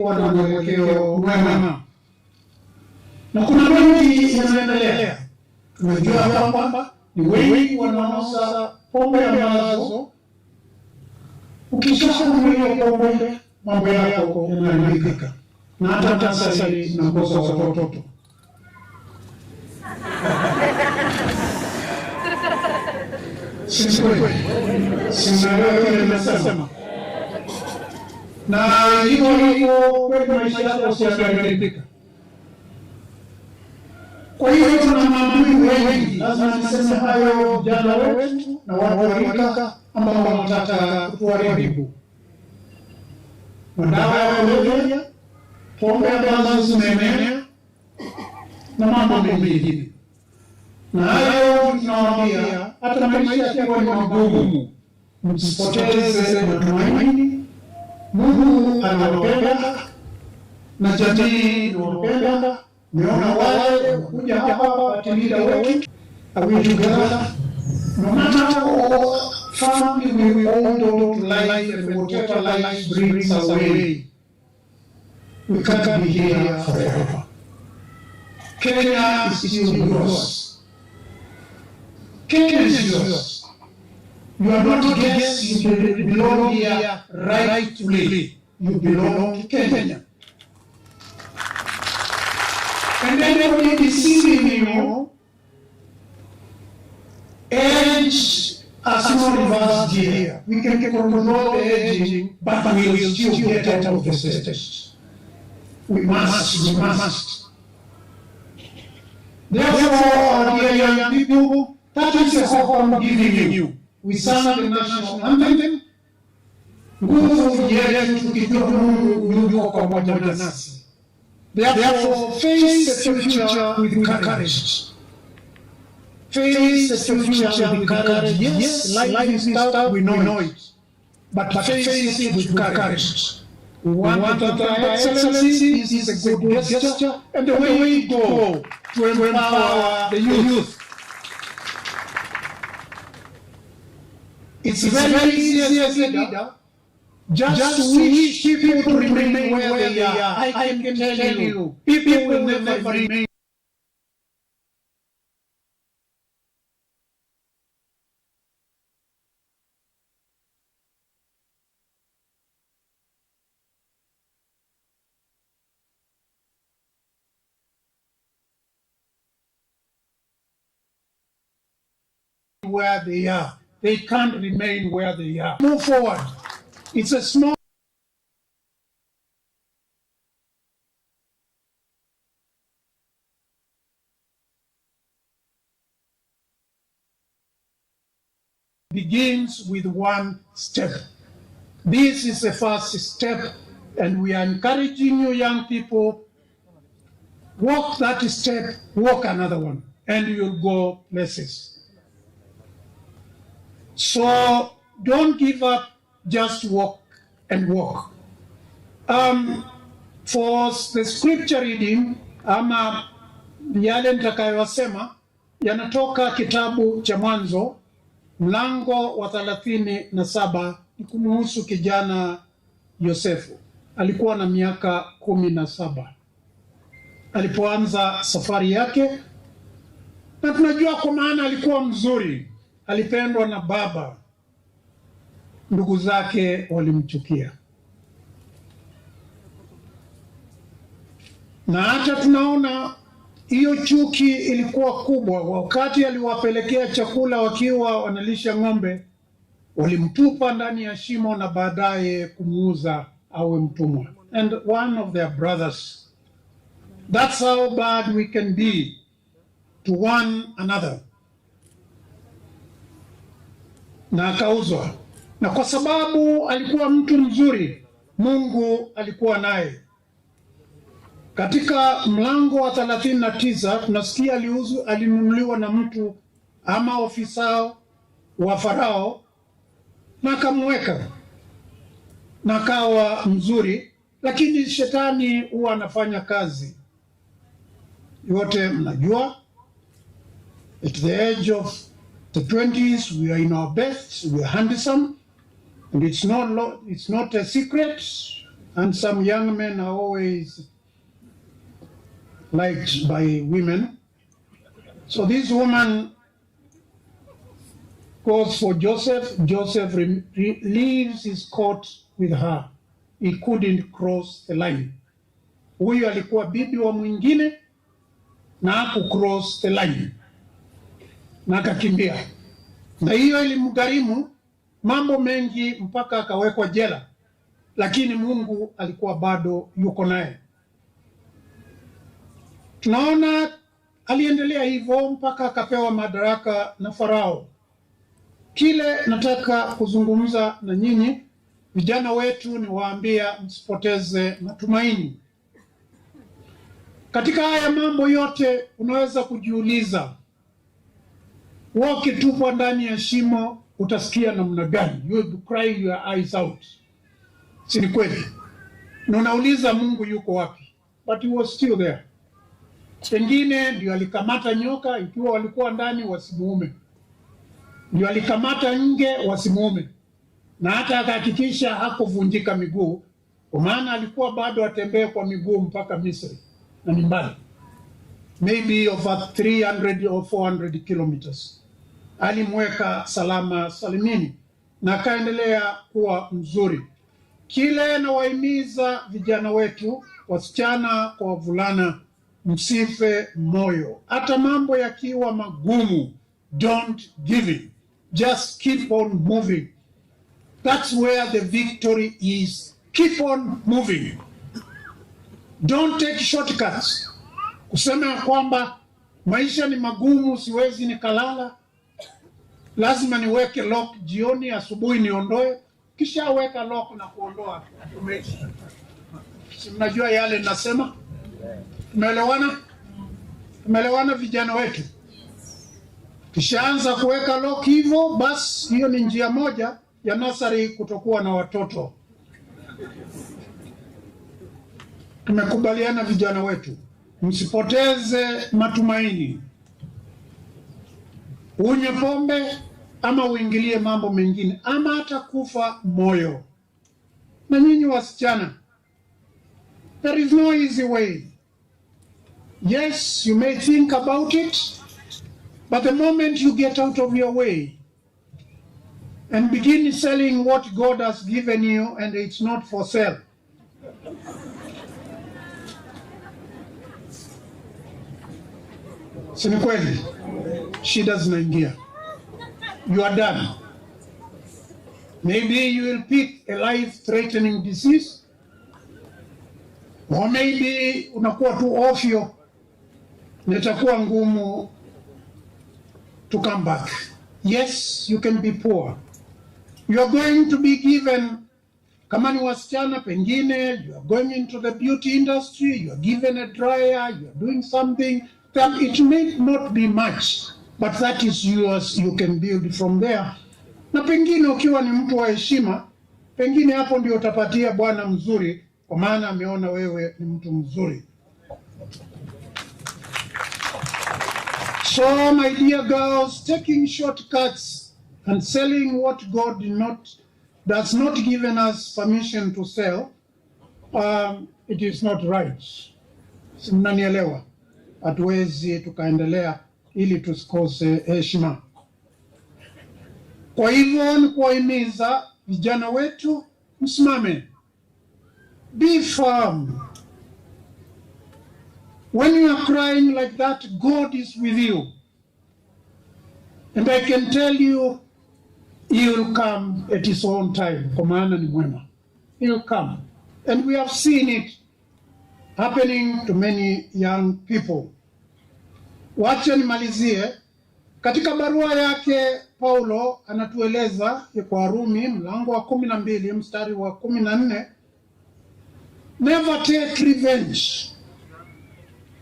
wana mwelekeo mwema, na kuna mengi yanaendelea. Tunajua kwamba ni wengi wanaosa pombe ambazo ukishakunywa pombe mambo yako yanaharibika, na hata sasa tunakosa watoto. Sisi nimesema na hivyo kwa maisha yako yanaharibika. Kwa hiyo tuna mambo wengi, lazima niseme hayo vijana wetu na watu wa rika ambao wanataka kutuharibu. Madawa ya kulevya, pombe ambazo zimeenea na mambo mengine. Na hayo tunawaambia hata maisha yakiwa ni magumu, msipoteze matumaini. Mungu anawapenda na jamii inawapenda. Niona wale kuja hapa atimida wetu, we together, no matter what family we all do to life and whatever life brings us away, we can't be here forever. Kenya is still yours. Kenya is yours. You are not guests, you belong here rightfully. You belong to Kenya. And anybody deceiving you, age has no reverse gear. We can control the aging, but we will still get out of the stage. We must. Therefore, our dear young people, that is the hope I'm giving you. We sang the national anthem. Nguvu yetu tukijua Mungu yuko pamoja nasi. Therefore, face the future with courage. Face the future with courage. Yes, life is tough, we know it. But face it with courage. We want that excellency is a good gesture, and the way we go to empower the youth. It's very easy as a leader just to wish people to remain where they are. I can tell you, people will never remain where they are. They can't remain where they are. Move forward. It's a small begins with one step. This is the first step, and we are encouraging you young people, walk that step, walk another one, and you'll go places. So don't give up, just walk and walk. For the scripture reading, ama yale nitakayosema yanatoka kitabu cha Mwanzo mlango wa 37, ni kumhusu kijana Yosefu. Alikuwa na miaka 17 alipoanza safari yake, na tunajua kwa maana alikuwa mzuri, alipendwa na baba. Ndugu zake walimchukia, na hata tunaona hiyo chuki ilikuwa kubwa. Wakati aliwapelekea chakula wakiwa wanalisha ng'ombe, walimtupa ndani ya shimo na baadaye kumuuza awe mtumwa. And one of their brothers. That's how bad we can be to one another. Na akauzwa. Na kwa sababu alikuwa mtu mzuri, Mungu alikuwa naye. Katika mlango wa 39 tunasikia alinunuliwa na mtu ama ofisa wa Farao, na akamweka na akawa mzuri. Lakini shetani huwa anafanya kazi. Yote mnajua, at the age of the 20s we are in our best, we are handsome, and it's not a secret. and some young men are always liked by women. So this woman goes for Joseph. Joseph leaves his coat with her. He couldn't cross the line. Huyu alikuwa bibi wa mwingine na hakucross the line na akakimbia, na hiyo ilimgharimu mambo mengi mpaka akawekwa jela, lakini Mungu alikuwa bado yuko naye. Tunaona aliendelea hivyo mpaka akapewa madaraka na Farao. Kile nataka kuzungumza na nyinyi vijana wetu ni waambia, msipoteze matumaini. Katika haya mambo yote unaweza kujiuliza, ukitupwa ndani ya shimo utasikia namna gani? You will cry your eyes out. Si ni kweli? Na unauliza Mungu yuko wapi? But he was still there. Pengine ndio alikamata nyoka, ikiwa walikuwa ndani wasimuume. Ndio alikamata nge wasimuume. Na hata akahakikisha hakuvunjika miguu, kwa maana alikuwa bado atembee kwa miguu mpaka Misri. Na ni mbali. Maybe over 300 or 400 kilometers. Alimweka salama salimini na akaendelea kuwa mzuri. Kile nawahimiza vijana wetu, wasichana kwa wavulana, msife moyo. Hata mambo yakiwa magumu, don't give in. Just keep on moving. That's where the victory is. Keep on moving. Don't take shortcuts. Kusema kwamba maisha ni magumu, siwezi nikalala, lazima niweke lock jioni, asubuhi niondoe, kisha weka lock na kuondoa. Si mnajua yale nasema? Tumeelewana? Tumeelewana vijana wetu? Kishaanza kuweka lock hivyo, basi hiyo ni njia moja ya nasari kutokuwa na watoto. Tumekubaliana vijana wetu, msipoteze matumaini. Unywe pombe ama uingilie mambo mengine ama hata kufa moyo. Na nyinyi wasichana, there is no easy way. Yes, you may think about it, but the moment you get out of your way and begin selling what God has given you and it's not for sale, si ni kweli? Shida zinaingia. You are done. Maybe you will pick a life-threatening disease, or maybe unakuwa tu ofyo na itakuwa ngumu to come back. Yes, you can be poor. You are going to be given, kama ni wasichana pengine, you are going into the beauty industry, you are given a dryer, you are doing something that it may not be much, but that is yours, you can build from there. Na pengine ukiwa ni mtu wa heshima, pengine hapo ndio utapatia bwana mzuri, kwa maana ameona wewe ni mtu mzuri. So my dear girls, taking shortcuts and selling what God does not given us permission to sell, it is not right. Mnanielewa? Hatuwezi tukaendelea ili tusikose heshima. Kwa hivyo ni kuwahimiza vijana wetu, msimame. Be firm. When you are crying like that, God is with you. And I can tell you, He will come at His own time. Kwa maana ni mwema. He will come. And we have seen it happening to many young people. Wacha nimalizie. Katika barua yake Paulo anatueleza kwa Warumi mlango wa 12 mstari wa 14, never take revenge.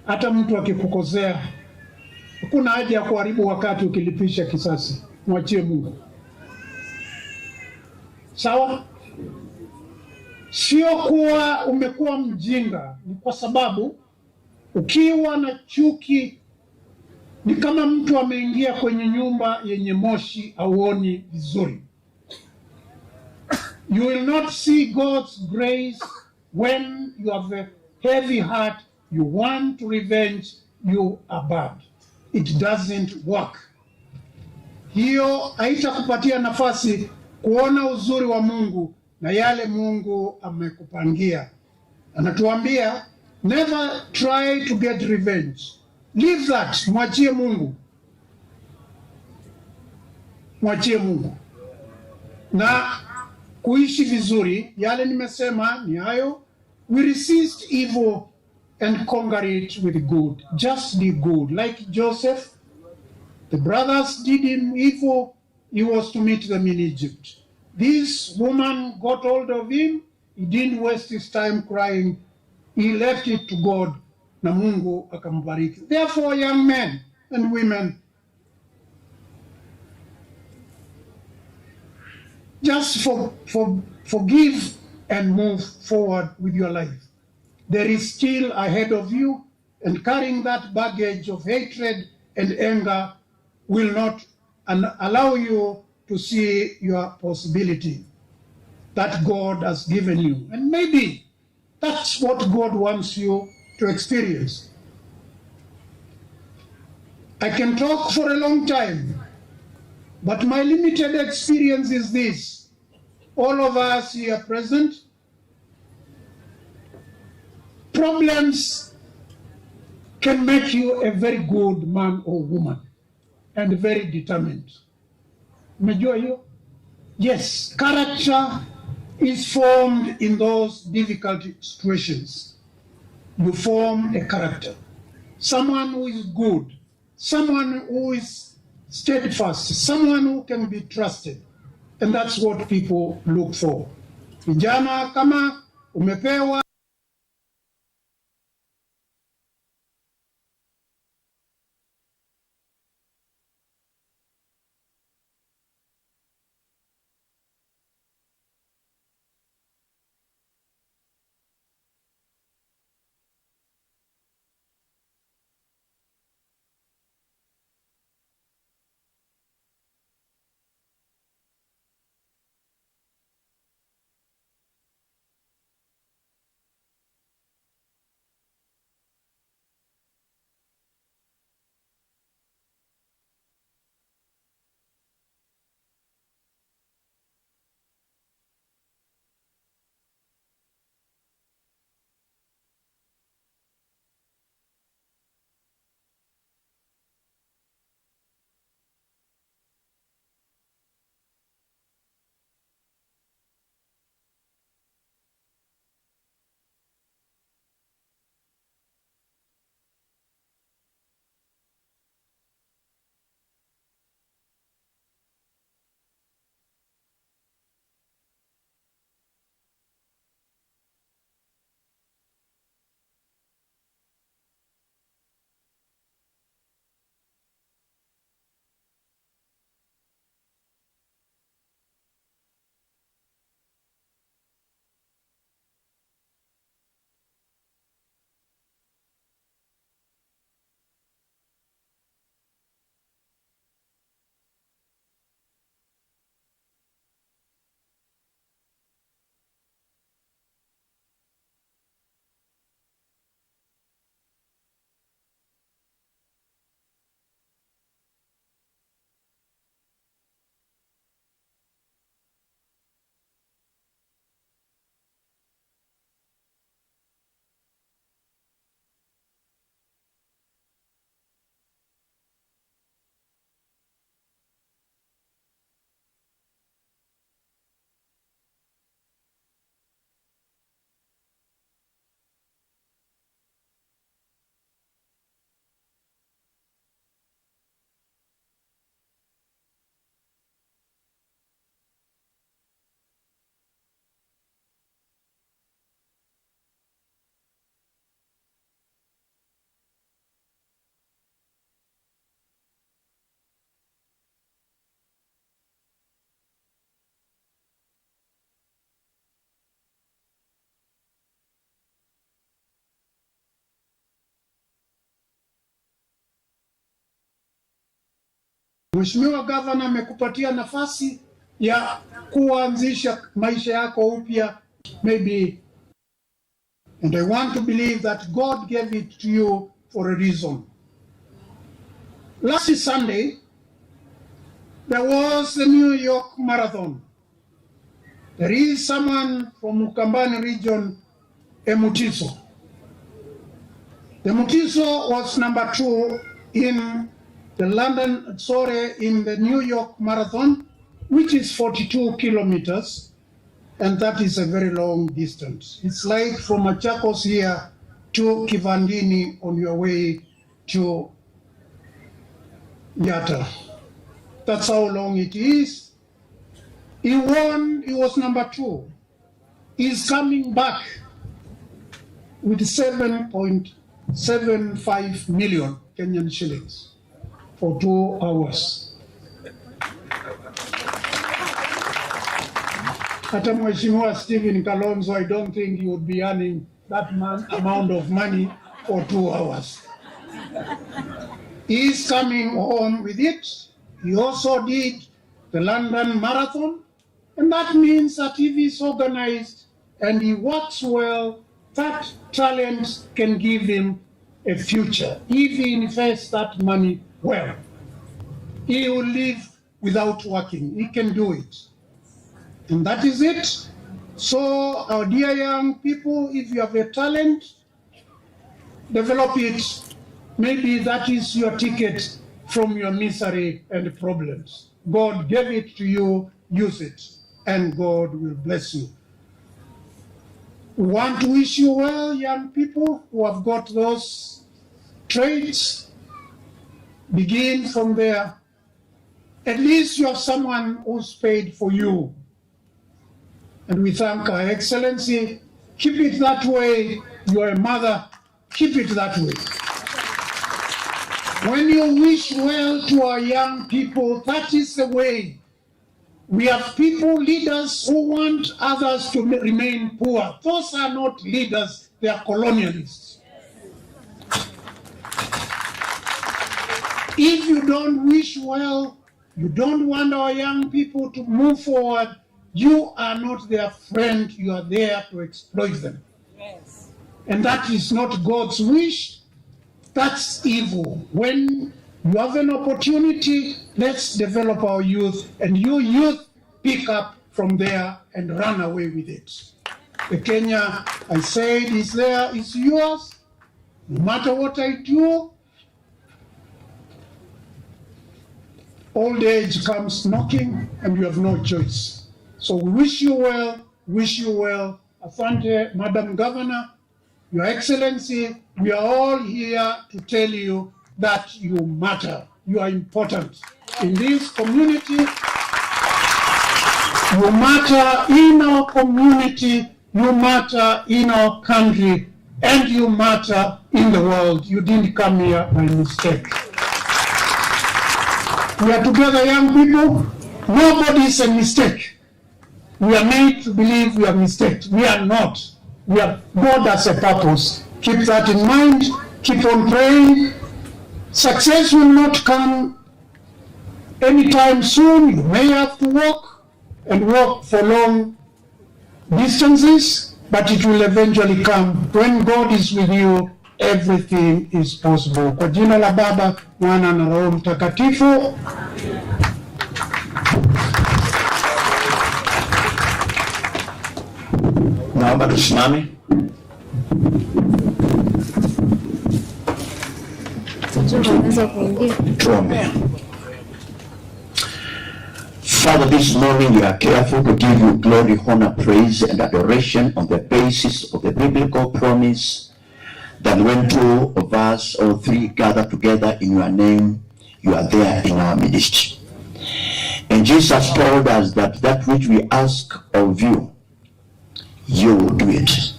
Hata mtu akikukosea, hakuna haja ya kuharibu wakati ukilipisha kisasi. Mwachie Mungu. Sawa? Sio kuwa umekuwa mjinga, ni kwa sababu ukiwa na chuki ni kama mtu ameingia kwenye nyumba yenye moshi, hauoni vizuri. You will not see God's grace when you have a heavy heart, you want to revenge, you are bad. It doesn't work. Hiyo haitakupatia nafasi kuona uzuri wa Mungu na yale Mungu amekupangia. Anatuambia never try to get revenge. Leave that, mwachie Mungu. Mwachie Mungu. Na kuishi vizuri, yale nimesema ni hayo. We resist evil and conquer it with good. Just be good. Like Joseph, the brothers did him evil, he was to meet them in Egypt. This woman got hold of him, he didn't waste his time crying, he left it to God, na Mungu akambariki. Therefore, young men and women, just forgive and move forward with your life. There is still ahead of you, and carrying that baggage of hatred and anger will not allow you to see your possibility that God has given you. And maybe that's what God wants you to experience. I can talk for a long time, but my limited experience is this. All of us here present, problems can make you a very good man or woman and very determined. Umejua hiyo? Yes, character is formed in those difficult situations. You form a character. Someone who is good, someone who is steadfast, someone who can be trusted. And that's what people look for. Vijana, kama umepewa Mheshimiwa Gavana amekupatia nafasi ya kuanzisha maisha yako upya, maybe And I want to believe that God gave it to you for a reason. Last Sunday, there was the New York Marathon. There is someone from Ukambani region, a Mutiso. The Mutiso was number 2 in the New York Marathon, which is 42 kilometers, and that is a very long distance. It's like from Machakos here to Kivandini on your way to Yata. That's how long it is. He won, he was number 2. He's coming back with 7.75 million Kenyan shillings for 2 hours. Hata Mheshimiwa Stephen Kalonzo, I don't think he would be earning that amount of money for 2 hours. He's coming home with it. He also did the London Marathon, and that means that if he's organized and he works well, that talent can give him a future. If he invests that money well, he will live without working. He can do it. And that is it. So, our dear young people, if you have a talent, develop it. Maybe that is your ticket from your misery and problems. God gave it to you, use it, and God will bless you. We want to wish you well, young people who have got those traits. Begin from there. At least you have someone who's paid for you. And we thank Her Excellency. Keep it that way. You are a mother. Keep it that way. When you wish well to our young people, that is the way. We have people, leaders, who want others to remain poor. Those are not leaders, they are colonialists. If you don't wish well, you don't want our young people to move forward, you are not their friend, you are there to exploit them. Yes. And that is not God's wish, that's evil. When you have an opportunity, let's develop our youth, and you youth pick up from there and run away with it. The Kenya, I said, is there, it's yours. No matter what I do, old age comes knocking and you have no choice. So we wish you well, wish you well. Asante, Madam Governor, Your Excellency, we are all here to tell you that you matter. You are important in this community. You matter in our community, you matter in our country, and you matter in the world. You didn't come here by mistake. We are together, young people. Nobody is a mistake. We are made to believe we are mistakes. We are not. We are, God has a purpose. Keep that in mind. Keep on praying. Success will not come anytime soon. You may have to walk and walk for long distances, but it will eventually come. When God is with you, everything is possible. Kwa jina la Baba, Mwana na Roho Mtakatifu. Naomba tusimame. Tuombe. Father, this morning we are careful to give you glory, honor, praise, and adoration on the basis of the biblical promise that when 2 of us or 3 gather together in your name, you are there in our midst. And Jesus told us that that which we ask of you, you will do it.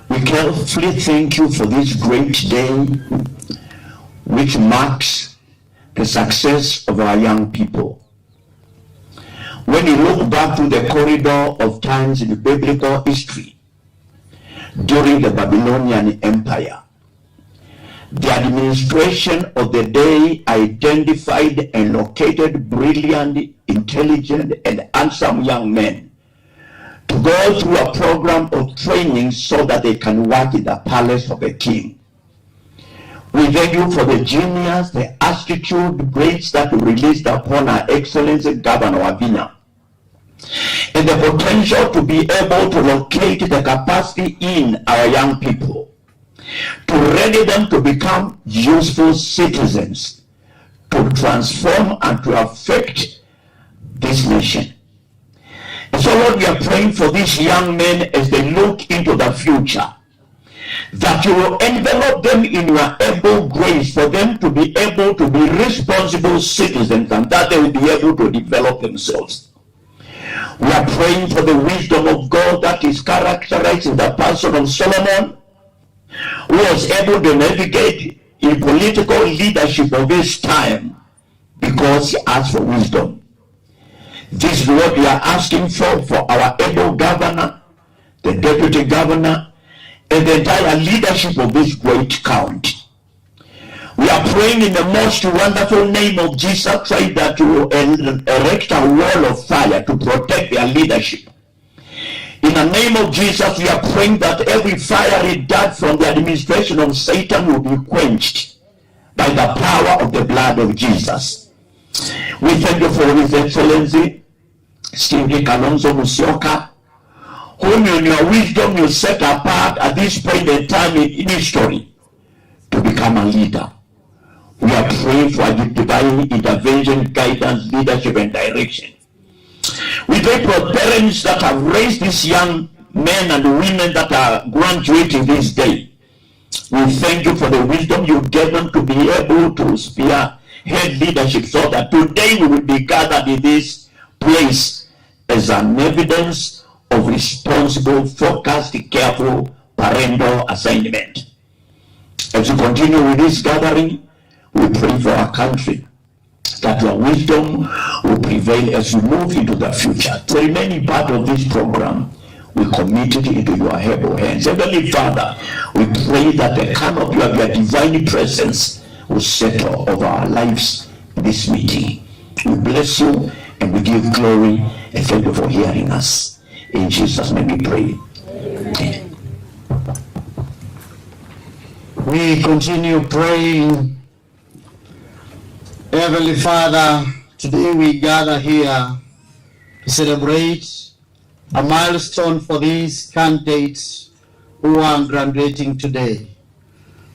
We carefully thank you for this great day, which marks the success of our young people. When you look back to the corridor of times in biblical history, during the Babylonian Empire, the administration of the day identified and located brilliant, intelligent, and handsome young men to to go through a program of training so that they can work in the palace of the king. We thank you for the genius, the attitude, grades that you released upon our Excellency Governor WAVINYA, and the potential to be able to locate the capacity in our young people, to ready them to become useful citizens, to transform and to affect this nation. And so Lord, we are praying for these young men as they look into the future, that you will envelop them in your able grace for them to be able to be responsible citizens, and that they will be able to develop themselves. We are praying for the wisdom of God that is characterized in the person of Solomon, who was able to navigate in political leadership of his time because he asked for wisdom. This is what we are asking for our able governor, the deputy governor, and the entire leadership of this great county. We are praying in the most wonderful name of Jesus Christ that you will erect a wall of fire to protect their leadership. In the name of Jesus, we are praying that every fiery dart from the administration of Satan will be quenched by the power of the blood of Jesus. We thank you for His Excellency Stephen Kalonzo Musyoka, whom in your wisdom you set apart at this point in time in history to become a leader. We are praying for divine intervention, guidance, leadership, and direction. We pray for parents that have raised these young men and women that are graduating this day. We thank you for the wisdom you gave them to be able to spearhead leadership, so that today we will be gathered in this place as an evidence of responsible, focused, careful parental assignment. As we continue with this gathering, we pray for our country, that your wisdom will prevail as we move into the future. The remaining part of this program, we commit it into your able hands. Heavenly Father, we pray that the canopy of your divine presence will settle over our lives in this meeting. We bless you and we give glory, and thank you for hearing us. In Jesus' name we pray. Amen. We continue praying. Heavenly Father, today we gather here to celebrate a milestone for these candidates who are graduating today.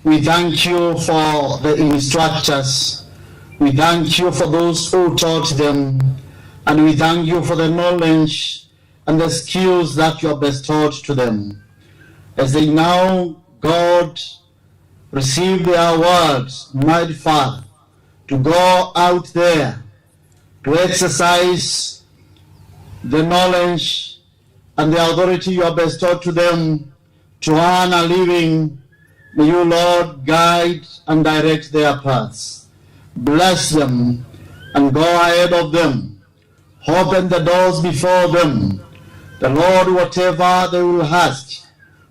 We thank you for the instructors. We thank you for those who taught them. And we thank you for the knowledge and the skills that you have bestowed to them. As they now, God, receive their words, mighty Father, to go out there, to exercise the knowledge and the authority you have bestowed to them to earn a living. May you, Lord, guide and direct their paths. Bless them and go ahead of them. Open the doors before them. The Lord, whatever they will ask,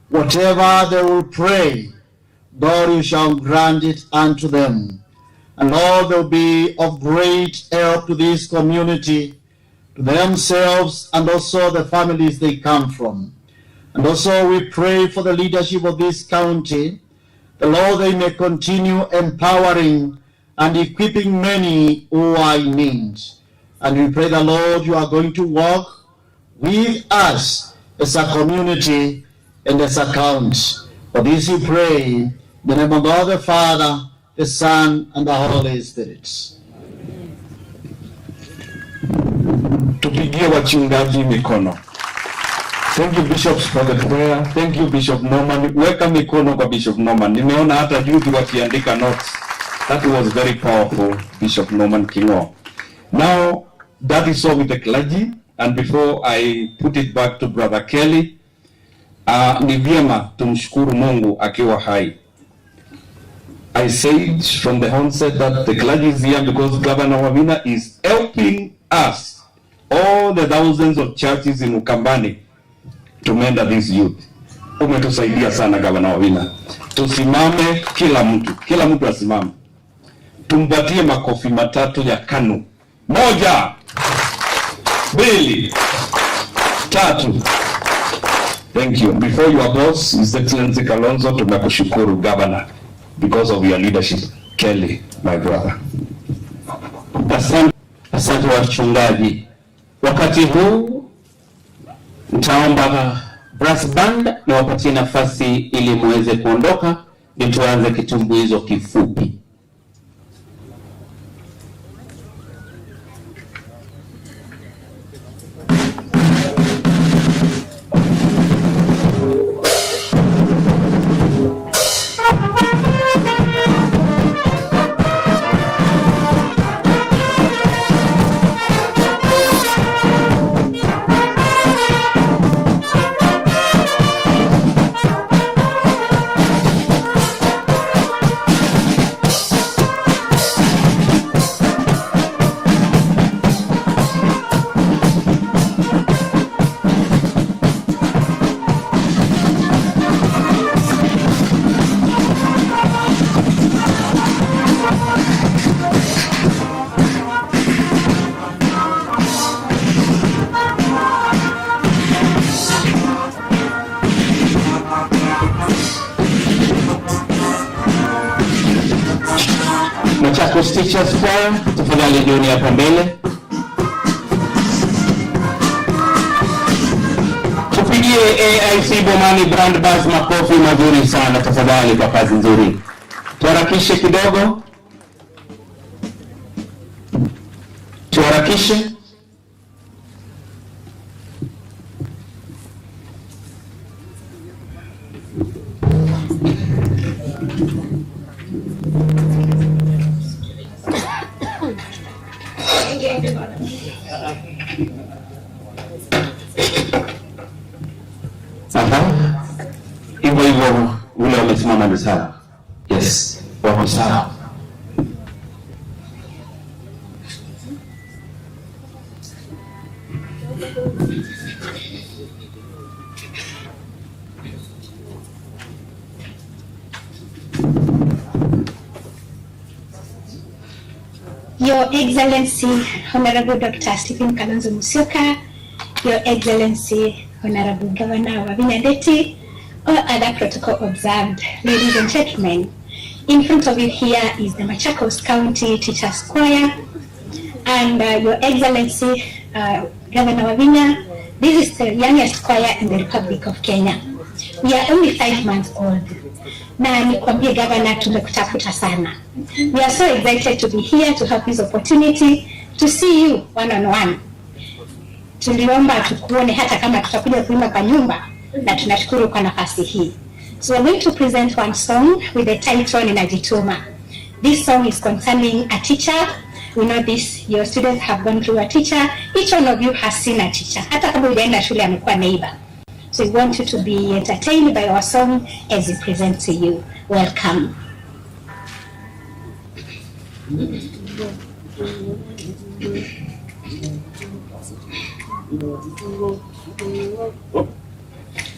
whatever they will pray, God, you shall grant it unto them. And Lord, they will be of great help to this community, to themselves, and also the families they come from. And also we pray for the leadership of this county. The Lord, they may continue empowering and equipping many who are in need. And we pray the Lord, you are going to walk with us as a community and as a county. For this we pray, in the name of God the Father, the Son, and the Holy Spirit. Tupigie wachungaji mikono. Thank you bishops for the prayer. Thank you Bishop Norman. Weka mikono kwa Bishop Norman. Nimeona hata juzi wakiandika notes. That was very powerful, Bishop Norman Kingo. Now, that is all with the clergy. And before I put it back to Brother Kelly, ni vyema tumshukuru Mungu akiwa hai. I said from the onset that the clergy is here because Governor WAVINYA is helping us, all the thousands of churches in Ukambani, to mentor this youth. Umetusaidia sana Governor WAVINYA. Tusimame kila mtu asimame. Tumpatie makofi matatu ya KANU. 1, 2, 3. Thank you. Before your boss, His Excellency Kalonzo, tunakushukuru Governor because of your leadership. Kelly, my brother. Asante wachungaji. Wakati huu nitaomba brass band na wapatie nafasi ili muweze kuondoka, ndio tuanze kitumbuizo kifupi. Machakos Teachers Choir, tafadhali jioni hapa mbele. Tupigie AIC Bomani Brand Bus makofi mazuri sana tafadhali kwa kazi nzuri. Tuharakishe kidogo. Tuharakishe. Hivyo hivyo ule wamesimama ni sawa. Yes, wako sawa. Your Excellency, Honorable Dr. Stephen Kalonzo Musyoka, Your Excellency, Honorable Governor WAVINYA NDETI, all other protocol observed, ladies and gentlemen, in front of you here is the Machakos County Teachers Choir, and Your Excellency, Governor WAVINYA, this is the youngest choir in the Republic of Kenya. We are only 5 months old. Na nikwambie Governor, tumekutafuta sana. We are so excited to be here to have this opportunity to see you one on one. Tuliomba tukuone hata kama tutakuja kuimba kwa nyumba, na tunashukuru kwa nafasi hii. So we're going to present one song with the title Ninajituma. This song is concerning a teacher. We know this, your students have gone through a teacher. Each one of you has seen a teacher. Hata kama hujaenda shule amekuwa neighbor. So we want you to be entertained by our song as we present to you. Welcome.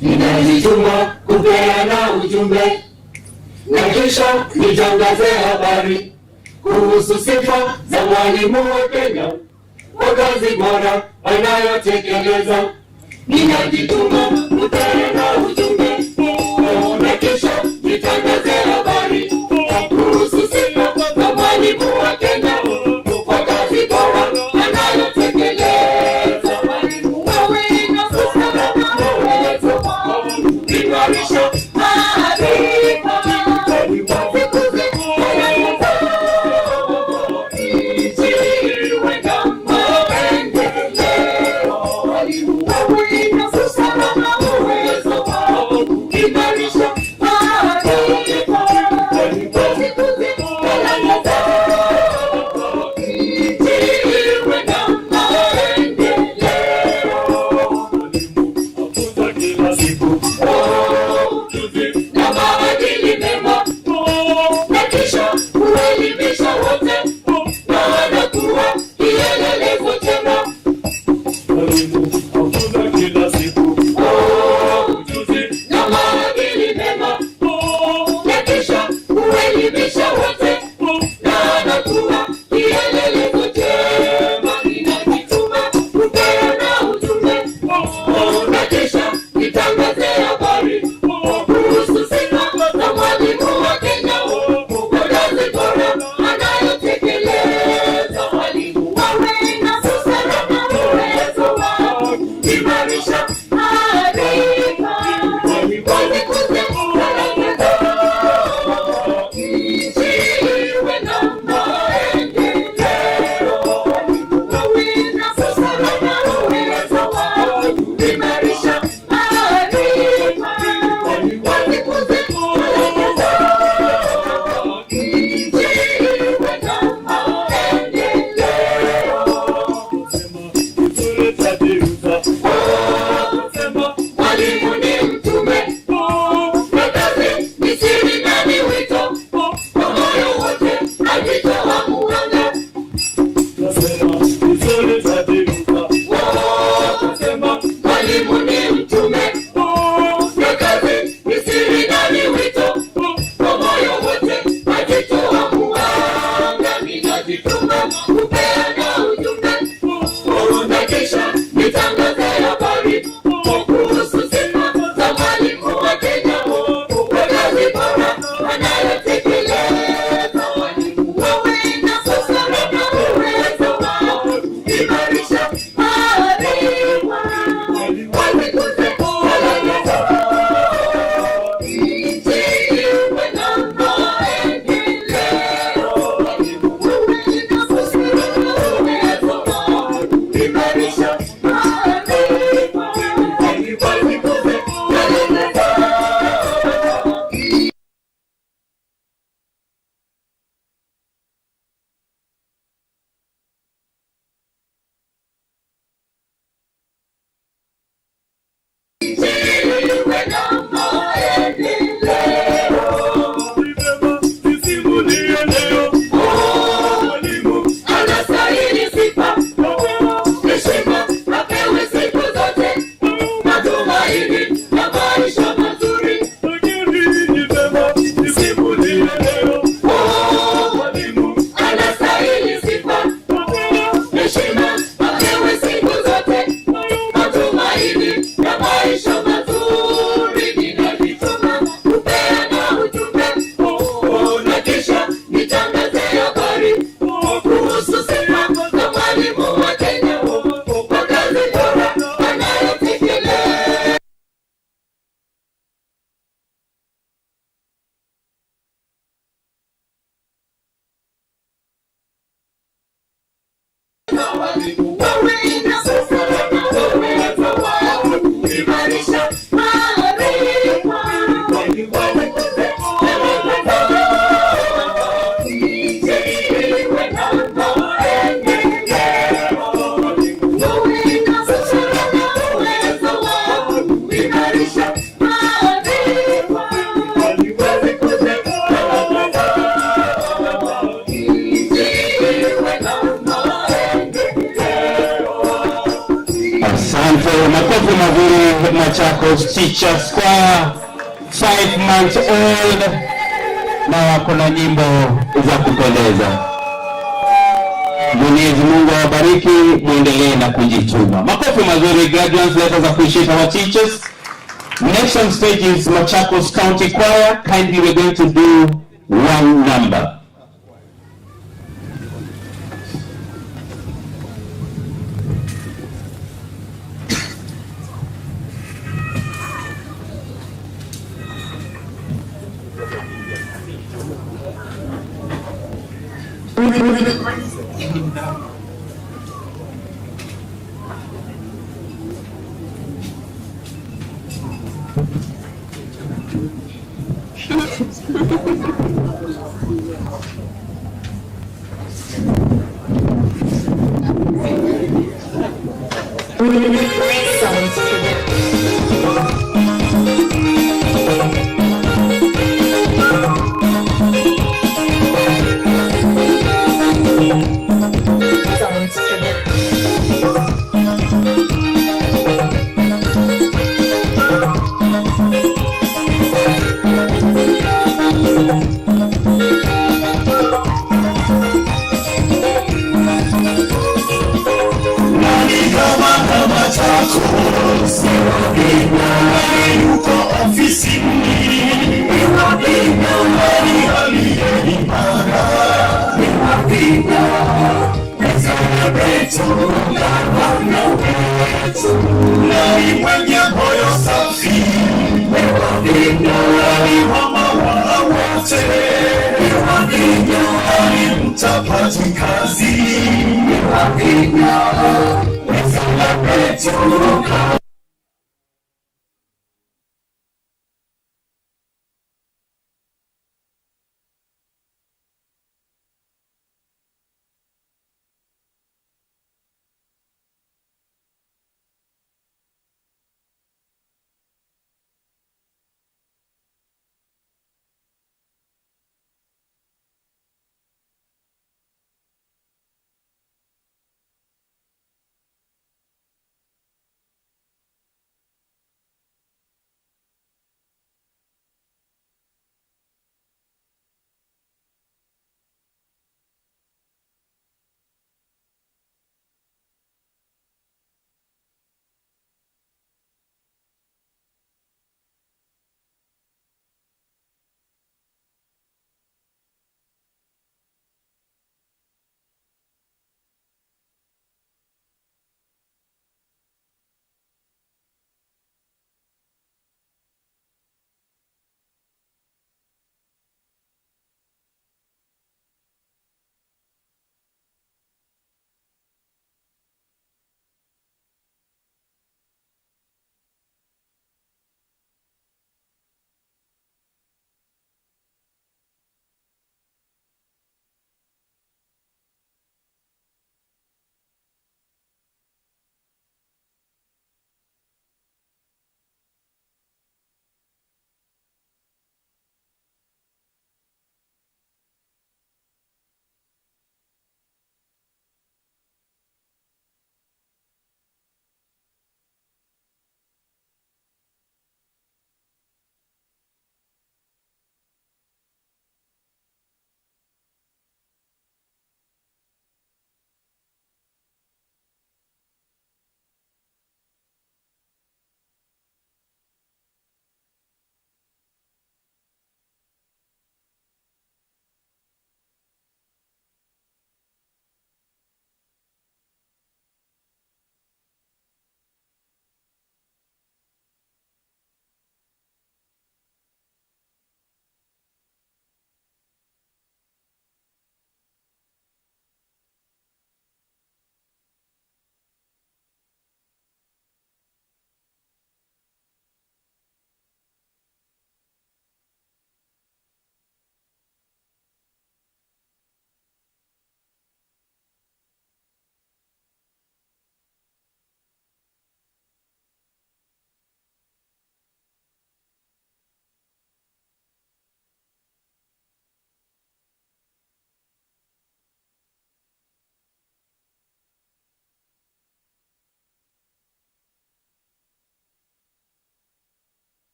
Ninajituma kupeana ujumbe na kisha nitangaze habari kuhusu sifa za mwalimu wa Kenya kwa kazi bora anayotekeleza. Ninajituma kupeana ujumbe na kisha nitangaze habari kuhusu sifa za mwalimu wa Kenya kwa kazi bora anayotekeleza. Makofi mazuri Machakos Teachers Choir, 5 months old, na wako na nyimbo za kupendeza. Mwenyezi Mungu awabariki, muendelee na kujituma. Makofi mazuri graduates, let us appreciate our teachers. Next on stage is Machakos County Choir. Kindly we're going to do one number.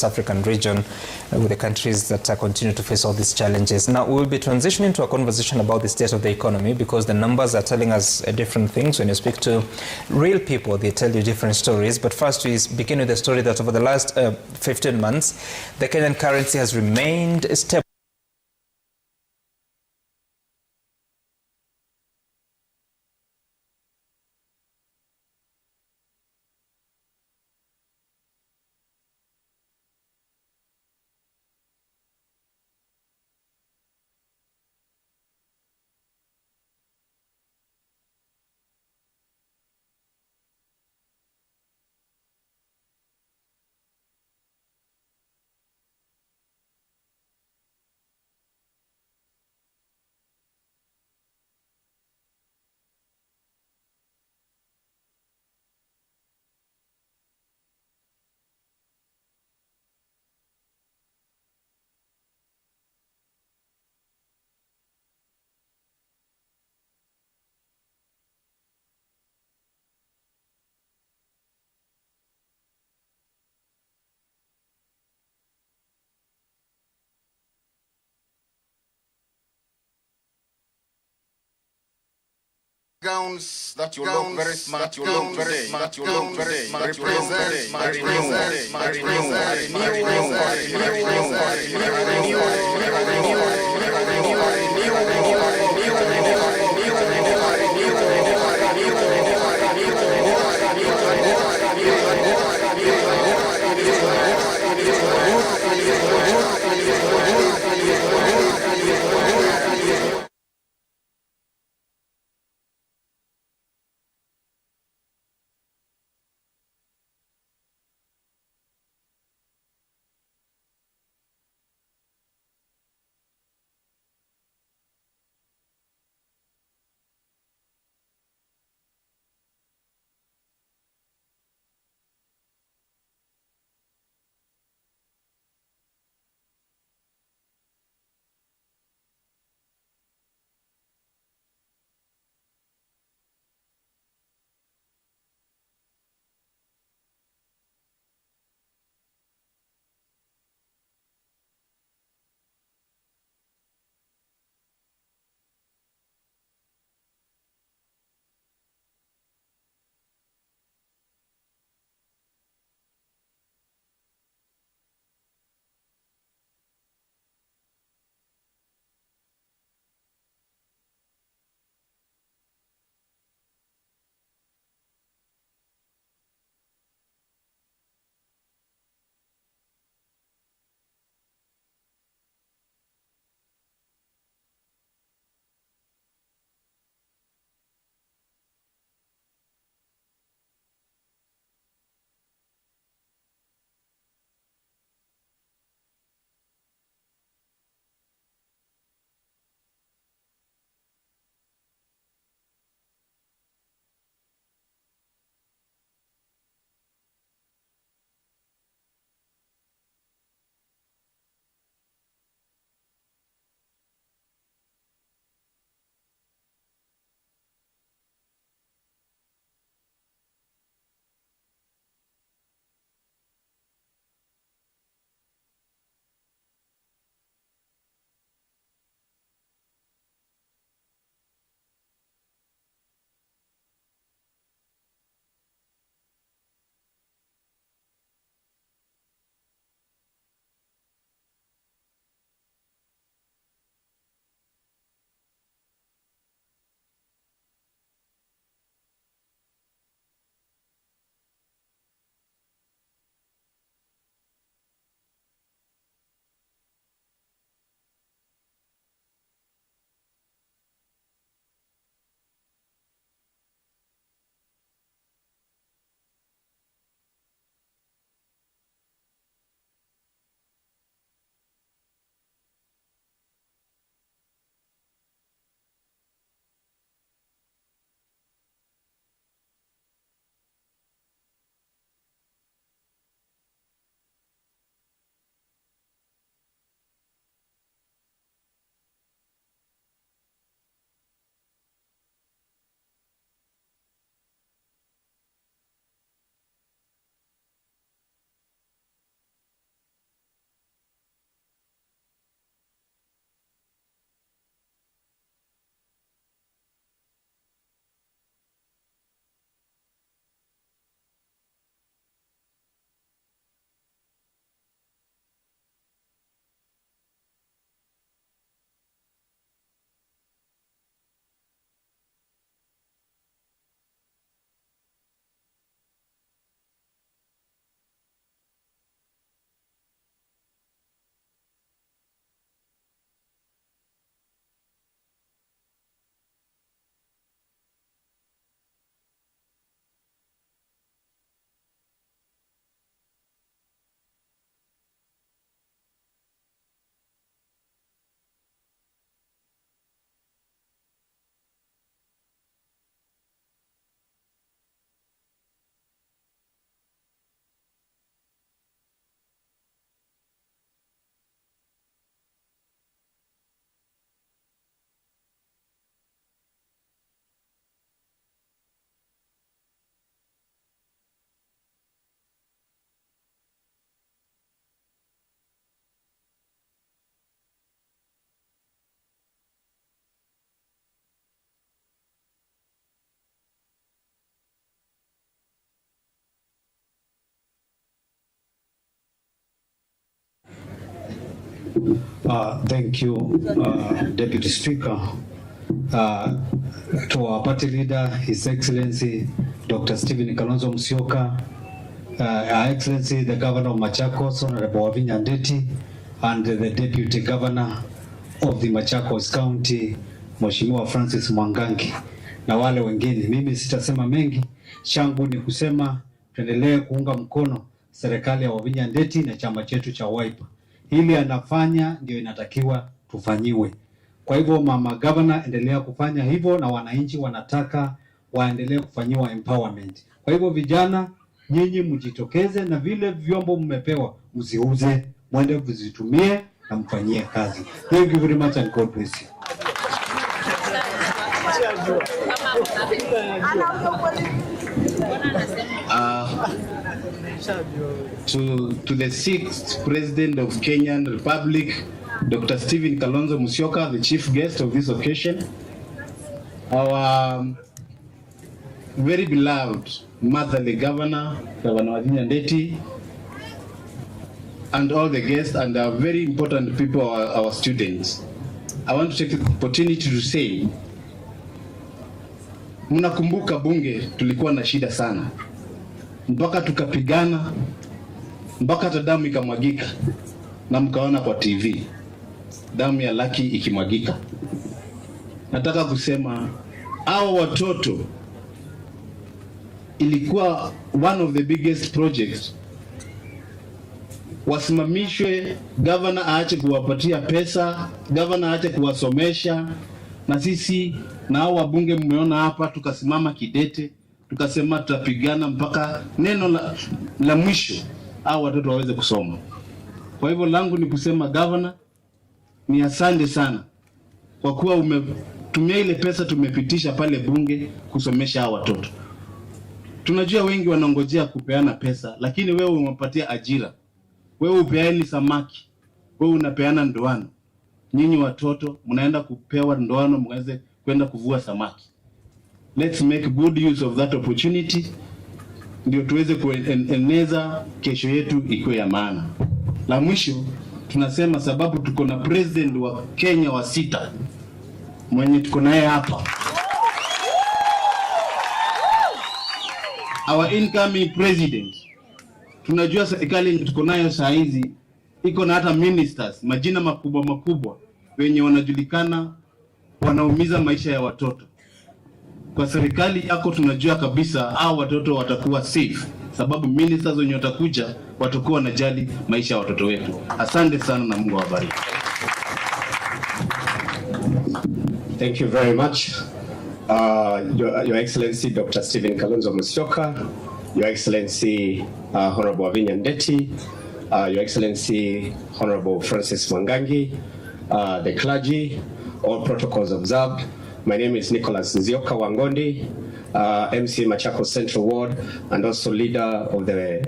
African region with the countries that continue to face all these challenges. Now, we will be transitioning to a conversation about the state of the economy because the numbers are telling us different things. When you speak to real people, they tell you different stories. But first, we begin with the story that over the last 15 months, the Kenyan currency has remained stable. Gowns that you look very smart, you look very smart, you look very smart, represent my Thank you, Deputy Speaker. To our party leader, His Excellency Dr. Stephen Kalonzo Musyoka, Her Excellency the Governor of Machakos, Honorable WAVINYA NDETI, and the Deputy Governor of the Machakos County, Mheshimiwa Francis Mwangangi, na wale wengine. Mimi sitasema mengi, changu ni kusema tuendelee kuunga mkono serikali ya WAVINYA NDETI na chama chetu cha Wiper. Hili anafanya ndio inatakiwa tufanyiwe. Kwa hivyo mama governor, endelea kufanya hivyo, na wananchi wanataka waendelee kufanyiwa empowerment. Kwa hivyo vijana, nyinyi mjitokeze, na vile vyombo mmepewa msiuze, mwende mzitumie na mfanyie kazi. Thank you very much and God bless you. To the 6th President of Kenyan Republic, Dr. Stephen Kalonzo Musyoka, the chief guest of this occasion, our very beloved motherly governor, Governor WAVINYA NDETI, and all the guests and our very important people, our students. I want to take the opportunity to say, mnakumbuka bunge tulikuwa na shida sana, mpaka tukapigana, mpaka hata damu ikamwagika, na mkaona kwa TV damu ya Lucky ikimwagika. Nataka kusema hao watoto ilikuwa one of the biggest projects. Wasimamishwe, governor aache kuwapatia pesa, governor aache kuwasomesha, na sisi na hao wabunge mmeona hapa tukasimama kidete, tukasema tutapigana mpaka neno la mwisho hao watoto waweze kusoma. Kwa hivyo langu ni kusema governor, ni asante sana kwa kuwa umetumia ile pesa tumepitisha pale bunge kusomesha hao watoto. Tunajua wengi wanangojea kupeana pesa, lakini wewe umepatia ajira. Wewe upeani samaki, wewe unapeana ndoano. Nyinyi watoto mnaenda kupewa ndoano mweze kwenda kuvua samaki. Let's make good use of that opportunity, ndio tuweze kueneza kesho yetu ikuwe ya maana. La mwisho tunasema, sababu tuko na president wa Kenya wa 6 mwenye tuko naye hapa, our incoming president. Tunajua serikali tuko nayo saa hizi iko na hata ministers majina makubwa makubwa wenye wanajulikana wanaumiza maisha ya watoto. Kwa serikali yako tunajua kabisa hao watoto watakuwa safe, sababu ministers wenye watakuja watakuwa wanajali maisha ya watoto wetu. Asante sana na Mungu awabariki. Thank you very much. Your Excellency Dr. Stephen Kalonzo Musyoka, Your Excellency Honorable WAVINYA NDETI, Your Excellency Honorable Francis Mwangangi, the clergy, all protocols observed. My name is Nicholas Nzioka Wangondi, MC Machakos Central Ward, and also leader of the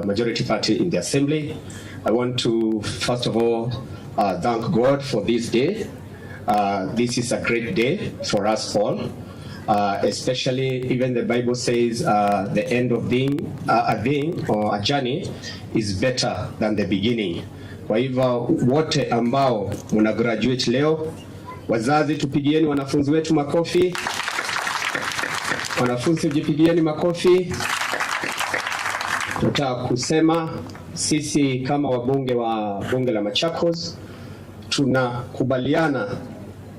majority party in the Assembly. I want to first of all thank God for this day. This is a great day for us all, especially even the Bible says the end of a thing or a journey is better than the beginning. Kwa hivyo wote ambao muna graduate leo, wazazi tupigieni wanafunzi wetu makofi. Wanafunzi jipigieni makofi. Tunataka kusema sisi kama wabunge wa bunge la Machakos tunakubaliana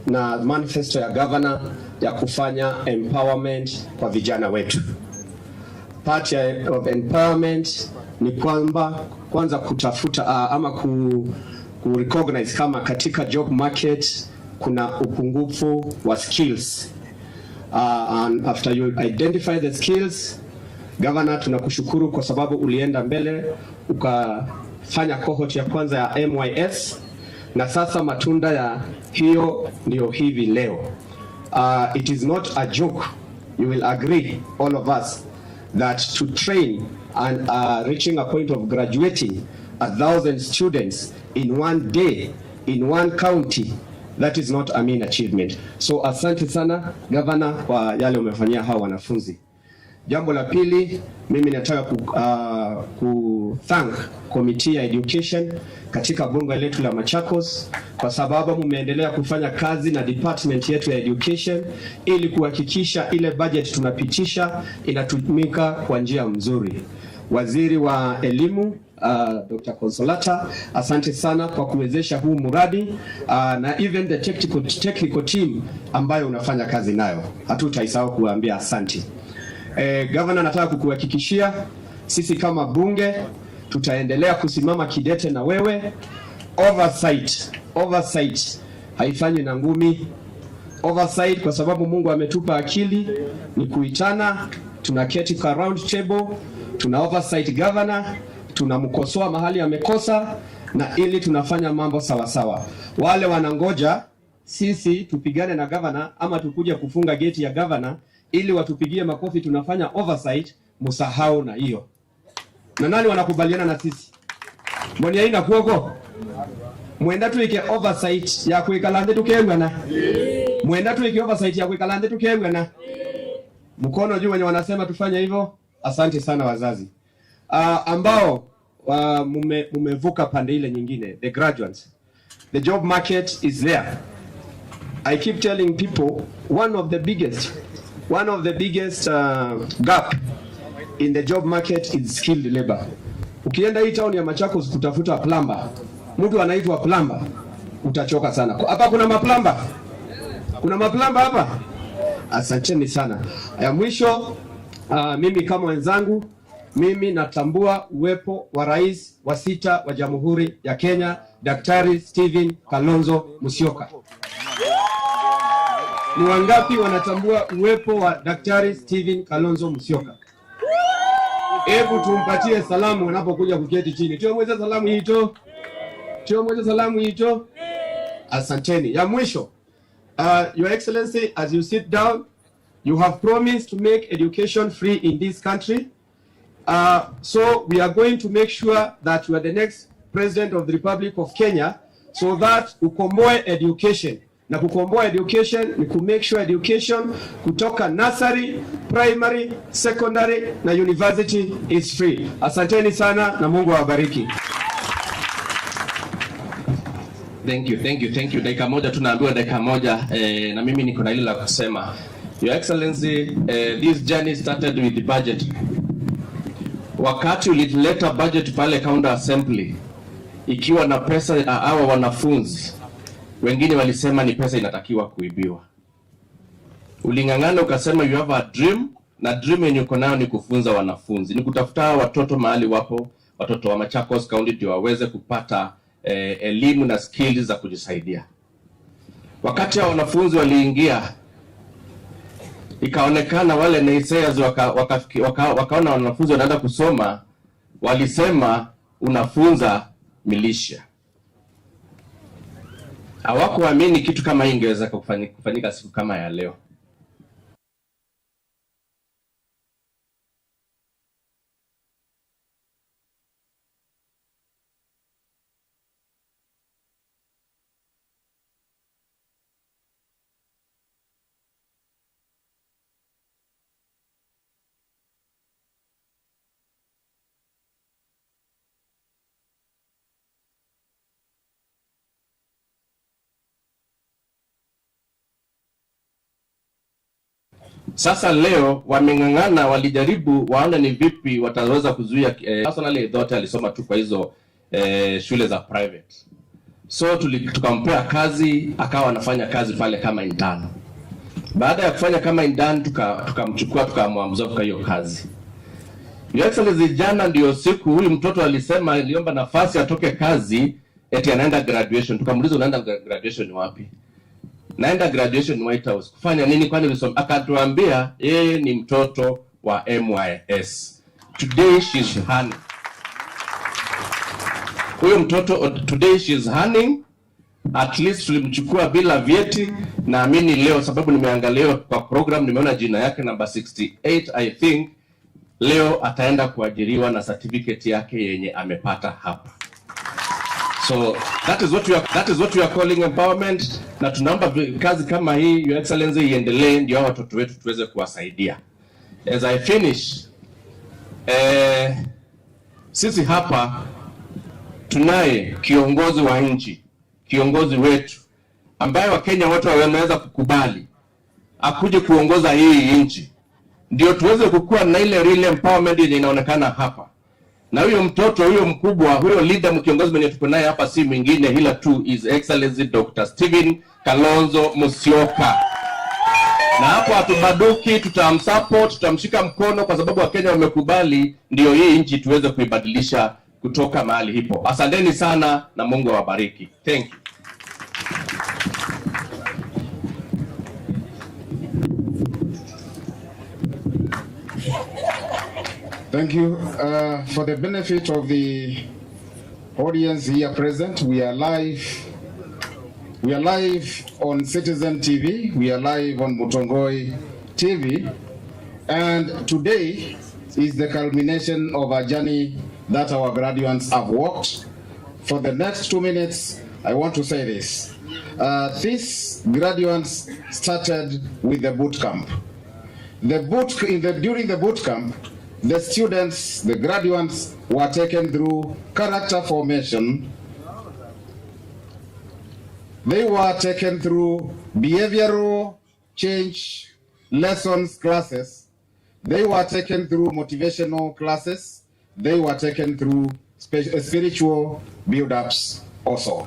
na manifesto ya governor ya kufanya empowerment kwa vijana wetu. Part of empowerment ni kwamba kwanza kutafuta ama ku recognize kama katika job market kuna upungufu wa skills. And after you identify the skills, governor tunakushukuru kwa sababu ulienda mbele ukafanya cohort ya kwanza ya MYS, na sasa matunda ya hiyo ndio hivi leo. It is not a joke. You will agree, all of us, that to train and reaching a point of graduating 1,000 students in one day in one county, that is not a mean achievement. So asante sana governor kwa yale umefanyia hawa wanafunzi. Jambo la pili, mimi nataka thank Committee ya Education katika bunge letu la Machakos kwa sababu mmeendelea kufanya kazi na department yetu ya education ili kuhakikisha ile budget tunapitisha inatumika kwa njia nzuri. Waziri wa elimu Dr. Consolata, asante sana kwa kuwezesha huu mradi na even the technical team ambayo unafanya kazi nayo. Hatutaisahau kuambia asante. Governor, nataka kukuhakikishia sisi kama bunge tutaendelea kusimama kidete na wewe. Oversight haifanywi na ngumi. Oversight kwa sababu Mungu ametupa akili ni kuitana, tunaketi kwa round table, tuna oversight governor, tunamkosoa mahali amekosa na ili tunafanya mambo sawa sawa. Wale wanangoja sisi tupigane na governor ama tukuje kufunga geti ya governor ili watupigie makofi tunafanya oversight, musahau na hiyo. Na nani wanakubaliana na sisi? Mbona haina kuoko? Mwenda tuike oversight ya kuikalande tukengana. Mwenda tuike oversight ya kuikalande tukengana. Mkono juu wenye wanasema tufanye hivyo. Asante sana wazazi. Ambao mumevuka pande ile nyingine, the graduates. The job market is there. I keep telling people one of the biggest gap in the job market is skilled labor. Ukienda hii town ya Machakos kutafuta plumber, mtu anaitwa plumber, utachoka sana. Hapa kuna maplumber? Kuna maplumber hapa? Asanteni sana. Ya mwisho, mimi kama wenzangu, mimi natambua uwepo wa rais wa 6 wa Jamhuri ya Kenya, Daktari Stephen Kalonzo Musyoka. Ni wangapi wanatambua uwepo wa Daktari Stephen Kalonzo Musyoka? Hebu tumpatie salamu wanapokuja kuketi chini. Tuomweze salamu hito. Asanteni. Ya mwisho, Your Excellency, as you sit down, you have promised to make education free in this country. So we are going to make sure that you are the next President of the Republic of Kenya, so that ukomboe education. Na kukomboa education ni ku make sure education kutoka nursery, primary, secondary na university is free. Asanteni sana na Mungu awabariki. Thank you. Dakika moja tunaambiwa dakika moja na mimi niko na ile la kusema. Your Excellency, this journey started with the budget. Wakati ulileta budget pale counter assembly ikiwa na pesa hawa wanafunzi, wengine walisema ni pesa inatakiwa kuibiwa. Ulingangana ukasema you have a dream, na dream yenye uko nayo ni kufunza wanafunzi, ni kutafuta watoto mahali wapo, watoto wa Machakos County ndio waweze kupata elimu na skills za kujisaidia. Wakati hao wanafunzi waliingia, ikaonekana wale naysayers wakaona wanafunzi wanaenda kusoma, walisema unafunza militia. Hawakuamini kitu kama hii ingeweza kufanyika siku kama ya leo. Sasa leo wamengangana, walijaribu waone ni vipi wataweza kuzuia. Personally Dr. alisoma tu kwa hizo shule za private. So tukampea kazi, akawa anafanya kazi pale kama intern. Baada ya kufanya kama intern tukamchukua tukamwamza kwa hiyo kazi. Your Excellency, jana ndio siku huyu mtoto alisema aliomba nafasi atoke kazi eti anaenda graduation. Tukamuuliza unaenda graduation wapi? Naenda graduation White House. Kufanya nini kwani ulisoma? Akatuambia yeye ni mtoto wa MYS. Today she's hunting. Huyo mtoto today she's hunting. At least tulimchukua bila vyeti. Naamini leo sababu nimeangalia kwa program nimeona jina yake number 68 I think. Leo ataenda kuajiriwa na certificate yake yenye amepata hapa. So that is what we are calling empowerment, na tunaomba kazi kama hii Your Excellency iendelee ndio watoto wetu tuweze kuwasaidia. as I finish, sisi hapa tunaye kiongozi wa nchi, kiongozi wetu ambaye Wakenya wote wameweza kukubali akuje kuongoza hii nchi, ndio tuweze kukua na ile real empowerment yenye inaonekana hapa. Na huyo mtoto, huyo mkubwa, huyo leader mkiongozi mwenye tuko naye hapa si mwingine ila tu is Excellency Dr. Stephen Kalonzo Musyoka. Na hapo hatubaduki, tutamsupport, tutamshika mkono kwa sababu Wakenya wamekubali ndio hii nchi tuweze kuibadilisha kutoka mahali hipo. Asanteni sana na Mungu awabariki. Thank you. Thank you. For the benefit of the audience here present, we are live on Citizen TV, we are live on Mutongoi TV, and today is the culmination of a journey that our graduates have walked. For the next 2 minutes, I want to say this. These graduates started with the boot camp. During the boot camp, the students, the graduates were taken through character formation. They were taken through behavioral change lessons classes. They were taken through motivational classes. They were taken through spiritual build-ups also.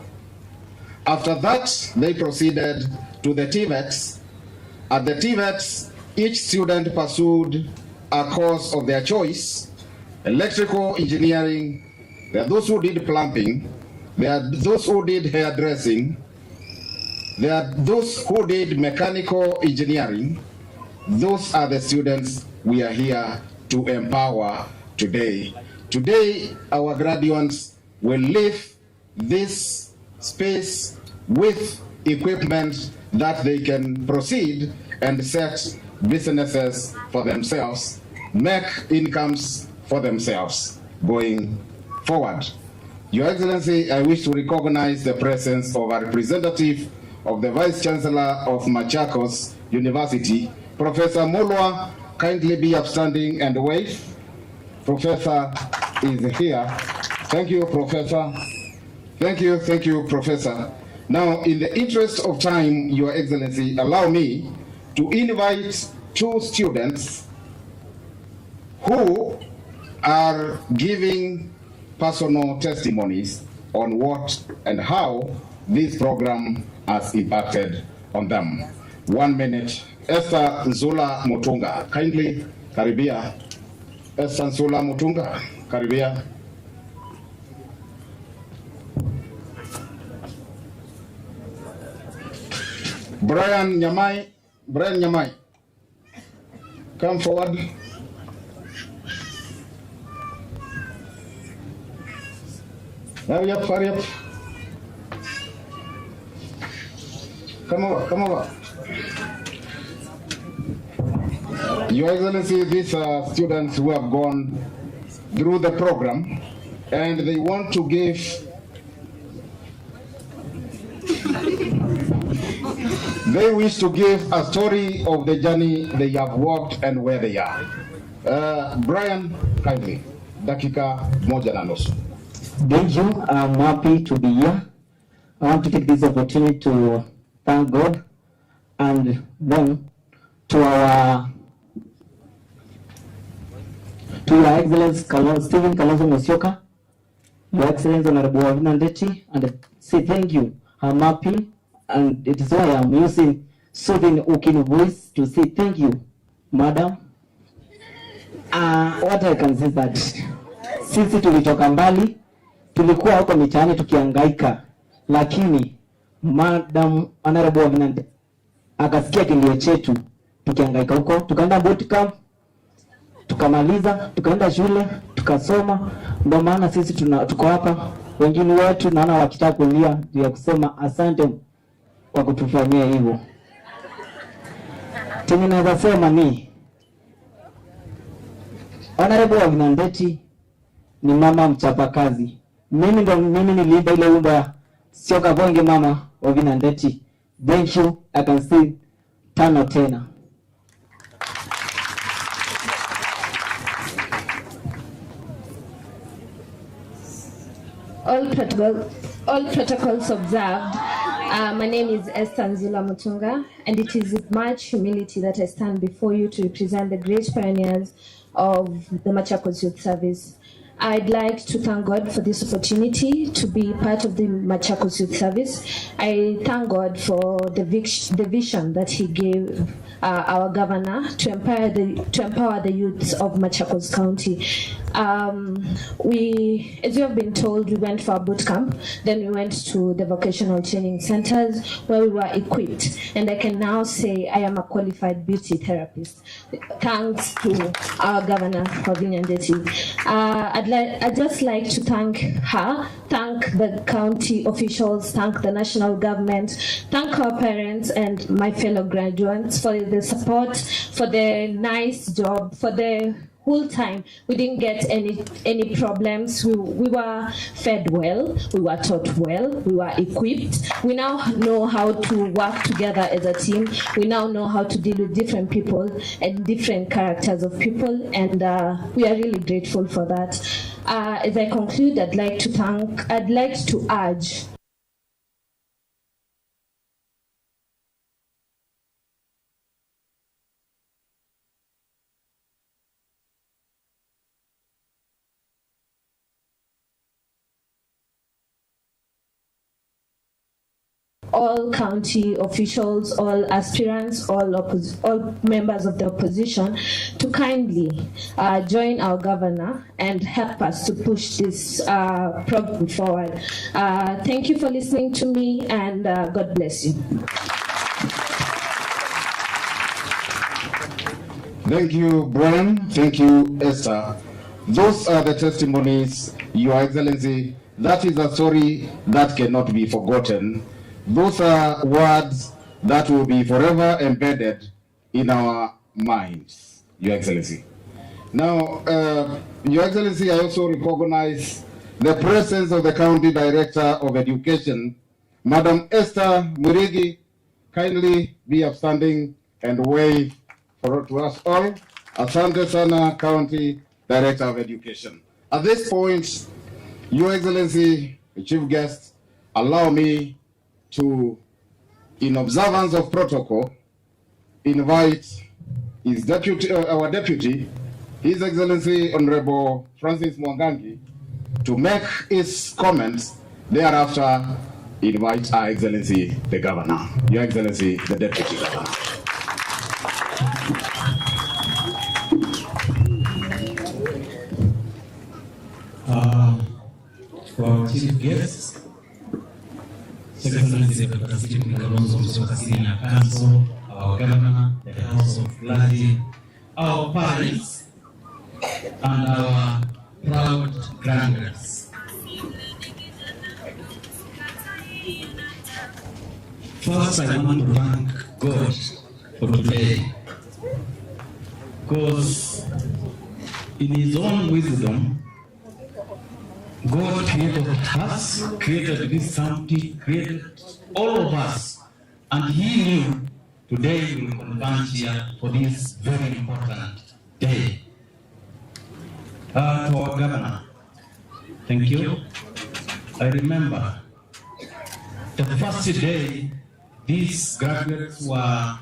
After that, they proceeded to the TVETs. At the TVETs, each student pursued a course of their choice: electrical engineering. There are those who did plumbing. There are those who did hairdressing. There are those who did mechanical engineering. Those are the students we are here to empower today. Today, our graduates will leave this space with equipment that they can proceed and set businesses for themselves, make incomes for themselves going forward. Your Excellency, I wish to recognize the presence of a representative of the Vice Chancellor of Machakos University, Professor Mulwa. Kindly be upstanding and wave. Professor is here. Thank you, Professor. Thank you, Professor. Now, in the interest of time, Your Excellency, allow me to invite 2 students who are giving personal testimonies on what and how this program has impacted on them. 1 minute. Esther Nzula Mutunga. Kindly, karibia. Esther Nzula Mutunga, karibia. Brian Nyamai, come forward. Hurry up. Come over. Your Excellency, these are students who have gone through the program and they want to give they wish to give a story of the journey they have walked and where they are. Brian, kindly, dakika 1.5. Thank you. I'm happy to be here. I want to take this opportunity to thank God and then to Your Excellency Stephen Kalonzo Musyoka, Your Excellency Honorable WAVINYA NDETI, and say thank you. I'm happy, and it is why I'm using soothing Ukini voice to say thank you, Madam. What I can say is that sisi tulitoka mbali, tulikuwa huko mitaani tukihangaika, lakini Madam Honorable WAVINYA NDETI akasikia kilio chetu tukihangaika huko, tukaenda boot camp, tukamaliza, tukaenda shule, tukasoma. Ndio maana sisi tuko hapa. Wengine wetu naona wakitaka kulia ndio ya kusema asante kwa kutufanyia hivyo. Tena naweza sema ni Honorable WAVINYA NDETI ni mama mchapakazi. Mimi niliimba ile wimbo sio kabonge mama WAVINYA NDETI. Thank you. I can see tano tena. All protocols observed. My name is Esther Nzula Mutunga, and it is with much humility that I stand before you to represent the great pioneers of the Machakos Youth Service. I'd like to thank God for this opportunity to be part of the Machakos Youth Service. I thank God for the vision that He gave our governor to empower the youths of Machakos County. As you have been told, we went for a boot camp, then we went to the vocational training centers where we were equipped, and I can now say I am a qualified beauty therapist, thanks to our governor, WAVINYA NDETI. I'd just like to thank her, thank the county officials, thank the national government, thank our parents and my fellow graduates for the support, for the nice job, for the whole time. We didn't get any problems. We were fed well, we were taught well, we were equipped. We now know how to work together as a team. We now know how to deal with different people and different characters of people, and we are really grateful for that. As I conclude, I'd like to urge all county officials, all aspirants, all members of the opposition to kindly join our governor and help us to push this program forward. Thank you for listening to me, and God bless you. Thank you, Brian. Thank you, Esther. Those are the testimonies, Your Excellency. That is a story that cannot be forgotten. Those are words that will be forever embedded in our minds, Your Excellency. Now, Your Excellency, I also recognize the presence of the County Director of Education, Madam Esther Murigi. Kindly be upstanding and wave to us all. Asante sana, County Director of Education. At this point, Your Excellency, the Chief Guest, allow me to, in observance of protocol, invite his deputy, our deputy, His Excellency Honorable Francis Mwangangi, to make his comments. Thereafter, invite Our Excellency the Governor, Your Excellency the Deputy Governor. For chief guests, Excellency Dr. Stephen Kalonzo Musyoka, Senior Counsel, our Governor, the House of Clergy, our parents, and our proud grandparents. First, I want to thank God for today, because in His own wisdom, God created us, created this county, created all of us, and He knew today we will converge here for this very important day. To our Governor, thank you. I remember the first day these graduates were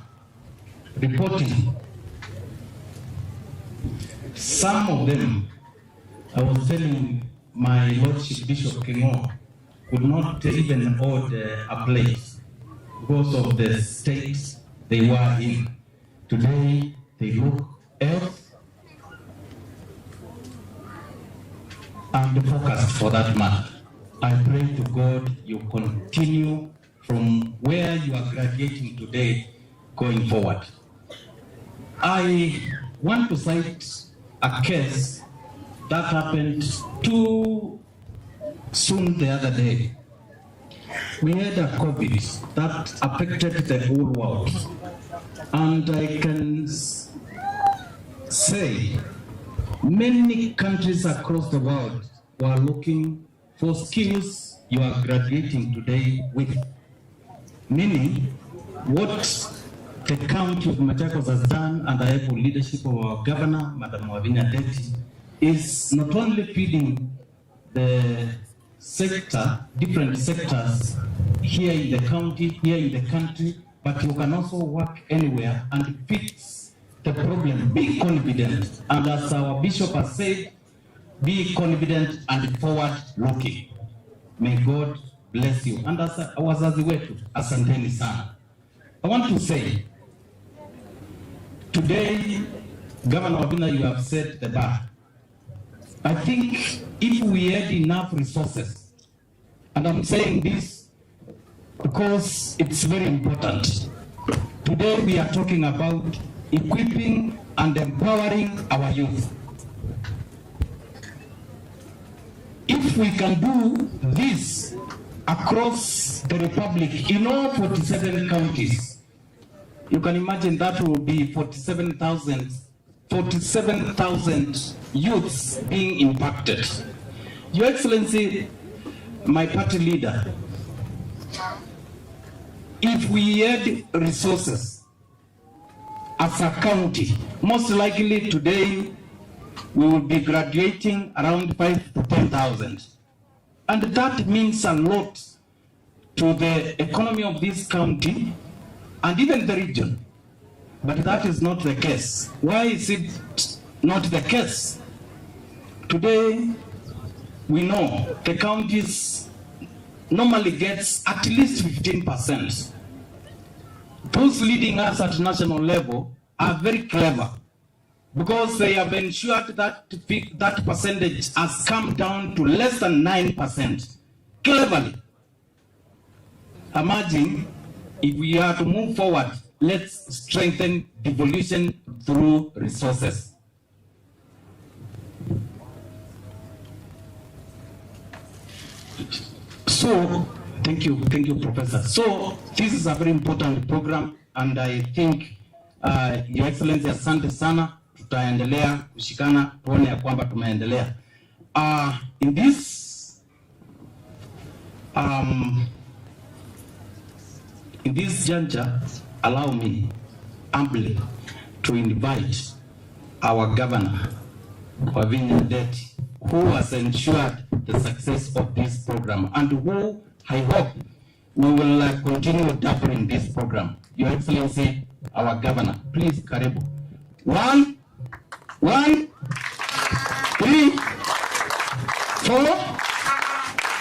reporting. Some of them, I was telling my Lordship Bishop Kingo, could not even order a place because of the state they were in. Today, they look health and focused for that matter. I pray to God you continue from where you are graduating today going forward. I want to cite a case that happened too soon the other day. We had a COVID that affected the whole world. And I can say many countries across the world were looking for skills you are graduating today with. Meaning, what the County of Machakos has done under the able leadership of our Governor, Madam WAVINYA NDETI, is not only feeding the different sectors here in the county, here in the country, but you can also work anywhere and fix the problem. Be confident, and as our bishop has said, be confident and forward-looking. May God bless you. And as wazazi wetu, asanteni sana. I want to say, today, Governor Wavinya, you have set the bar. I think if we had enough resources, and I'm saying this because it's very important. Today we are talking about equipping and empowering our youth. If we can do this across the Republic in all 47 counties, you can imagine that will be 47,000 youths being impacted. Your Excellency, my party leader, if we had resources as a county, most likely today we will be graduating around 5,000 to 10,000. And that means a lot to the economy of this county and even the region. But that is not the case. Why is it not the case? Today, we know the counties normally gets at least 15%. Those leading us at national level are very clever because they have ensured that that percentage has come down to less than 9%. Cleverly. Imagine if we are to move forward, let's strengthen devolution through resources. So, thank you, Professor. So, this is a very important program, and I think, Your Excellency, asante sana, tutaendelea kushikana, tuone ya kwamba tumeendelea. In this juncture, allow me humbly to invite our governor, WAVINYA NDETI, who has ensured the success of this program and who I hope we will continue dabbling this program. Your Excellency, our governor, please, karibu. 1, 2, 3, 4.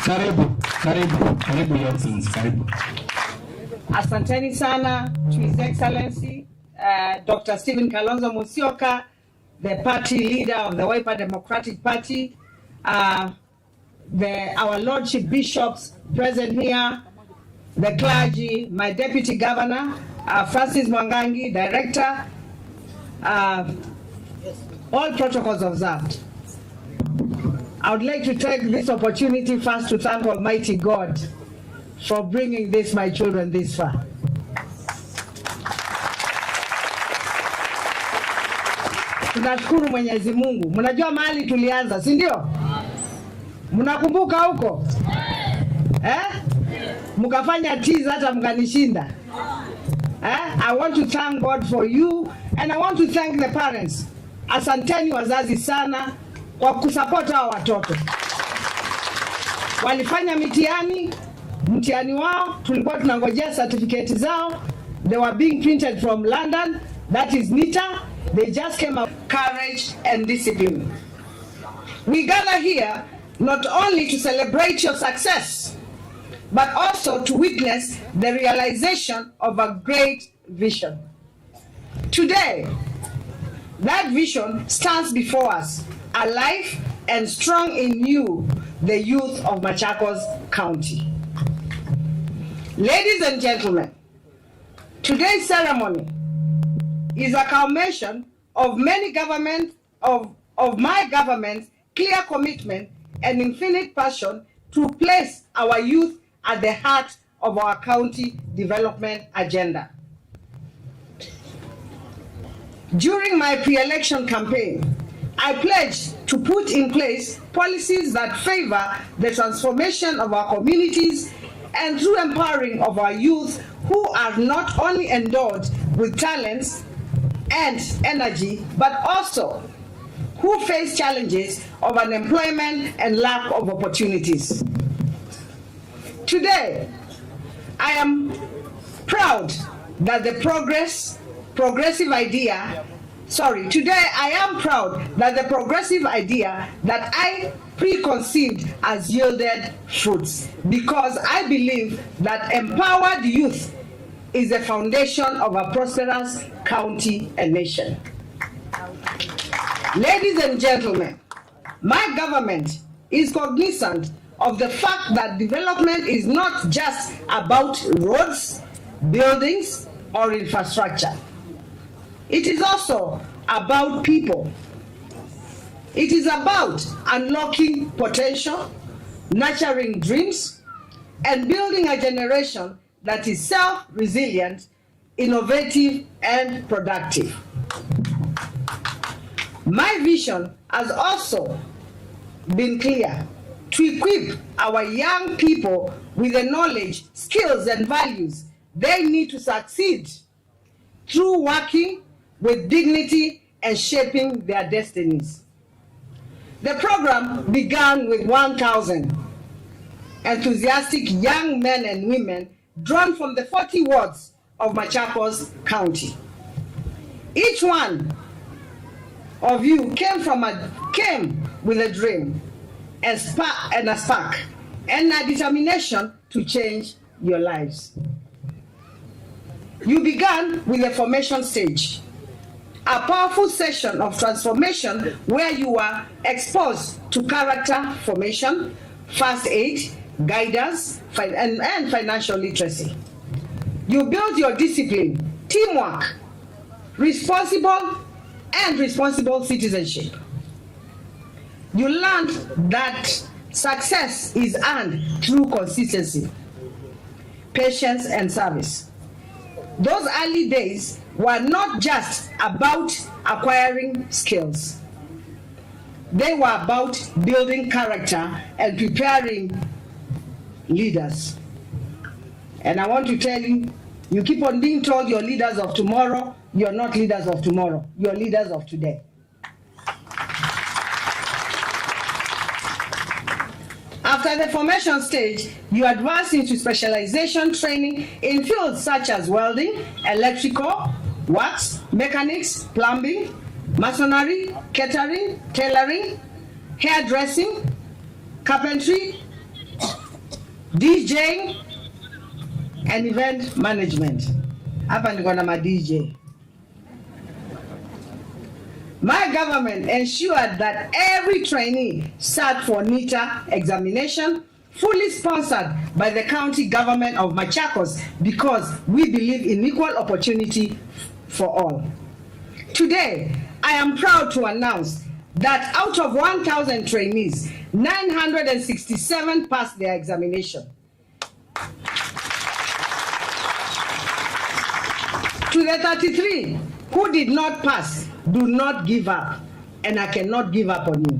Karibu, Your Excellency, karibu. Asanteni sana to His Excellency, Dr. Stephen Kalonzo Musyoka, the party leader of the Wiper Democratic Party, our Lordship Bishops present here, the clergy, my Deputy Governor, Francis Mwangangi, Director, all protocols observed. I would like to take this opportunity first to thank Almighty God for bringing my children this far. Tunashukuru Mwenyezi Mungu. Mnajua mahali tulianza, si ndio? Mnakumbuka huko? Mkafanya tiza hata mkanishinda. I want to thank God for you, and I want to thank the parents. Asanteni wazazi sana kwa kusupport hao watoto. Walifanya mtihani wao, tulikuwa tunangojea certificate zao. They were being printed from London. That is NITA. They just came up. Courage and discipline. We gather here not only to celebrate your success, but also to witness the realization of a great vision. Today, that vision stands before us, alive and strong in you, the youth of Machakos County. Ladies and gentlemen, today's ceremony is a culmination of my government's clear commitment and infinite passion to place our youth at the heart of our county development agenda. During my pre-election campaign, I pledged to put in place policies that favor the transformation of our communities and through empowering of our youth who are not only endowed with talents and energy, but also who face challenges of unemployment and lack of opportunities. Today, I am proud that the progressive idea that I preconceived has yielded fruits, because I believe that empowered youth is the foundation of a prosperous county and nation. Ladies and gentlemen, my government is cognizant of the fact that development is not just about roads, buildings, or infrastructure. It is also about people. It is about unlocking potential, nurturing dreams, and building a generation that is self-resilient, innovative, and productive. My vision has also been clear: to equip our young people with the knowledge, skills, and values they need to succeed through working with dignity and shaping their destinies. The program began with 1,000 enthusiastic young men and women drawn from the 40 wards of Machakos County. Each one of you came with a dream and a spark and a determination to change your lives. You began with the formation stage, a powerful session of transformation where you were exposed to character formation, first aid, guidance, and financial literacy. You built your discipline, teamwork, responsible citizenship. You learned that success is earned through consistency, patience, and service. Those early days were not just about acquiring skills. They were about building character and preparing leaders. And I want to tell you, you keep on being told you're leaders of tomorrow. You're not leaders of tomorrow. You're leaders of today. After the formation stage, you advance into specialization training in fields such as welding, electrical, works, mechanics, plumbing, masonry, catering, tailoring, hairdressing, carpentry, DJing, and event management. Hapa niko na ma-DJ. My government ensured that every trainee sat for NITA examination, fully sponsored by the county government of Machakos, because we believe in equal opportunity for all. Today, I am proud to announce that out of 1,000 trainees, 967 passed their examination. To the 33 who did not pass, do not give up, and I cannot give up on you.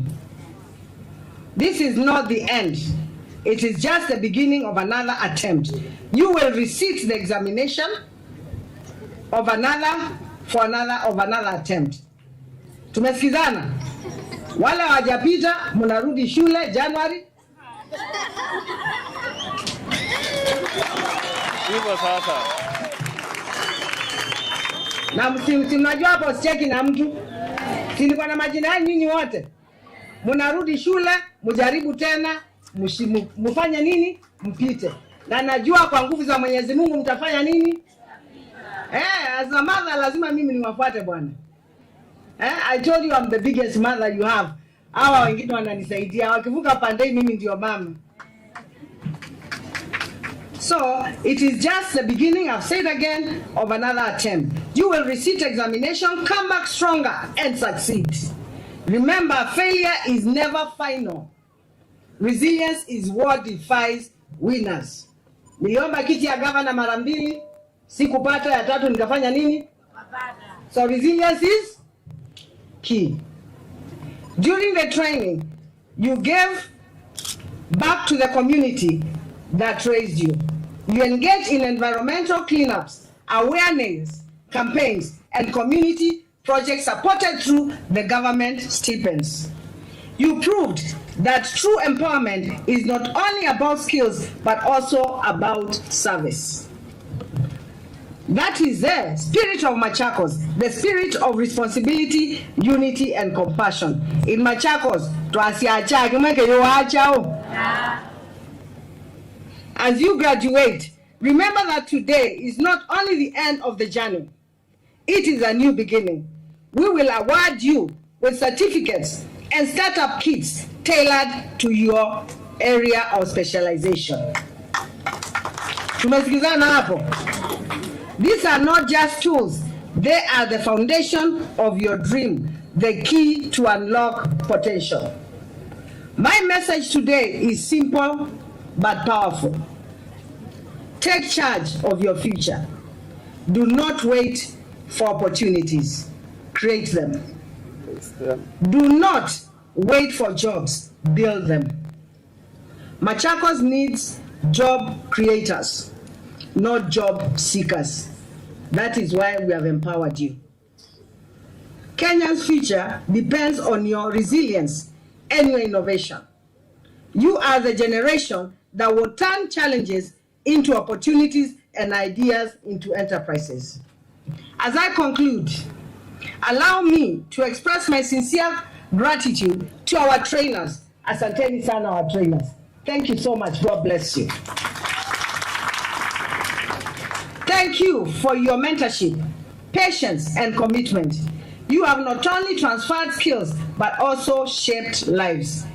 This is not the end. It is just the beginning of another attempt. You will resit the examination of another attempt. Tumesikizana? Wale wajapita mnarudi shule January. Hivyo sasa. Na msimnajua hapo sicheki na mtu. Silikuwa na majina yenu nyinyi wote. Mnarudi shule, mjaribu tena, mfanye nini? Mpite. Na najua kwa nguvu za Mwenyezi Mungu mtafanya nini? As a mother lazima mimi niwafuate bwana. I told you I'm the biggest mother you have. Hawa wengine wananisaidia. Wakivuka pande mimi ndio mama. So, it is just the beginning, I've said again, of another attempt. You will resit examination, come back stronger, and succeed. Remember, failure is never final. Resilience is what defines winners. Niliomba kiti ya gavana mara mbili, sikupata, ya tatu nikafanya nini? So, resilience is key. During the training, you gave back to the community that raised you. You engage in environmental cleanups, awareness campaigns, and community projects supported through the government stipends. You proved that true empowerment is not only about skills, but also about service. That is the spirit of Machakos, the spirit of responsibility, unity, and compassion. In Machakos, as you graduate, remember that today is not only the end of the journey, it is a new beginning. We will award you with certificates and startup kits tailored to your area of specialization. Tumesikizana hapo? These are not just tools, they are the foundation of your dream, the key to unlock potential. My message today is simple but powerful. Take charge of your future. Do not wait for opportunities. Create them. Do not wait for jobs. Build them. Machakos needs job creators, not job seekers. That is why we have empowered you. Kenya's future depends on your resilience and your innovation. You are the generation that will turn challenges into opportunities and ideas into enterprises. As I conclude, allow me to express my sincere gratitude to our trainers. Asanteni sana our trainers. Thank you so much. God bless you. Thank you for your mentorship, patience, and commitment. You have not only transferred skills, but also shaped lives.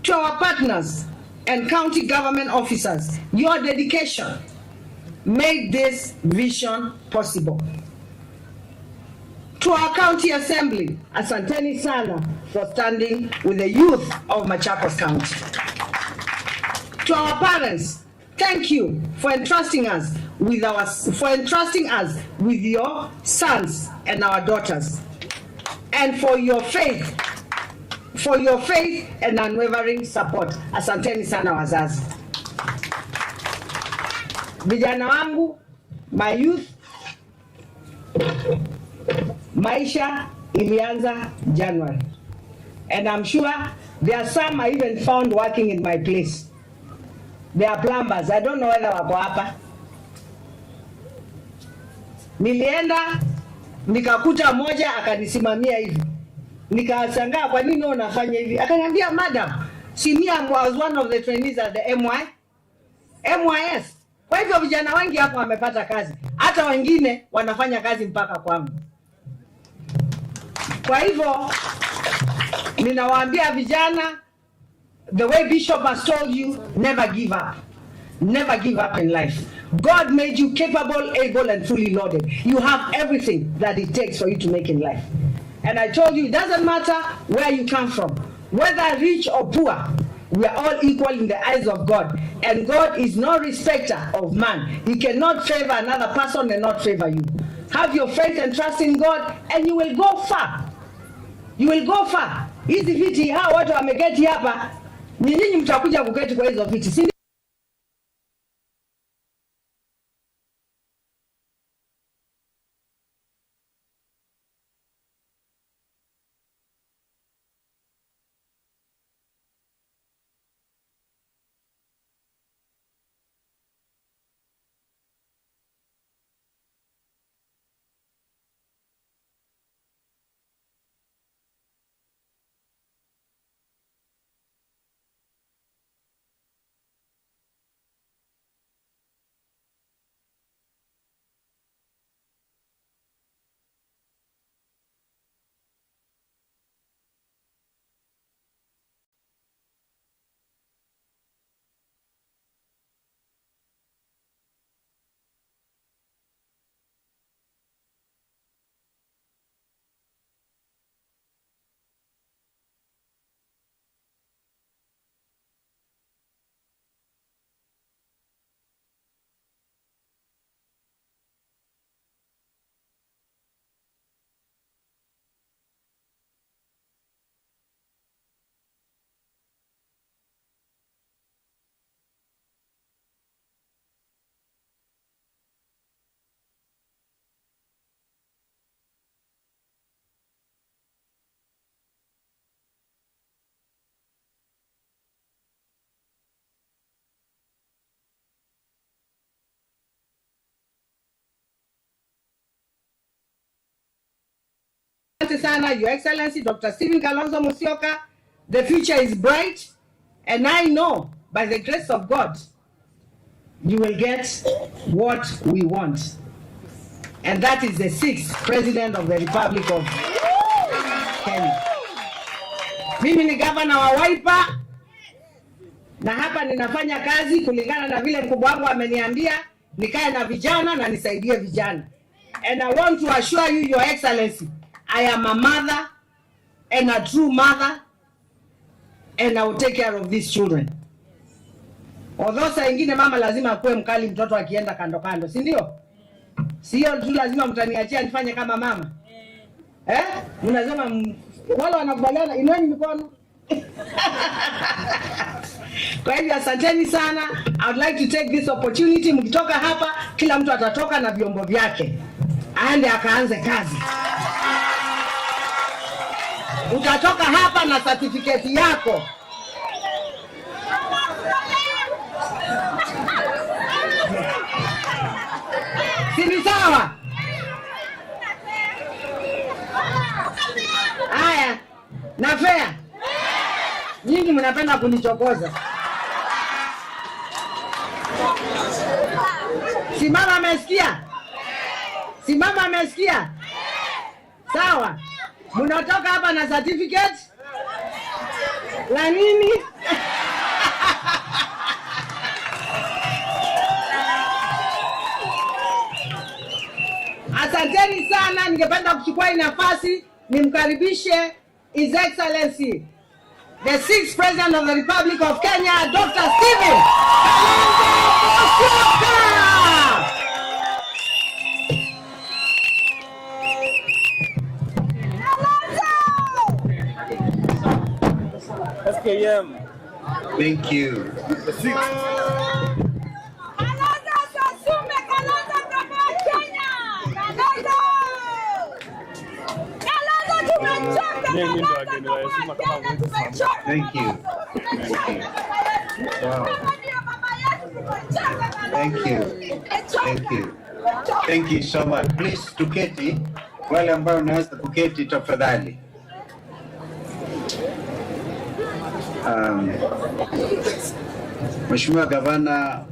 To our partners and county government officers, your dedication made this vision possible. To our county assembly, asanteni sana for standing with the youth of Machakos County. To our parents, thank you for entrusting us with your sons and our daughters, and for your faith and unwavering support. Asanteni sana wazazi. Vijana wangu, my youth, maisha ilianza January, and I'm sure there are some I even found working in my place. They are plumbers. I don't know whether wako hapa. Nilienda nikakuta moja akanisimamia hivi. Nikashangaa kwa nini unafanya hivi? Akaniambia, madam, I was one of the trainees at the MYS. Kwa hivyo vijana wengi hapa wamepata kazi. Hata wengine wanafanya kazi mpaka kwangu. Kwa hivyo ninawaambia vijana, the way Bishop has told you, never give up. Never give up in life. God made you capable, able, and fully loaded. You have everything that it takes for you to make in life. And I told you, it doesn't matter where you come from, whether rich or poor, we are all equal in the eyes of God. And God is no respecter of man. He cannot favor another person and not favor you. Have your faith and trust in God, and you will go far. You will go far. Hizi viti hao watu wameketi hapa, ni nyinyi mtakuja kuketi kwa hizo viti. Asante sana, Your Excellency Dr. Stephen Kalonzo Musyoka. The future is bright, and I know by the grace of God, you will get what we want. And that is the 6th President of the Republic of Kenya. Mimi ni gavana wa Wiper, na hapa ninafanya kazi kulingana na vile mkubwa wangu ameniambia nikae na vijana na nisaidie vijana. And I want to assure you, Your Excellency, I am a mother and a true mother, and I will take care of these children. Although saa ingine mama lazima akuwe mkali mtoto akienda kando kando, si ndio? Sio tu lazima mtaniachia nifanye kama mama. Mnasema wale wanakubaliana, inueni mikono. Kwa hivyo asanteni sana. I would like to take this opportunity, mkitoka hapa kila mtu atatoka na vyombo vyake, aende akaanze kazi. Utatoka hapa na certificate yako. Si sawa? Haya, na fair. Nyinyi mnapenda kunichokoza. Simama amesikia? Simama amesikia? Sawa. Mnatoka hapa na certificate? La nini? Asanteni sana, ningependa kuchukua nafasi nimkaribishe His Excellency the 6th President of the Republic of Kenya, Dr. Stephen Kalonzo Musyoka. SKM. Thank you. Thank you. Wow. Thank you. Thank you. Thank you so much. Please tuketi. Wale ambao unaweza kuketi tafadhali. Mheshimiwa Gavana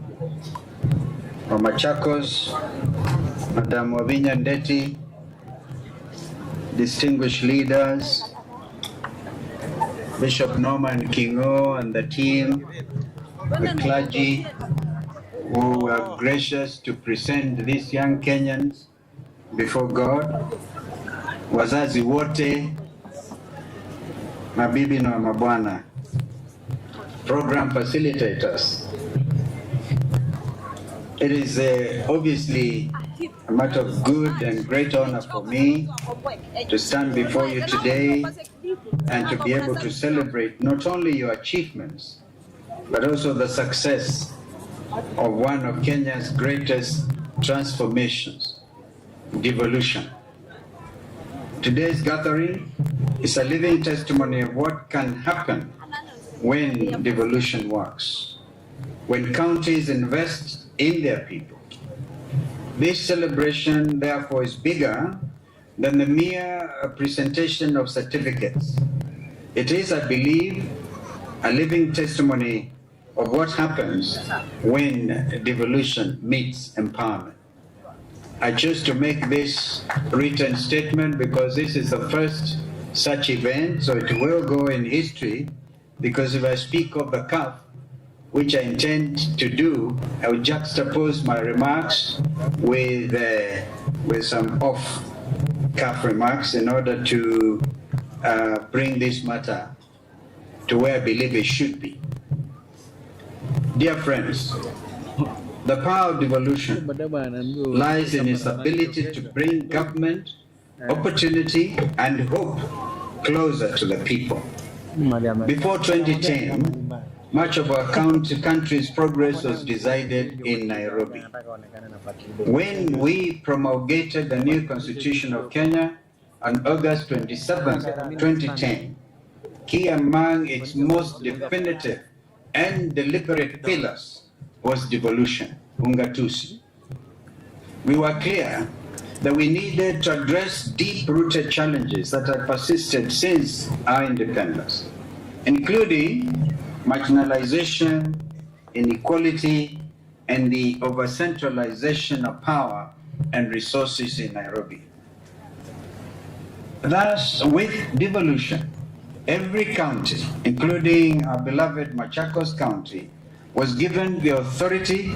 wa Machakos, Madam Wavinya Ndeti, distinguished leaders, Bishop Norman Kingo and the team, the clergy who were gracious to present these young Kenyans before God, wazazi wote, mabibi na mabwana, program facilitators. It is obviously a matter of good and great honor for me to stand before you today and to be able to celebrate not only your achievements, but also the success of one of Kenya's greatest transformations, devolution. Today's gathering is a living testimony of what can happen when devolution works, when counties invest in their people. This celebration, therefore, is bigger than the mere presentation of certificates. It is, I believe, a living testimony of what happens when devolution meets empowerment. I choose to make this written statement because this is the first such event, so it will go in history, because if I speak of the CAF, which I intend to do, I will juxtapose my remarks with some off-CAF remarks in order to bring this matter to where I believe it should be. Dear friends, the power of devolution lies in its ability to bring government, opportunity, and hope closer to the people. Before 2010, much of our country's progress was decided in Nairobi. When we promulgated the new Constitution of Kenya on August 27, 2010, key among its most definitive and deliberate pillars was devolution, ungatuzi. We were clear that we needed to address deep-rooted challenges that have persisted since our independence, including marginalization, inequality, and the over-centralization of power and resources in Nairobi. Thus, with devolution, every county, including our beloved Machakos County, was given the authority,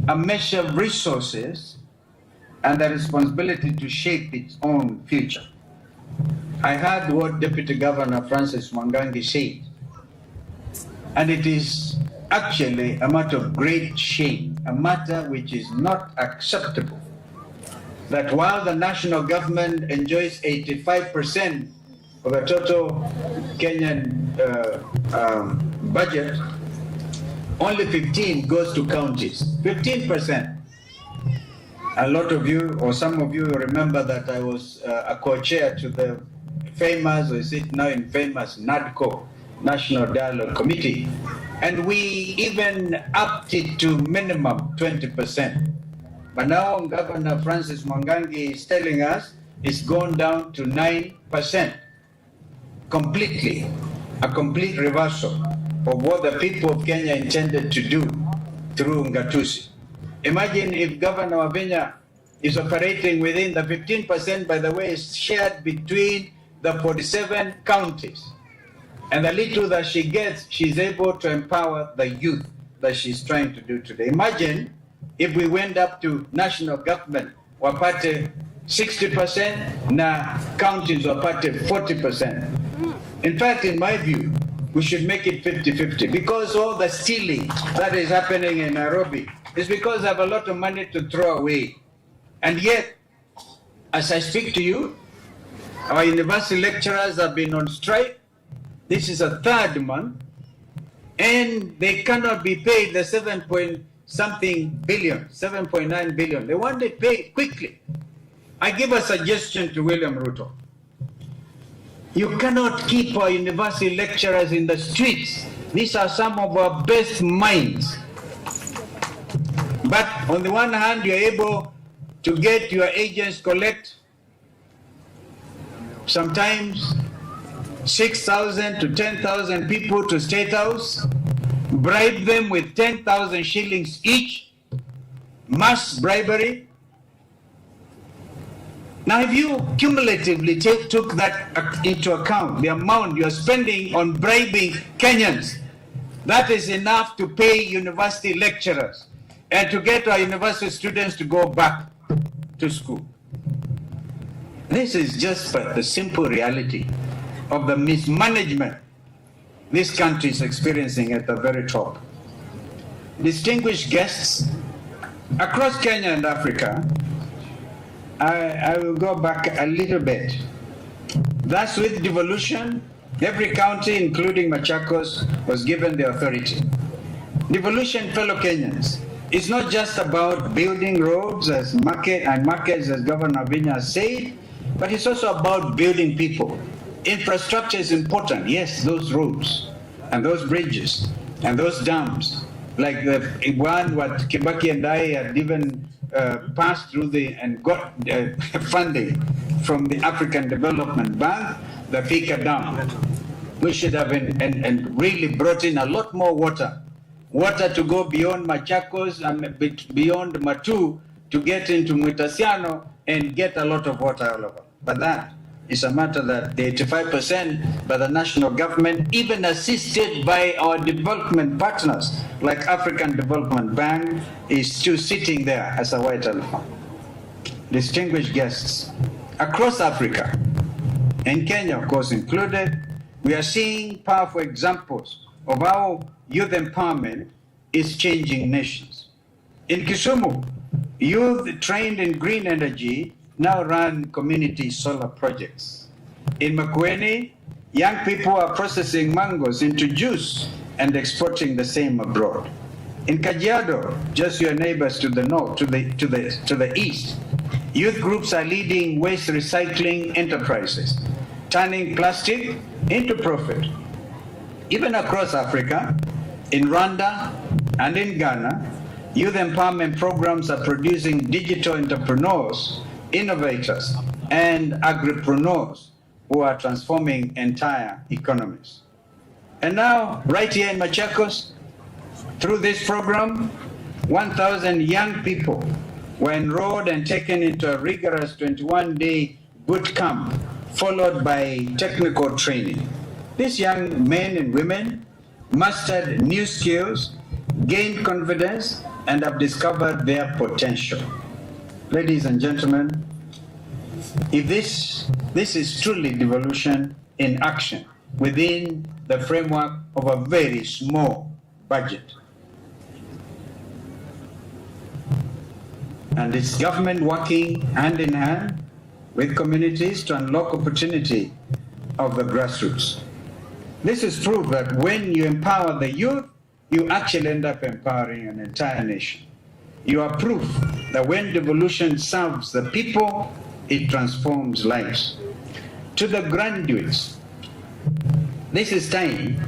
a measure of resources, and the responsibility to shape its own future. I heard what Deputy Governor Francis Mwangangi said, and it is actually a matter of great shame, a matter which is not acceptable, that while the national government enjoys 85% of the total Kenyan budget, only 15 goes to counties, 15%. A lot of you, or some of you, remember that I was a co-chair to the famous, or is it now infamous, NADCO, National Dialogue Committee, and we even upped it to minimum 20%. But now Governor Francis Mwangangi is telling us it's gone down to 9%, completely, a complete reversal of what the people of Kenya intended to do through Ngatusi. Imagine if Governor WAVINYA is operating within the 15%, by the way, is shared between the 47 counties. And the little that she gets, she's able to empower the youth that she's trying to do today. Imagine if we went up to national government, wapate 60%, na counties wapate 40%. In fact, in my view, we should make it 50-50, because all the stealing that is happening in Nairobi is because they have a lot of money to throw away. And yet, as I speak to you, our university lecturers have been on strike. This is a third month, and they cannot be paid the 7.something billion, 7.9 billion. They want it paid quickly. I give a suggestion to William Ruto. You cannot keep our university lecturers in the streets. These are some of our best minds. But on the one hand, you're able to get your agents collect sometimes 6,000 to 10,000 people to State House, bribe them with 10,000 shillings each, mass bribery. Now, if you cumulatively took that into account, the amount you're spending on bribing Kenyans, that is enough to pay university lecturers and to get our university students to go back to school. This is just the simple reality of the mismanagement this country is experiencing at the very top. Distinguished guests, across Kenya and Africa, I will go back a little bit. Thus, with devolution, every county, including Machakos, was given the authority. Devolution, fellow Kenyans, is not just about building roads and markets, as Governor WAVINYA said, but it's also about building people. Infrastructure is important, yes, those roads and those bridges and those dams, like the one what Kibaki and I had even passed through and got funding from the African Development Bank, the Fika Dam. We should have and really brought in a lot more water to go beyond Machakos and beyond Matu to get into Mwitasiano and get a lot of water all over. But that is a matter that the 85% by the national government, even assisted by our development partners like African Development Bank, is still sitting there as a white elephant. Distinguished guests, across Africa, and Kenya of course included, we are seeing powerful examples of how youth empowerment is changing nations. In Kisumu, youth trained in green energy now run community solar projects. In Makueni, young people are processing mangoes into juice and exporting the same abroad. In Kajiado, just your neighbors to the north, to the east, youth groups are leading waste recycling enterprises, turning plastic into profit. Even across Africa, in Rwanda and in Ghana, Youth empowerment programs are producing digital entrepreneurs, innovators, and agripreneurs who are transforming entire economies. And now, right here in Machakos, through this program, 1,000 young people were enrolled and taken into a rigorous 21-day boot camp, followed by technical training. These young men and women mastered new skills, gained confidence, and have discovered their potential. Ladies and gentlemen, if this is truly devolution in action within the framework of a very small budget. And it's government working hand in hand with communities to unlock opportunity of the grassroots. This is proof that when you empower the youth, you actually end up empowering an entire nation. You are proof that when devolution serves the people, it transforms lives. To the graduates, this is time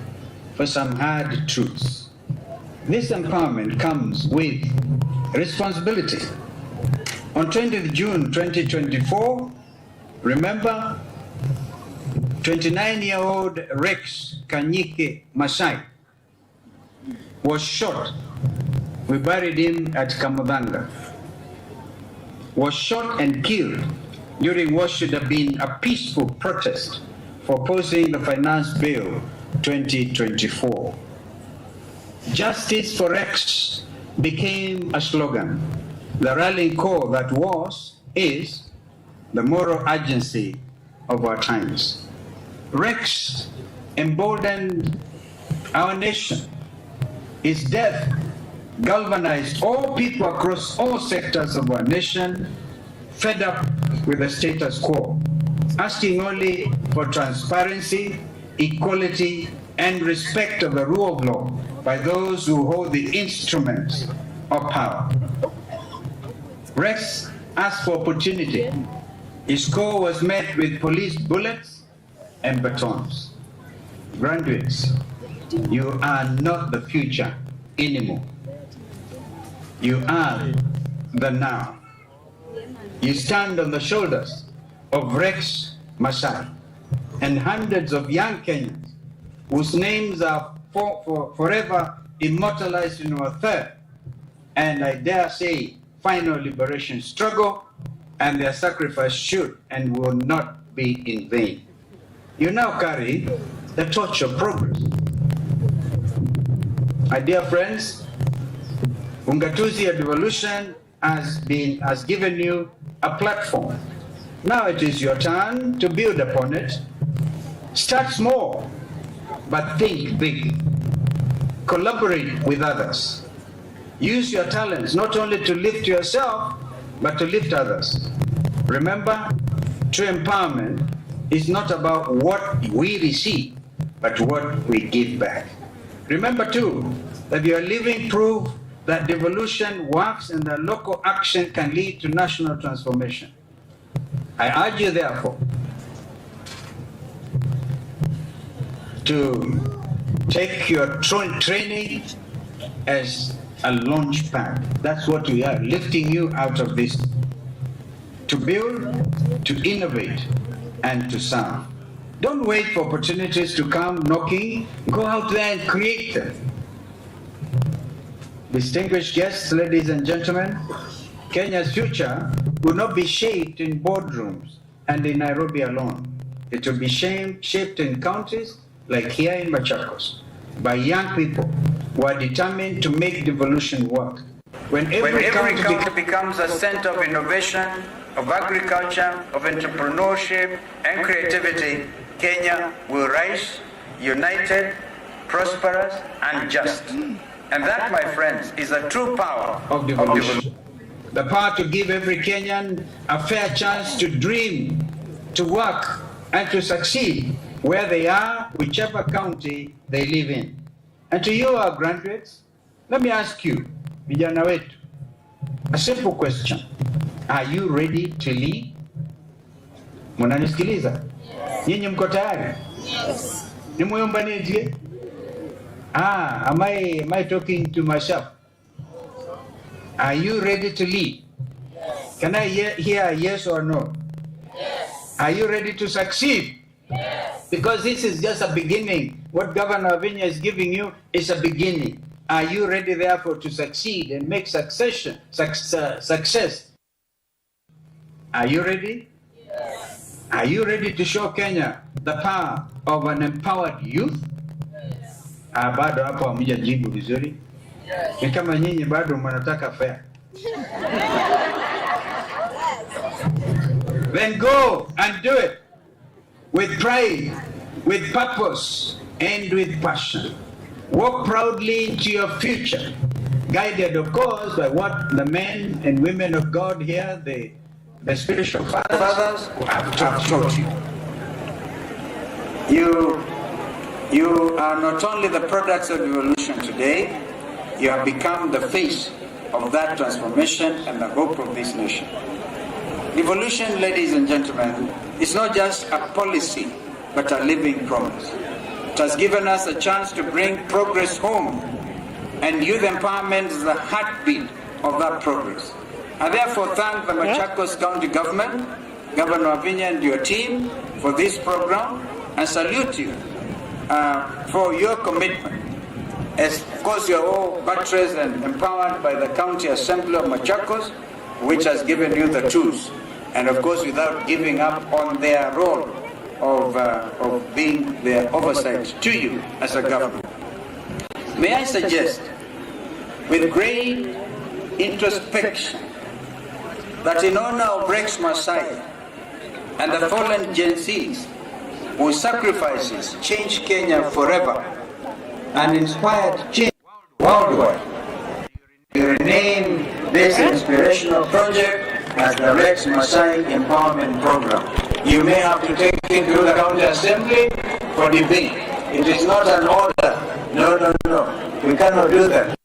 for some hard truths. This empowerment comes with responsibility. On 20th June 2024, remember, 29-year-old Rex Kanyike Masai was shot. We buried him at Kamudanga. Was shot and killed during what should have been a peaceful protest for opposing the Finance Bill 2024. Justice for Rex became a slogan, the rallying call that is the moral urgency of our times. Rex emboldened our nation. His death galvanized all people across all sectors of our nation, fed up with the status quo, asking only for transparency, equality, and respect of the rule of law by those who hold the instruments of power. Rex asked for opportunity. His call was met with police bullets and batons. Graduates, you are not the future anymore. You are the now. You stand on the shoulders of Rex Masai and hundreds of young Kenyans whose names are forever immortalized in our third, and I dare say, final liberation struggle, and their sacrifice should and will not be in vain. You now carry the torch of progress. My dear friends, Ungatuzi Devolution has given you a platform. Now it is your turn to build upon it. Start small, but think big. Collaborate with others. Use your talents not only to lift yourself, but to lift others. Remember, true empowerment is not about what we receive, but what we give back. Remember too, that you are living proof that devolution works and that local action can lead to national transformation. I urge you therefore to take your training as a launch pad. That's what we are, lifting you out of this, to build, to innovate, and to serve. Don't wait for opportunities to come knocking. Go out there and create them. Distinguished guests, ladies and gentlemen, Kenya's future will not be shaped in boardrooms and in Nairobi alone. It will be shaped in counties like here in Machakos by young people who are determined to make devolution work. When every county becomes a center of innovation, of agriculture, of entrepreneurship and creativity, Kenya will rise, united, prosperous, and just. And that, my friends, is a true power of devolution. The power to give every Kenyan a fair chance to dream, to work, and to succeed where they are, whichever county they live in. And to you, our graduates, let me ask you, vijana wetu, a simple question. Are you ready to lead? Munanisikiliza? Nyinyi mko tayari? Yes. Ni muyombaneje? Am I talking to myself? Are you ready to lead? Yes. Can I hear a yes or no? Yes. Are you ready to succeed? Yes. Because this is just a beginning. What Governor WAVINYA is giving you is a beginning. Are you ready, therefore, to succeed and make success? Are you ready? Yes. Are you ready to show Kenya the power of an empowered youth? Yes. Bado hapo hamjajibu vizuri. Yes. Ni kama nyinyi bado mnataka fair. Then go and do it with pride, with purpose, and with passion. Walk proudly into your future, guided, of course, by what the men and women of God here, the spiritual fathers have taught you. You are not only the products of evolution today, you have become the face of that transformation and the hope of this nation. Evolution, ladies and gentlemen, is not just a policy, but a living promise. It has given us a chance to bring progress home, and youth empowerment is the heartbeat of that progress. I therefore thank the Machakos County Government, Governor WAVINYA and your team for this program, and salute you for your commitment. As of course you are all buttressed and empowered by the County Assembly of Machakos, which has given you the tools, and of course without giving up on their role of being their oversight to you as a government. May I suggest, with great introspection, that in honor of Rex Masai and the fallen Gen Zs whose sacrifices changed Kenya forever and inspired change worldwide, you rename this inspirational project as the Rex Masai Empowerment Program. You may have to take it to the County Assembly for debate. It is not an order. No. We cannot do that.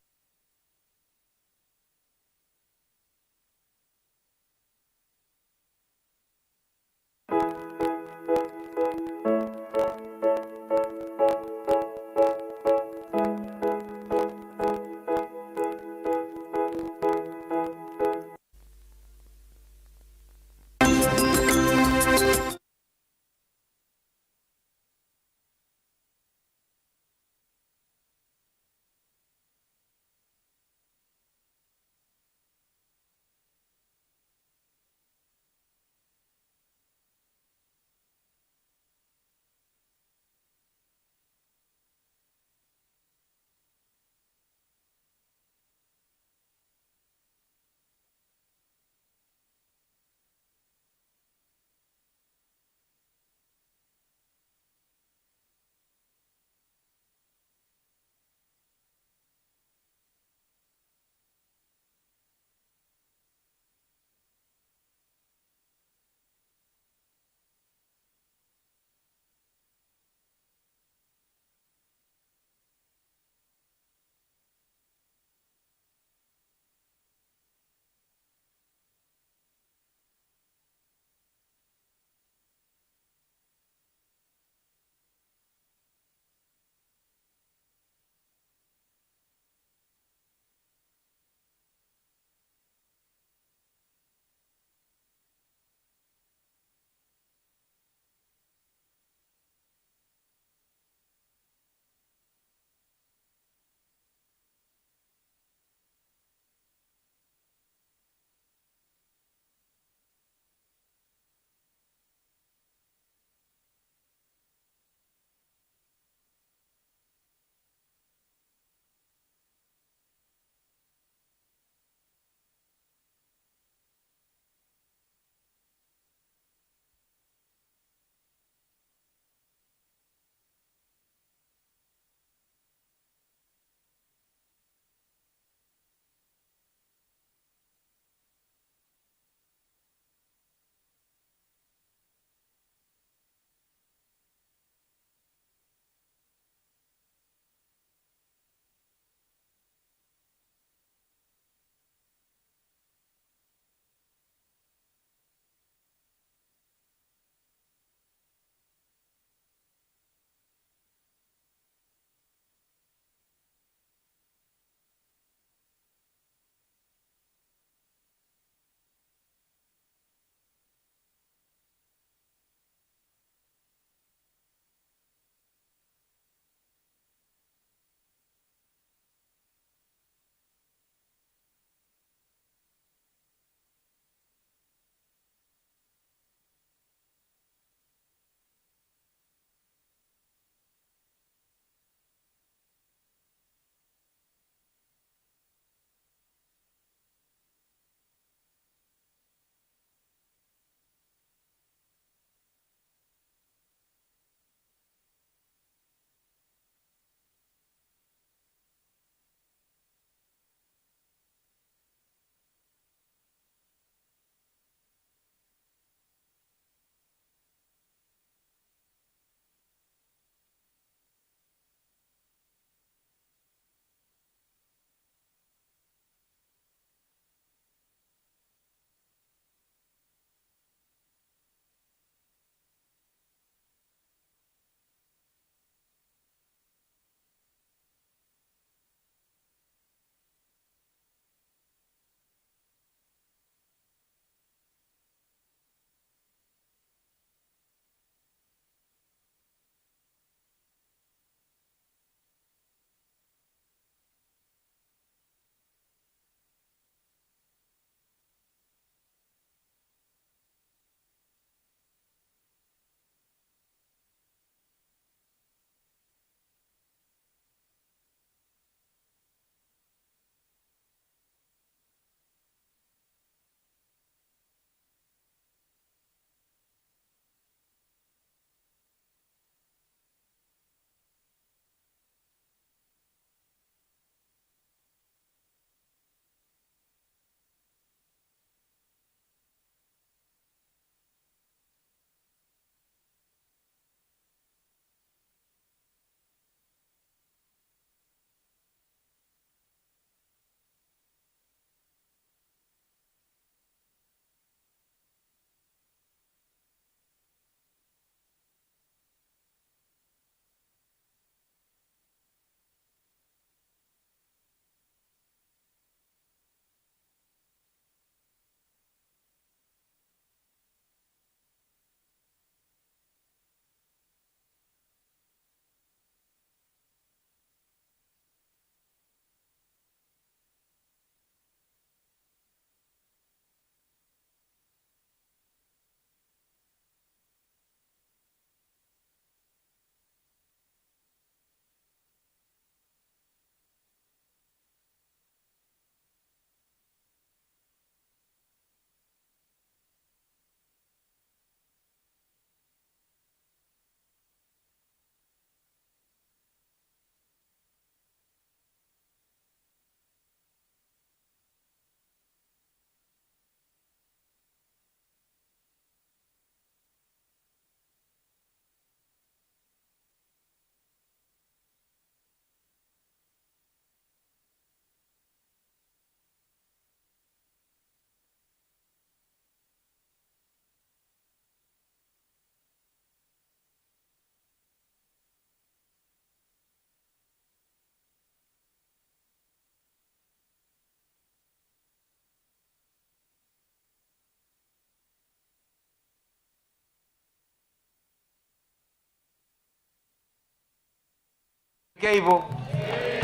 Kaibo.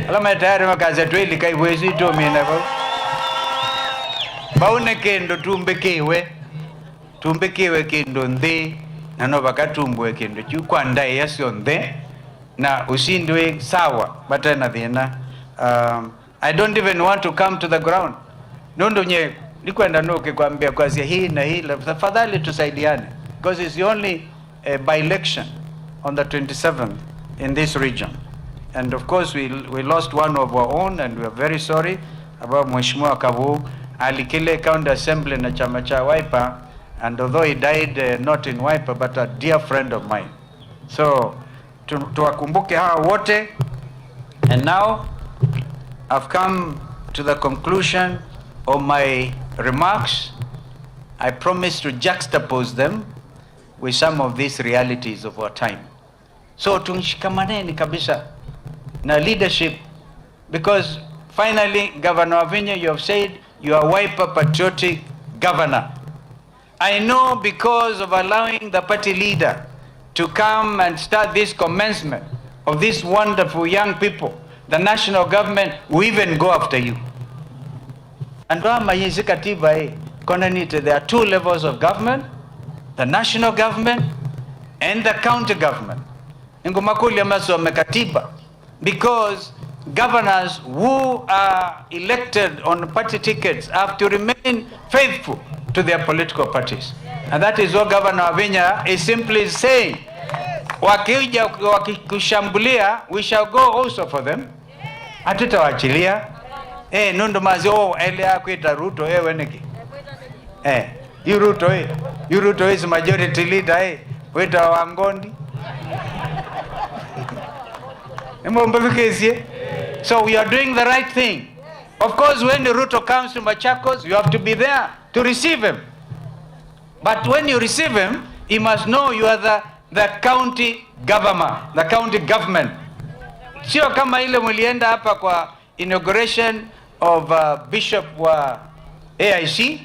Alama tayari makazi tweli kaibo isito mina ba. Baune kendo tumbekewe kendo ndhe na no bakatumbwe kendo chukwanda yasyo ndhe na usindwe sawa batana thina. I don't even want to come to the ground. Nondo nye nikwenda noke kwambia kwazia hii na hii tafadhali tusaidiane because it's the only by-election on the 27th in this region. And of course we lost one of our own and we are very sorry about Mheshimiwa Kavu alikile county assembly na chama cha Wiper, and although he died not in Wiper but a dear friend of mine. So tuwakumbuke hawa wote. And now I've come to the conclusion of my remarks. I promise to juxtapose them with some of these realities of our time. So tunshikamaneni kabisa na leadership, because finally, Governor WAVINYA, you have said you are Wiper patriotic governor. I know because of allowing the party leader to come and start this commencement of these wonderful young people, the national government will even go after you. And there are two levels of government, the national government and the county government. Because governors who are elected on party tickets have to remain faithful to their political parties. And that is what Governor WAVINYA is simply saying. Wakikushambulia, we shall go also for them. Hatutawachilia. Nundo mazi elea kuita Ruto weneki. You Ruto is majority leader weta Wangondi. So we are doing the right thing. Of course, when the Ruto comes to Machakos, you have to be there to receive him. But when you receive him, he must know you are the county government, the county government. Sio kama ile mulienda hapa kwa inauguration of Bishop wa AIC,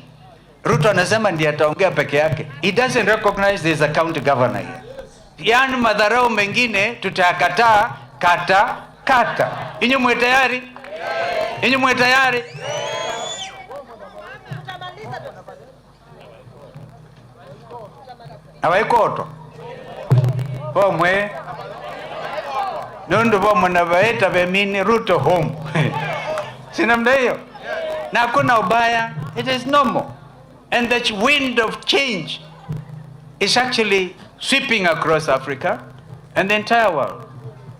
Ruto anasema ndiye ataongea peke yake. He doesn't recognize there is a county governor here. Yani madharau mengine tutakataa kata. Inyo mwe tayari? Inyo mwe tayari? Awaikoto. Pomwe. Nundu bomo na baeta bemini Ruto home. Sinamda hiyo? Na hakuna ubaya. It is normal. And the wind of change is actually sweeping across Africa and the entire world.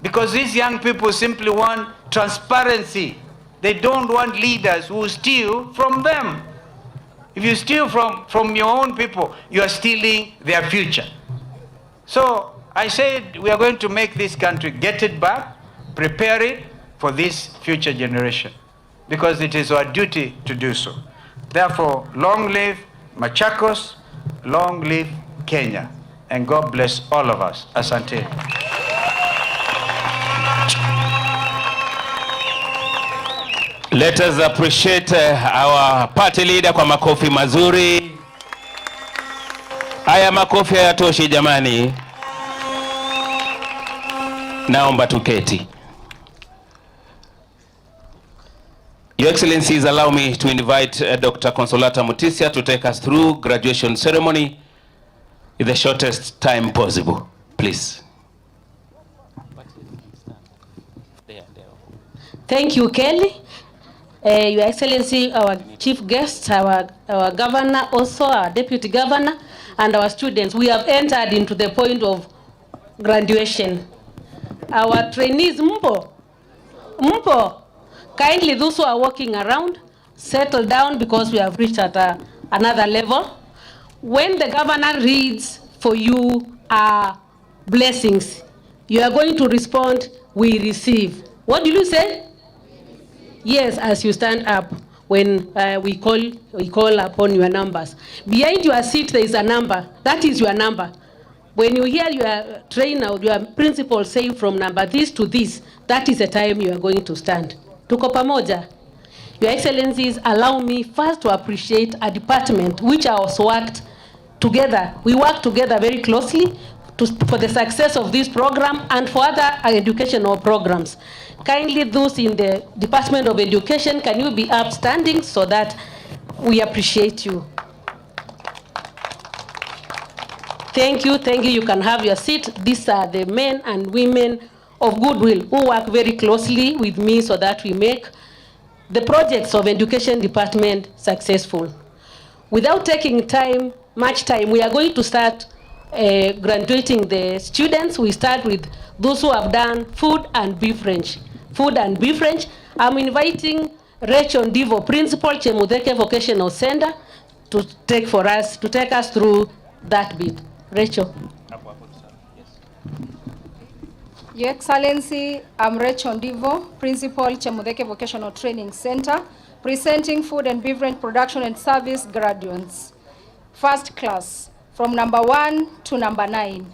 Because these young people simply want transparency. They don't want leaders who steal from them. If you steal from your own people, you are stealing their future. So I said we are going to make this country, get it back, prepare it for this future generation, because it is our duty to do so. Therefore, long live Machakos, long live Kenya, and God bless all of us. Asante. Let us appreciate our party leader kwa makofi mazuri. Haya makofi hayatoshi jamani. Naomba tuketi. Your Excellencies, allow me to invite Dr. Consolata Mutisya to take us through graduation ceremony in the shortest time possible. Please. Thank you, Kelly. Your Excellency, our chief guest, our governor, also our deputy governor, and our students. We have entered into the point of graduation. Our trainees, Mpo, kindly those who are walking around, settle down because we have reached at another level. When the governor reads for you our blessings, you are going to respond, we receive. What did you say? Yes, as you stand up when we call upon your numbers. Behind your seat there is a number. That is your number. When you hear your trainer, your principal say from number this to this, that is the time you are going to stand. Tuko pamoja. Your Excellencies, allow me first to appreciate a department which has worked together. We work together very closely for the success of this program and for other educational programs. Kindly those in the Department of Education, can you be upstanding so that we appreciate you? Thank you, you can have your seat. These are the men and women of goodwill who work very closely with me so that we make the projects of Education Department successful. Without taking much time, we are going to start graduating the students. We start with those who have done food and beverage. I'm inviting Rachel Ndivo, Principal, Chemudeke Vocational Center, to take us through that bit. Rachel. Your Excellency, I'm Rachel Ndivo, Principal, Chemudeke Vocational Training Center, presenting food and beverage production and service graduates. First class, from number 1 to number 9.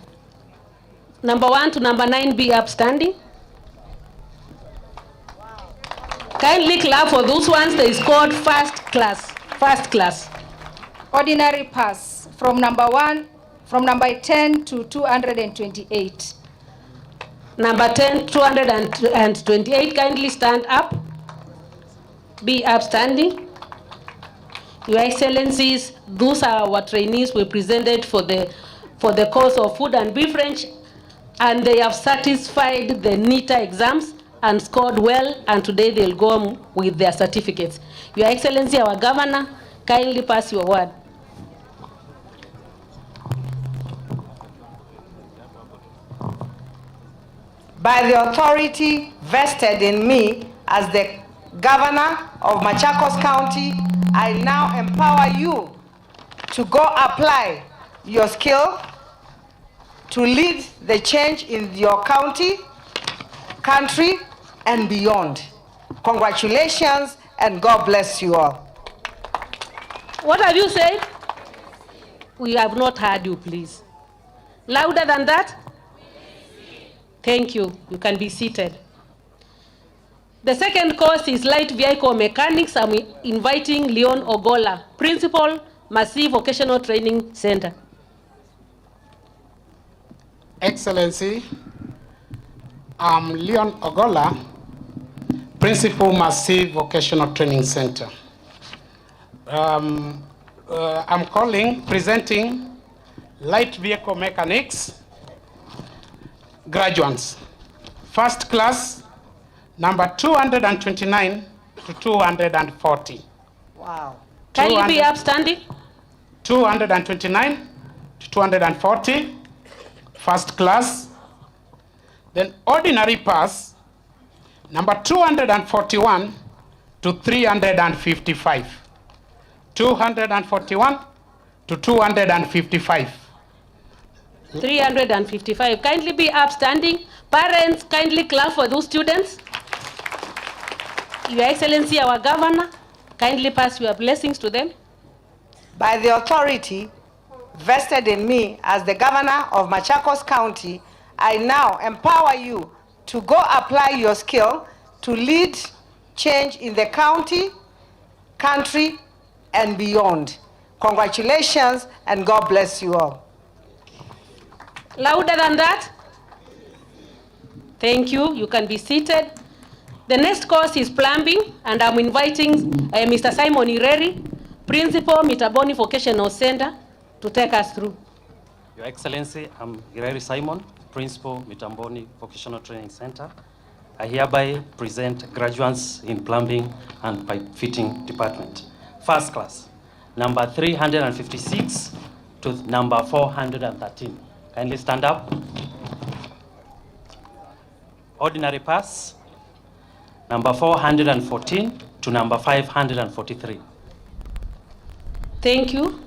Number 1 to number 9 be upstanding. Kindly clap for those ones. They scored first class. Ordinary pass, from number 10 to 228. Number 10, 228, kindly stand up. Be upstanding. Your Excellencies, those are our trainees we presented for the course of food and beverage, and they have satisfied the NITA exams and scored well, and today they'll go with their certificates. Your Excellency, our Governor, kindly pass your word. By the authority vested in me as the Governor of Machakos County, I now empower you to go apply your skill to lead the change in your county, country, and beyond. Congratulations, and God bless you all. What have you said? We have not heard you, please. Louder than that? Thank you. You can be seated. The second course is light vehicle mechanics. I'm inviting Leon Ogola, Principal, Massive Vocational Training Center. Excellency, I'm Leon Ogola, Principal, Massive Vocational Training Center. I'm presenting light vehicle mechanics graduates. First class, number 229 to 240. Wow. Can you be upstanding? 229 to 240, first class. Then ordinary pass, number 241 to 355. 241 to 255. 355. Kindly be upstanding. Parents, kindly clap for those students. Your Excellency, our Governor, kindly pass your blessings to them. By the authority vested in me as the Governor of Machakos County, I now empower you to go apply your skill to lead change in the county, country, and beyond. Congratulations, and God bless you all. Louder than that? Thank you. You can be seated. The next course is plumbing, and I'm inviting Mr. Simon Ireri, Principal, Mitaboni Vocational Center, to take us through. Your Excellency, I'm Ireri Simon, Principal, Mitamboni Vocational Training Center. I hereby present graduates in plumbing and pipe fitting department. First class, number 356 to number 413. Kindly stand up. Ordinary pass, number 414 to number 543. Thank you.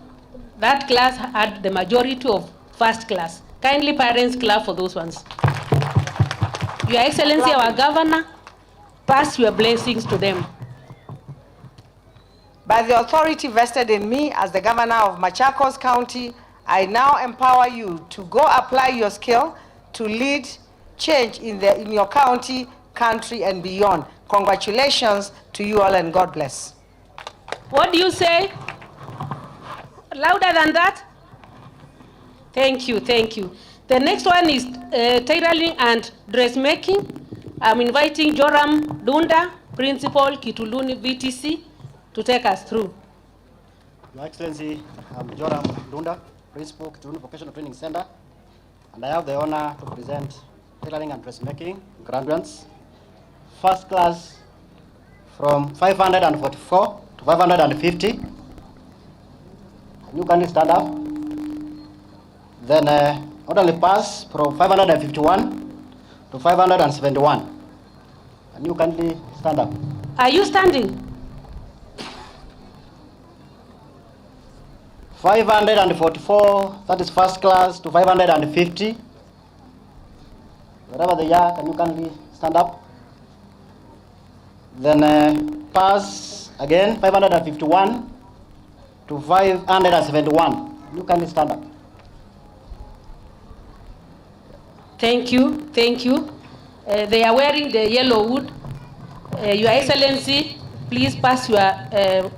That class had the majority of first class. Kindly parents clap for those ones. Your Excellency, our Governor, pass your blessings to them. By the authority vested in me as the Governor of Machakos County, I now empower you to go apply your skill to lead change in your county, country, and beyond. Congratulations to you all, and God bless. What do you say? Louder than that? Thank you, thank you. The next one is tailoring and dressmaking. I'm inviting Joram Dunda, Principal, Kituluni VTC, to take us through. Your Excellency, I'm Joram Dunda, Principal, Kituluni Vocational Training Center, and I have the honor to present tailoring and dressmaking graduates. First class from 544 to 550. You can stand up. Then orderly pass from 551 to 571. And you kindly stand up. Are you standing? 544, that is first class, to 550. Wherever they are, can you kindly stand up? Then pass again, 551 to 571. You kindly stand up. Thank you, thank you. They are wearing the yellow wood. Your Excellency, please pass your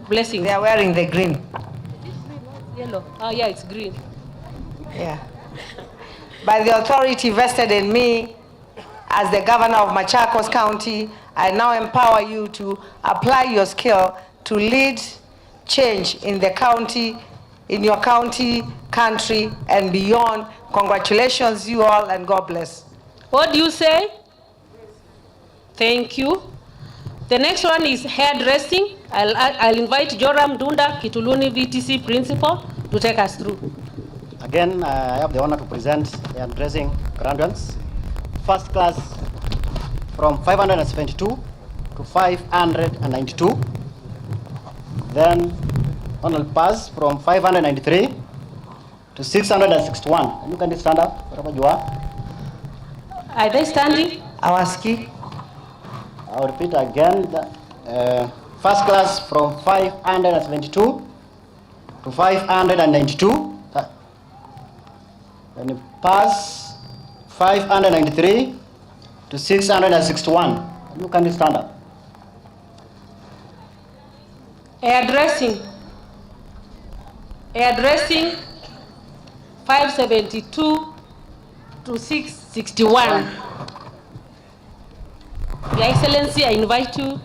blessings. They are wearing the green. Yellow. Oh yeah, it's green. Yeah. By the authority vested in me as the governor of Machakos County, I now empower you to apply your skill to lead change in the county, in your county, country, and beyond. Congratulations, you all, and God bless. What do you say? Thank you. The next one is hairdressing. I'll invite Joram Dunda, Kituluni VTC Principal, to take us through. Again, I have the honor to present hairdressing graduates. First class from 572 to 592. Then honorable pass from 593 to 661. You can stand up wherever you are. Are they standing? Awaski. I'll repeat again. First class from 572 to 592. Then you pass 593 to 661. You can stand up. Hairdressing. Hairdressing 572 to 661. Your Excellency, I invite you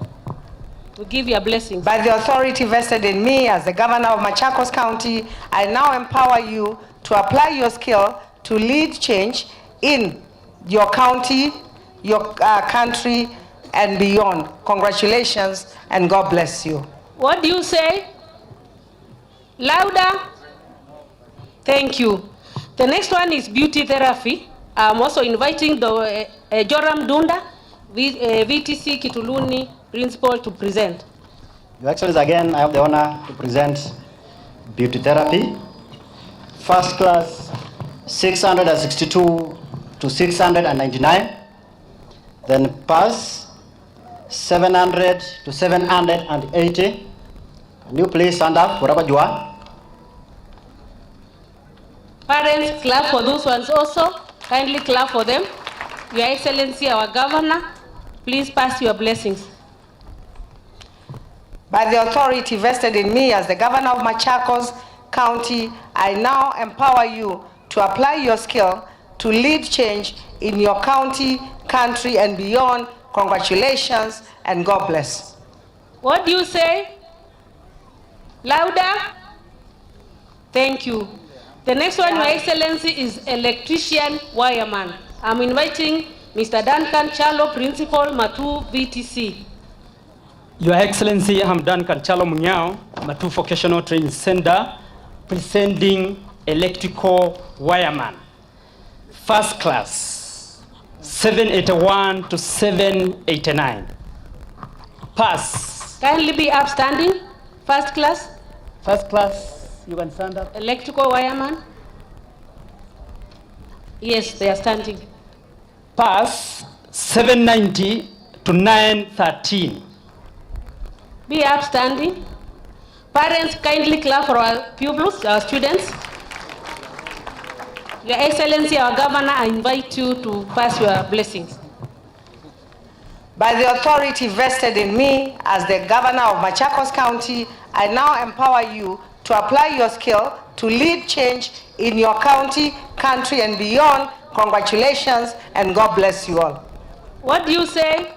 to give your blessings. By the authority vested in me as the governor of Machakos County, I now empower you to apply your skill to lead change in your county, your country, and beyond. Congratulations, and God bless you. What do you say? Louder. Thank you. The next one is beauty therapy. I'm also inviting the Joram Dunda, VTC Kituluni Principal, to present. Your Excellency, again, I have the honor to present beauty therapy. First class 662 to 699. Then pass 700 to 780. Can you please stand up wherever you are? Parents, clap for those ones also. Kindly clap for them. Your Excellency, our governor, please pass your blessings. By the authority vested in me as the governor of Machakos County, I now empower you to apply your skill to lead change in your county, country, and beyond. Congratulations, and God bless. What do you say? Louder. Thank you. The next one, Your Excellency, is electrician wireman. I'm inviting Mr. Duncan Chalo, Principal, Matu VTC. Your Excellency, I'm Duncan Chalo Munyao, Matu Vocational Training Center, presenting electrical wireman. First class, 781 to 789. Pass. Kindly be upstanding. First class. First class, you can stand up. Electrical wireman. Yes, they are standing. Pass, 790 to 913. Be upstanding. Parents, kindly clap for our pupils, our students. Your Excellency, our governor, I invite you to pass your blessings. By the authority vested in me as the governor of Machakos County, I now empower you to apply your skill to lead change in your county, country, and beyond. Congratulations and God bless you all. What do you say?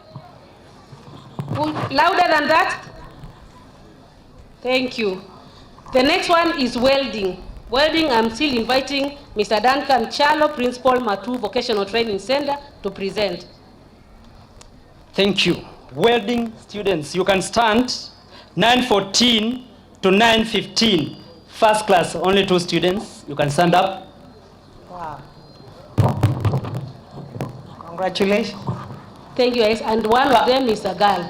Louder than that? Thank you. The next one is welding. Welding, I'm still inviting Mr. Duncan Chalo, Principal, Matu Vocational Training Center, to present. Thank you. Welding students, you can stand. 9:14 to 9:15. First class, only 2 students. You can stand up. Wow. Congratulations. Thank you, and one of them is a girl.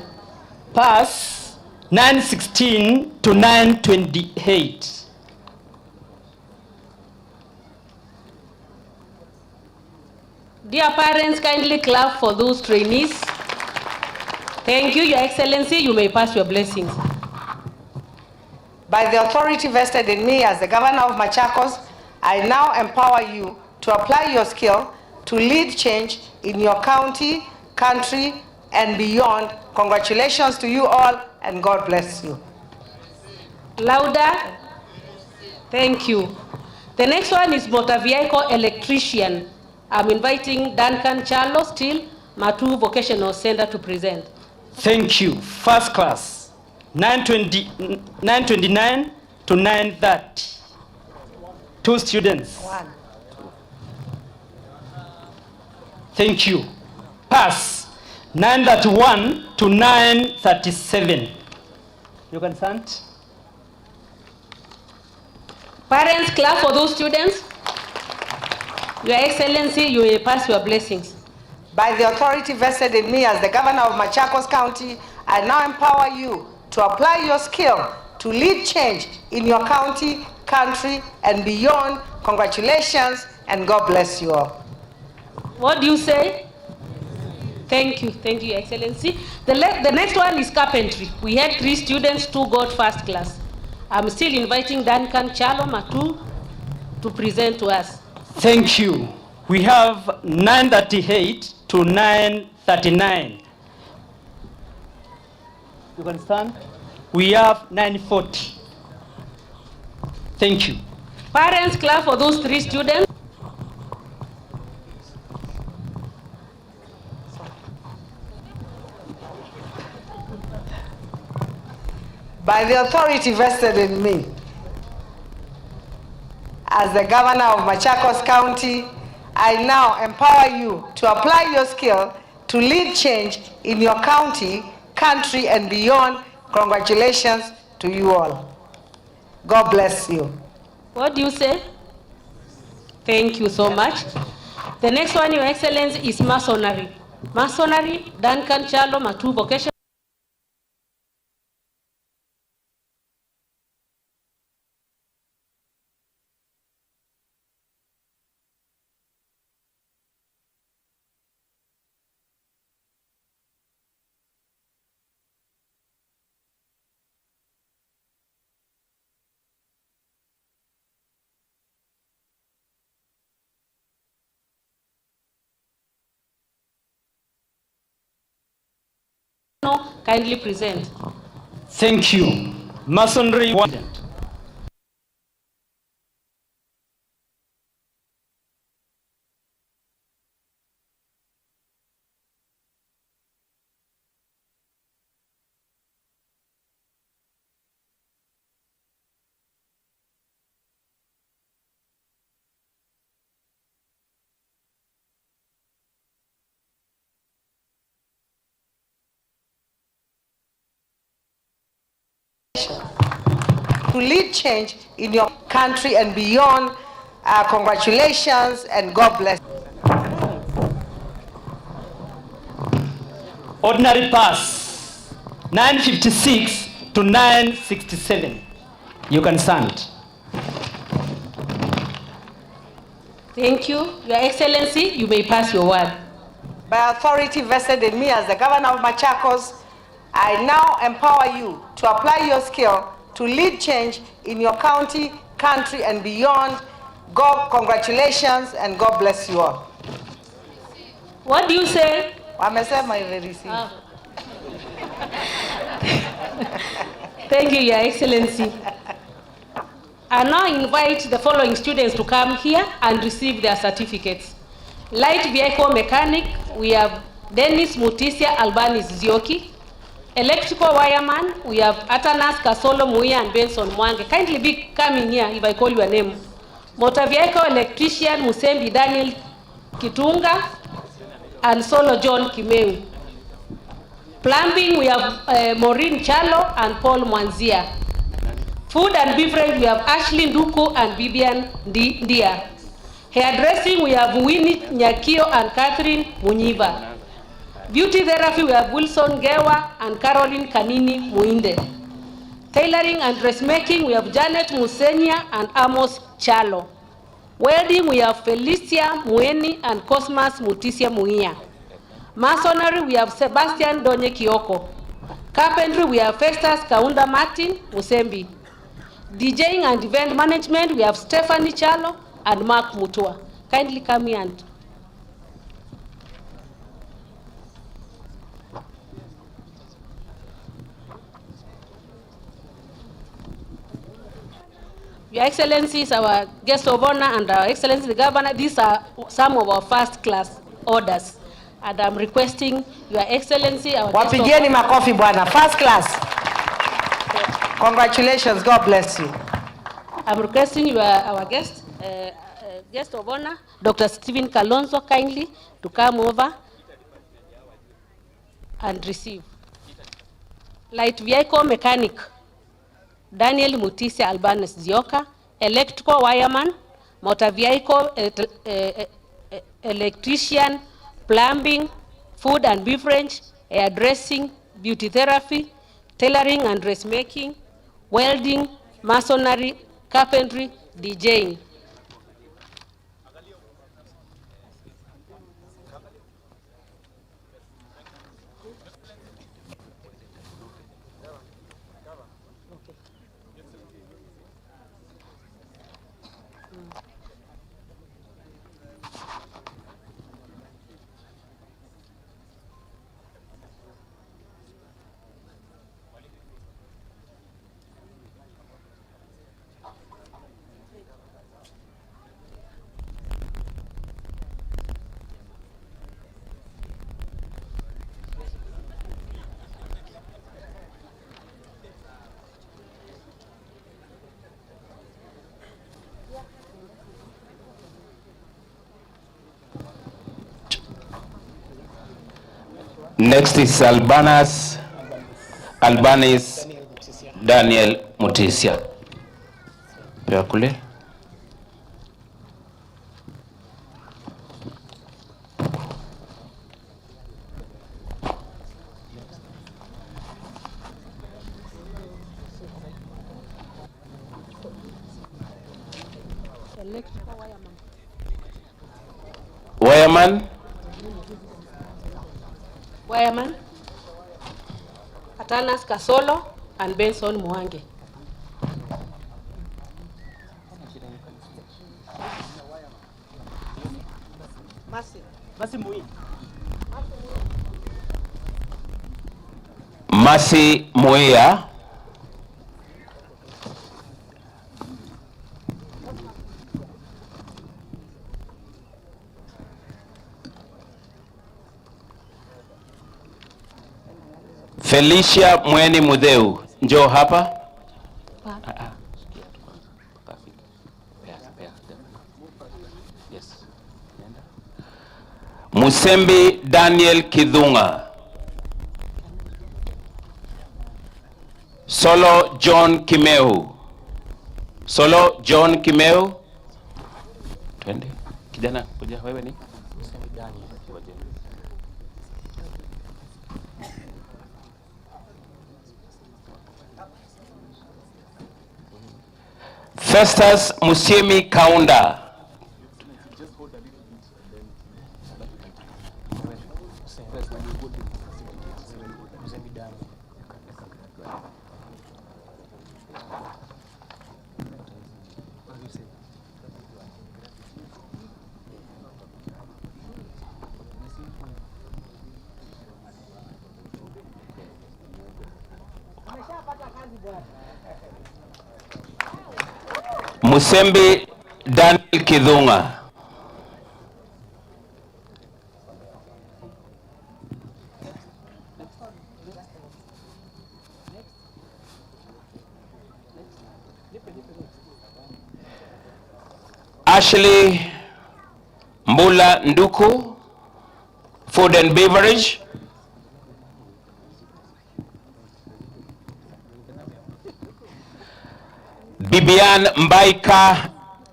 Pass 9:16 to 9:28. Dear parents, kindly clap for those trainees. Thank you, Your Excellency. You may pass your blessings. By the authority vested in me as the Governor of Machakos, I now empower you to apply your skill to lead change in your county, country, and beyond. Congratulations to you all, and God bless you. Louder. Thank you. The next one is motor vehicle electrician. I'm inviting Duncan Chalo, still Matu Vocational Center, to present. Thank you. First class, 9:29 to 9:30. 2 students. One. Thank you. Pass, 9:31 to 9:37. You can stand. Parents, clap for those students. Your Excellency, you may pass your blessings. By the authority vested in me as the Governor of Machakos County, I now empower you to apply your skill to lead change in your county, country, and beyond. Congratulations, and God bless you all. What do you say? Thank you, Your Excellency. The next one is carpentry. We had 3 students, 2 got first class. I'm still inviting Duncan Chalo Matu to present to us. Thank you. We have 9:38 to 9:39. You can stand. We have 9:40. Thank you. Parents, clap for those 3 students. By the authority vested in me as the Governor of Machakos County, I now empower you to apply your skill to lead change in your county, country, and beyond. Congratulations to you all. God bless you. What do you say? Thank you so much. The next one, Your Excellency, is masonry. Masonry, Duncan Chalo Matu Vocational. Kindly present. Thank you. Masonry. To lead change in your country and beyond. Congratulations, and God bless. Ordinary pass, 9:56 to 9:67. You can stand. Thank you. Your Excellency, you may pass your word. By authority vested in me as the Governor of Machakos, I now empower you to apply your skill to lead change in your county, country, and beyond. God, congratulations, and God bless you all. What do you say? Thank you, Your Excellency. I now invite the following students to come here and receive their certificates. Light vehicle mechanic, we have Dennis Mutisia Albanis Zioki. Electrical wireman, we have Atanas Kasolo Muya and Benson Mwange. Kindly be coming here if I call your name. Motor vehicle electrician Musembi Daniel Kitunga and Solo John Kimeu. Plumbing, we have Maureen Chalo and Paul Mwanzia. Food and beverage, we have Ashley Nduku and Vivian Ndia. Hairdressing, we have Winnie Nyakio and Catherine Munyiva. Beauty therapy, we have Wilson Gewa and Caroline Kanini Muinde. Tailoring and dressmaking, we have Janet Musenya and Amos Chalo. Wedding, we have Felicia Mueni and Cosmas Mutisia Muia. Masonry, we have Sebastian Donye Kioko. Carpentry, we have Festus Kaunda Martin Musembi. DJing and event management, we have Stephanie Chalo and Mark Mutua. Kindly come here and Your Excellencies, our guest of honor and our Excellency the Governor, these are some of our first class orders. And I'm requesting Your Excellency, our guest of Wapigieni honor. makofi bwana, first class. Congratulations, God bless you. I'm requesting our guest of honor, Dr. Stephen Kalonzo, kindly to come over and receive. Light vehicle mechanic, Daniel Mutisia Albanes Zioka. Electrical wireman, motor vehicle electrician, plumbing, food and beverage, hairdressing, beauty therapy, tailoring and dressmaking, welding, masonry, carpentry, DJing. Next is Albanis Daniel Mutisia. Peakule. Wireman. Wireman, Atanas Kasolo and Benson Mwange. Masi Muia. Felicia Mweni Mudeu, njoo hapa. Musembi Daniel Kidhunga. Solo John Kimeu. Solo John Kimeu. Twende. Kijana, kuja wewe ni? Festus Musiemi Kaunda. Musembi Daniel Kidhunga. Ashley Mbula Nduku, food and beverage. Bibian Mbaika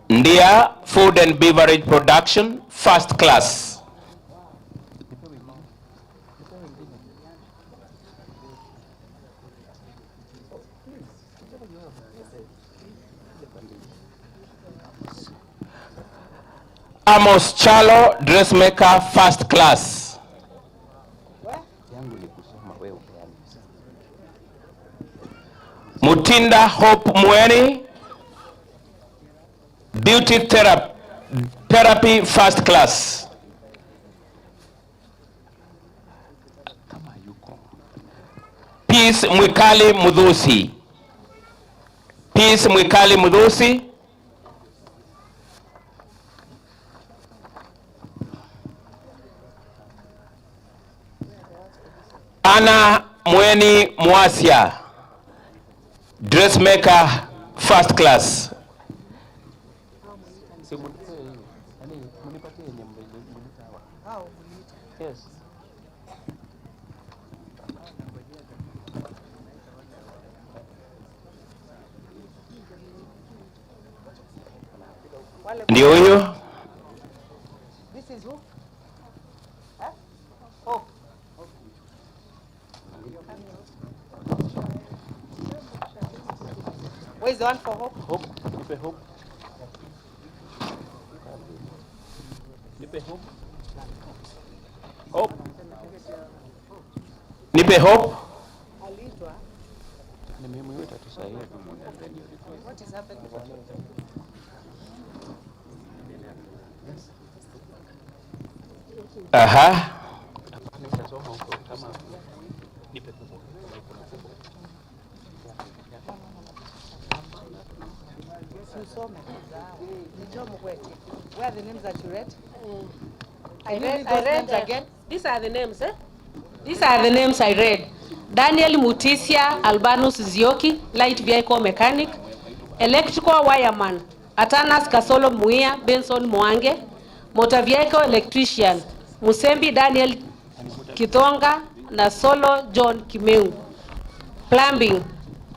Ndia, food and beverage production, first class. Amos Chalo, dressmaker, first class. Mutinda Hope Mweni, beauty therapy, first class. Peace Mwikali Mudhusi. Peace Mwikali Mudhusi. Anna Mweni Mwasia, dressmaker, first class. Ndio huyo. This is who? Huh? Oh. Where's the one for Hope? Hope. Nipe Hope. Nipe Hope. Hope. Nipe Hope. What is happening? Aha. Where are the names that you read? I read again. These are the names, eh? These are the names I read. Daniel Mutisia Albanus Zioki, light vehicle mechanic. Electrical wireman, Atanas Kasolo Muia Benson Mwange. Motor vehicle electrician, Musembi Daniel Kitonga na Solo John Kimeu. Plumbing,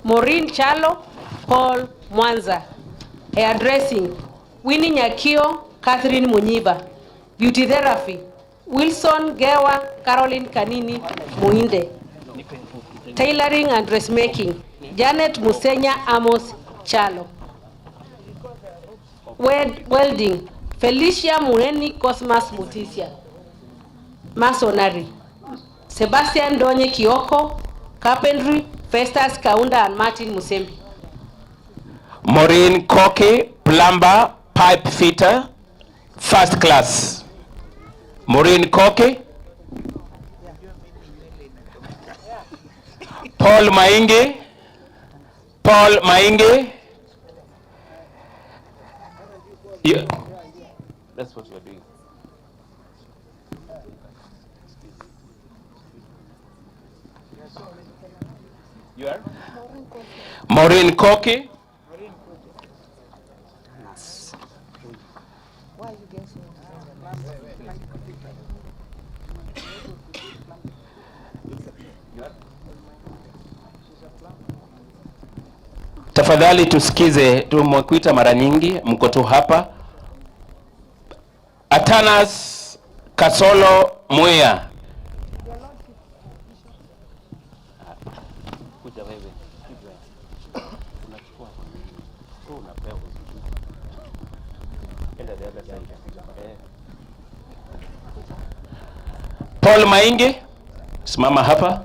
Maureen Chalo, Paul Mwanza. Hairdressing, Winnie Nyakio, Catherine Munyiba. Beauty therapy, Wilson Gewa, Caroline Kanini Muinde. Tailoring and dressmaking, Janet Musenya Amos Chalo. Welding, Felicia Muheni Cosmas Mutisia. Masonry, Sebastian Donye Kioko. Carpentry, Festus Kaunda and Martin Musembi. Maureen Koke, plumber, pipe fitter, first class. Maureen Koke. Paul Mainge. Paul Mainge. Yeah. That's what we're doing. You are? Maureen Koke. Tafadhali tusikize, tumekuita mara nyingi, mko tu hapa. Atanas Kasolo Muia. Kuja wewe. Unachukua. Unapewa. Enda the other side. Paul Mainge, simama hapa.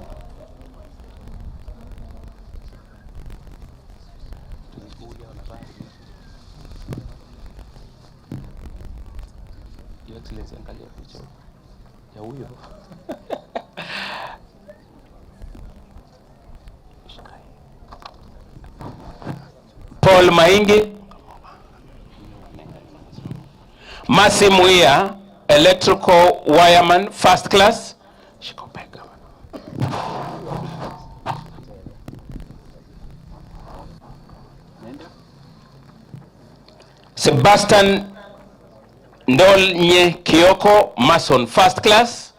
Angalia picha ya huyo. Paul Maingi. Masi Muia, electrical wireman, first class. Ndolnye Kioko Mason, first class.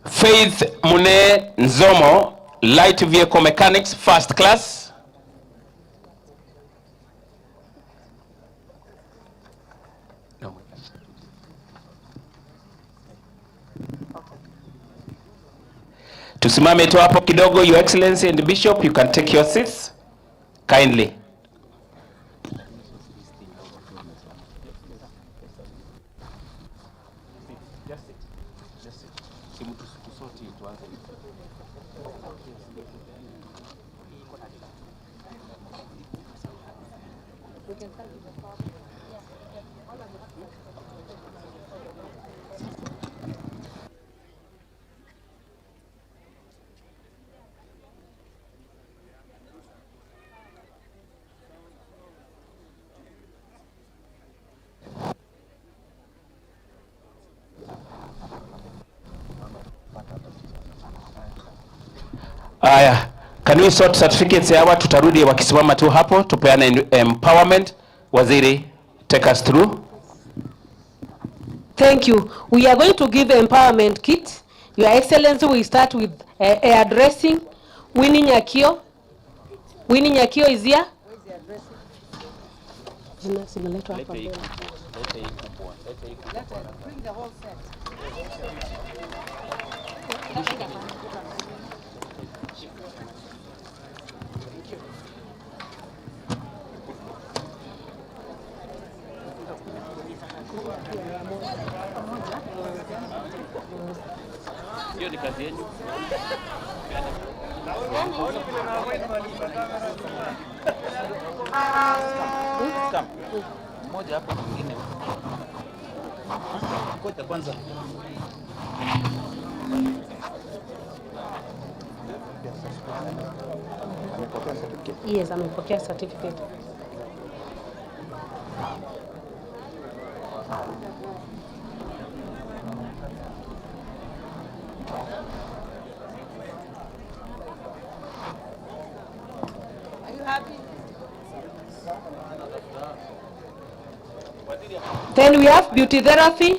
Faith Mune Nzomo, light vehicle mechanics, first class. Tusimame tu hapo kidogo, Your Excellency and Bishop, you can take your seats kindly. Aya, can we sort certificates ya watu, tutarudi wakisimama tu hapo, tupeane empowerment. Waziri, take us through. Thank you. We are going to give empowerment kit. Your Excellency, we start with addressing Winnie Nyakio. Winnie Nyakio is here. Bring the whole set. Hiyo ni kazi yenu. Moja hapo mwingine. Ngoja kwanza. Yes, amepokea certificate. Are you happy? Then we have beauty therapy.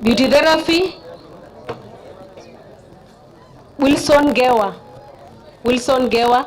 Beauty therapy. Wilson Gewa. Wilson Gewa.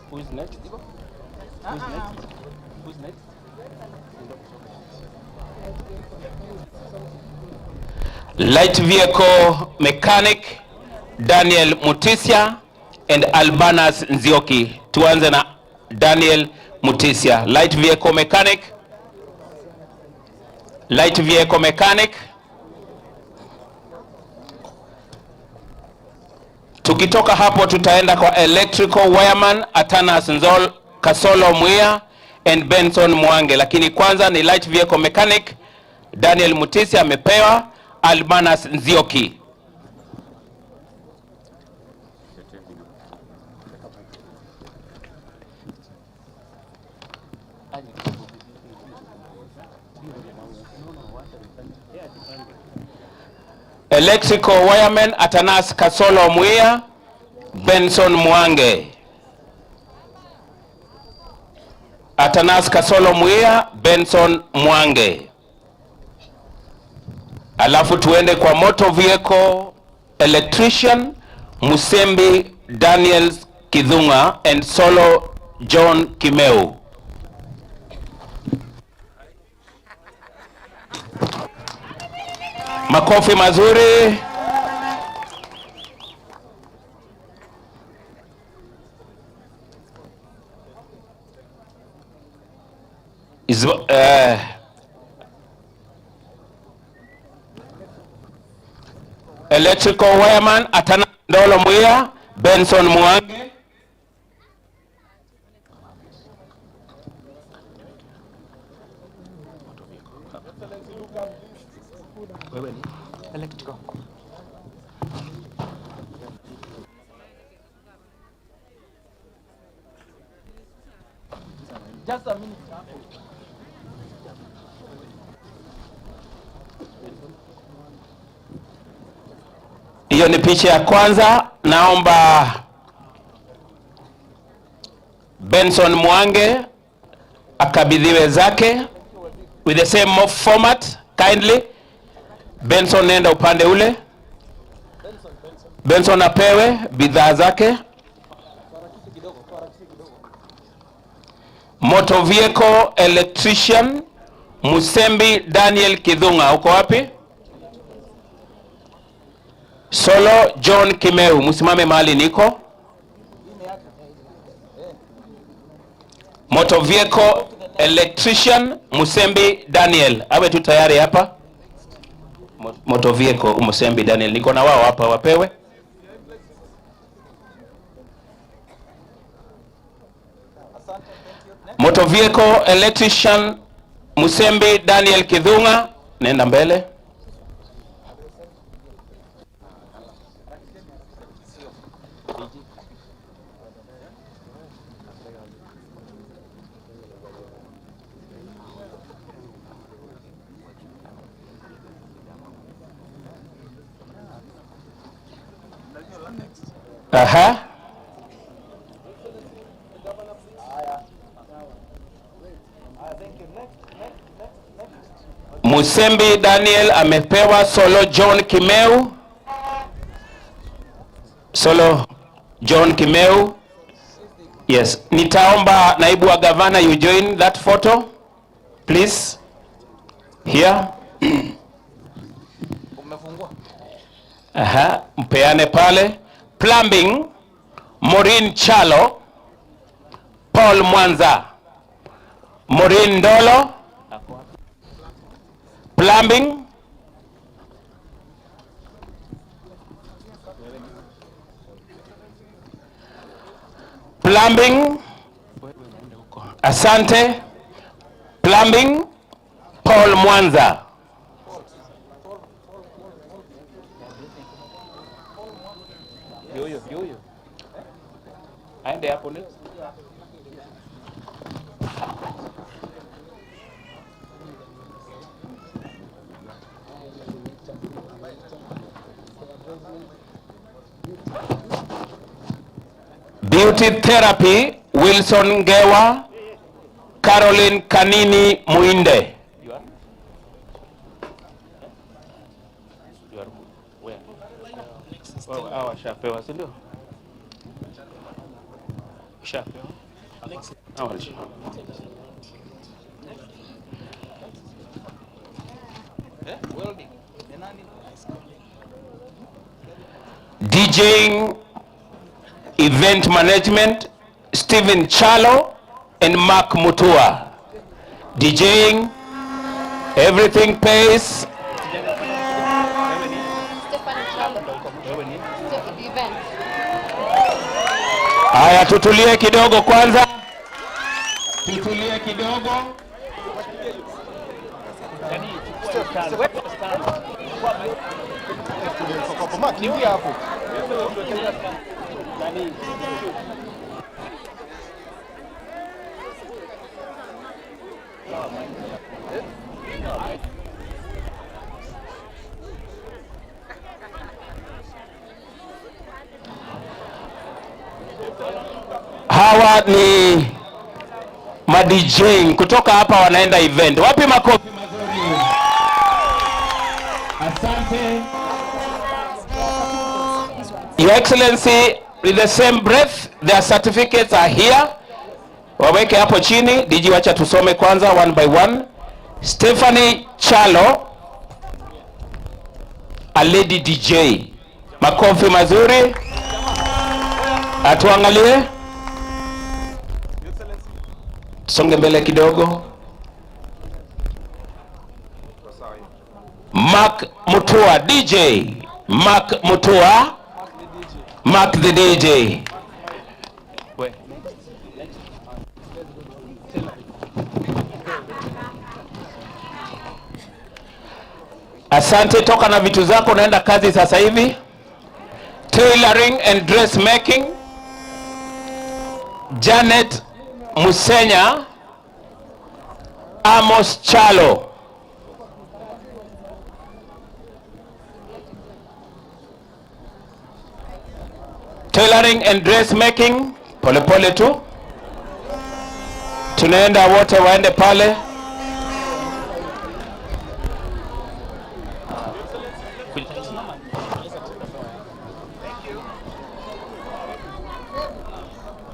Who is next? Who's next? Who's next? Light vehicle mechanic Daniel Mutisia and Albanas Nzioki. Tuanze na Daniel Mutisia. Light vehicle mechanic. Light vehicle mechanic. Tukitoka hapo tutaenda kwa electrical wireman Atanas Nzol Kasolo Mwia and Benson Mwange, lakini kwanza ni light vehicle mechanic Daniel Mutisia amepewa Albanas Nzioki. Electrical wireman Atanas Kasolo Mwia, Benson Mwange. Atanas Kasolo Mwia, Benson Mwange. Alafu tuende kwa motor vehicle electrician Musembi Daniel Kidhunga and Solo John Kimeu. Makofi mazuri. electrical wireman Atana Ndolo Muya, Benson Mwange. Electrical. Just a minute. Hiyo ni picha ya kwanza. Naomba Benson Mwange akabidhiwe zake with the same format kindly. Benson, nenda upande ule. Benson apewe bidhaa zake. Motor vehicle electrician Musembi Daniel Kidhunga, uko wapi? Solo John Kimeu, msimame mahali niko. Motor vehicle electrician Musembi Daniel, awe tu tayari hapa. Motor vehicle Musembi Daniel, niko na wao hapa, wapewe. Motor vehicle electrician Musembi Daniel Kidhunga, nenda mbele. Aha. Musembi Daniel amepewa Solo John Kimeu. Solo John Kimeu. Yes. Nitaomba naibu wa gavana you join that photo. Please. Here. Aha. Mpeane pale. Plumbing. Maureen Chalo. Paul Mwanza. Maureen Ndolo. Plumbing. Plumbing. Asante. Plumbing. Paul Mwanza. Yo. Aende hapo ni. Beauty therapy Wilson Ngewa, Caroline Kanini Muinde. You are where? Oh, shapewa sindio? Shapewa. DJing event management Stephen Chalo and Mark Mutua. DJing, everything pays. Haya, tutulie kidogo kwanza. Tutulie kidogo. Hawa ni ma-DJ kutoka hapa wanaenda event. Wapi makofi mazuri? Asante. Your Excellency, with the same breath, their certificates are here. Waweke hapo chini. DJ wacha tusome kwanza one by one. Stephanie Chalo, a lady DJ. Makofi mazuri. Atuangalie. Songe mbele kidogo. Mark Mutua, DJ. Mark Mutua. Mark the DJ. Asante, toka na vitu zako, naenda kazi sasa hivi. Tailoring and dressmaking, Janet Musenya, Amos Chalo. Tailoring and dressmaking, pole pole tu. Tunaenda wote waende pale.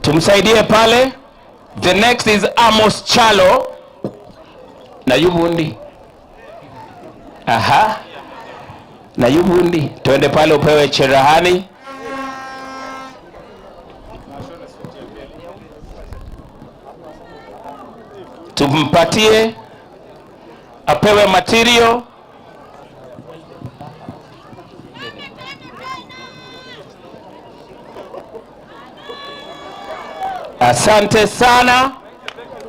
Tumsaidie pale. The next is Amos Chalo. Na yubundi. Aha. Na yubundi. Tuende pale upewe cherehani. Tumpatie apewe material. Asante sana.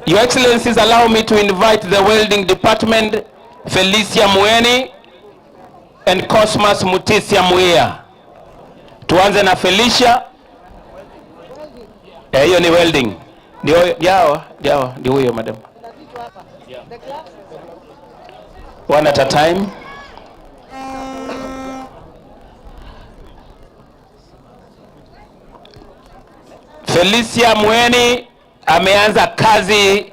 Your Excellencies, allow me to invite the welding department, Felicia Mueni and Cosmas Mutisia Muia. Tuanze na Felicia. Hiyo ni welding. Ndio huyo madam. One at a time. Felicia Mueni ameanza kazi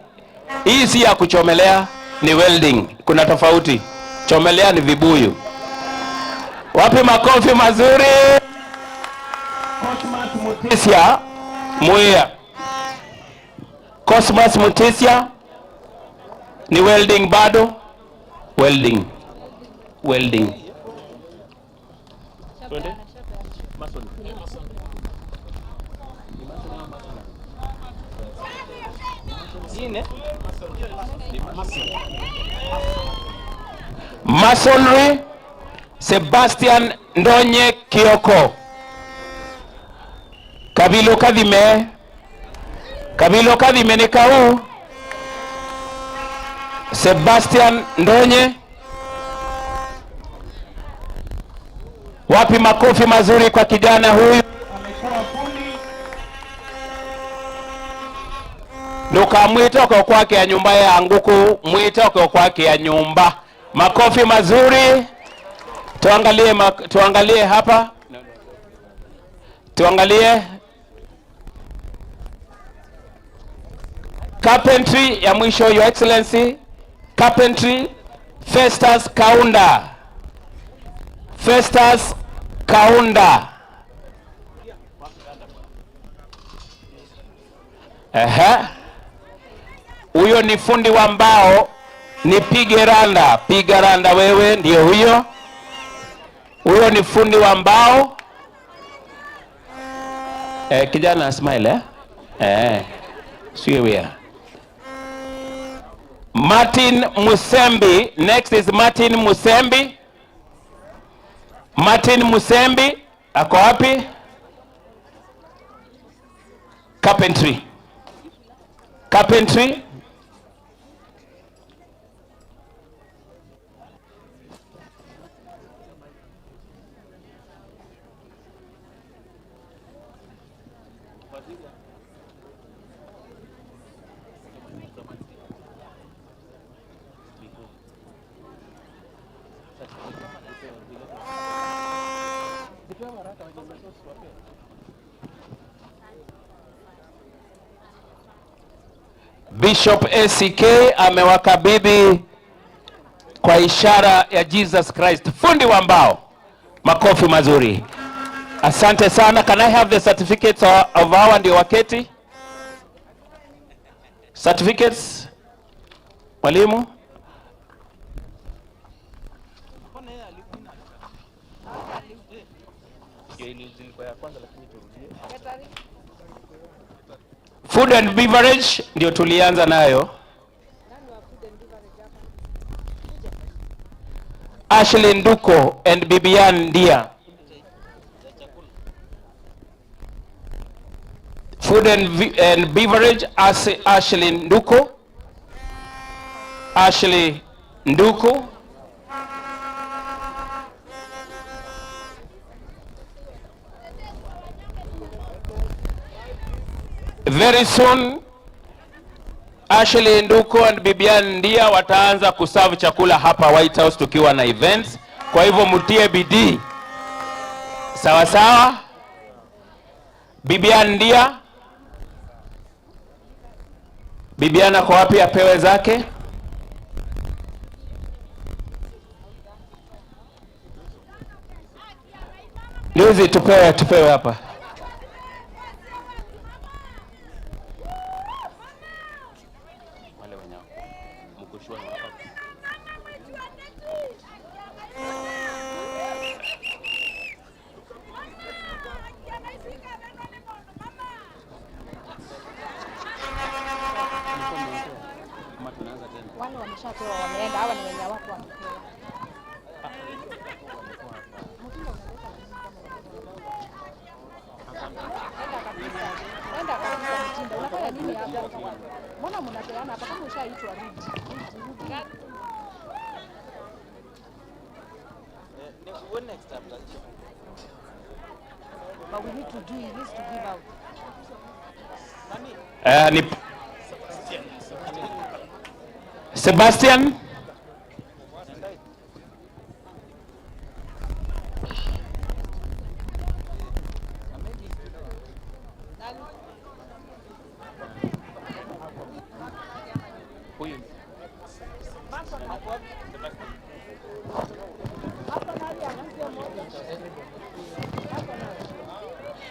hii, si ya kuchomelea, ni welding. Kuna tofauti. Chomelea ni vibuyu. Wapi makofi mazuri? Cosmas Mutisia Muia. Cosmas Mutisia ni welding bado. Welding. Masonry, Sebastian Ndonye Kioko. Kabilo Kadhime ni kau. Sebastian Ndonye. Wapi makofi mazuri kwa kijana huyu? Nuka mwitoko kwake ya nyumba ya nguku, mwitoko kwake ya nyumba. Makofi mazuri. Tuangalie hapa. Tuangalie carpentry ya mwisho, Your Excellency. Carpentry, Festus Kaunda. Huyo ni fundi wa mbao, ni piga randa wewe, ndio huyo. Huyo ni fundi wa mbao. Kijana smile Sio. Martin Musembi. Next is Martin Musembi. Martin Musembi ako wapi? Carpentry. Bishop ACK amewakabidhi kwa ishara ya Jesus Christ fundi wa mbao. Makofi mazuri. Asante sana. Can I have the certificates of our ndio waketi? Certificates. Mwalimu. Food and beverage ndio tulianza nayo. Ashley Nduko and Bibian Ndia. Food and Beverage, Ashley Nduko. Ashley Nduko. Very soon Ashley Nduko and Bibian Ndia wataanza kuserve chakula hapa White House tukiwa na events. Kwa hivyo mutie bidii. Sawa sawa. Bibian Ndia. Bibian ako wapi apewe zake? Nduzi tupewe hapa. Wale wameshapewa wameenda, hawa ni wenye wako wamepewa. Enda kabisa mtindo. Unafanya nini hapa? Mbona mnapeana hapa kama ushaitwa rudi? What next after? But we need to do it, to give out. Ni Sebastian.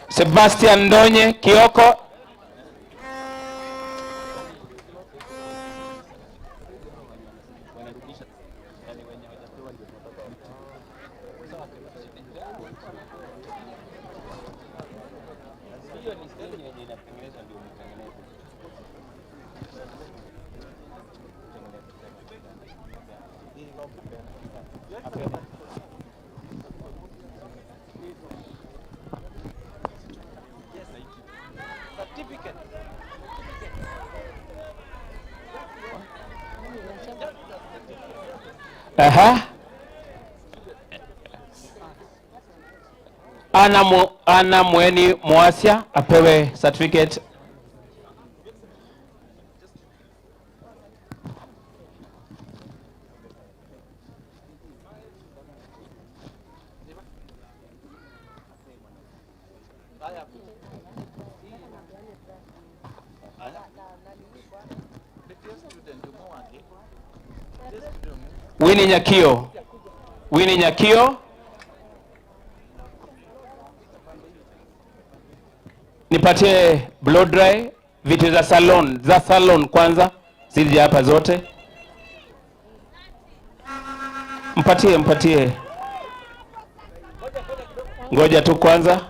Sebastian Ndonye Kioko. Ana Mweni Mwasia apewe certificate. Winnie Nyakio. Nipatie blow dry, vitu za salon kwanza, zije hapa zote. Mpatie. Ngoja tu kwanza.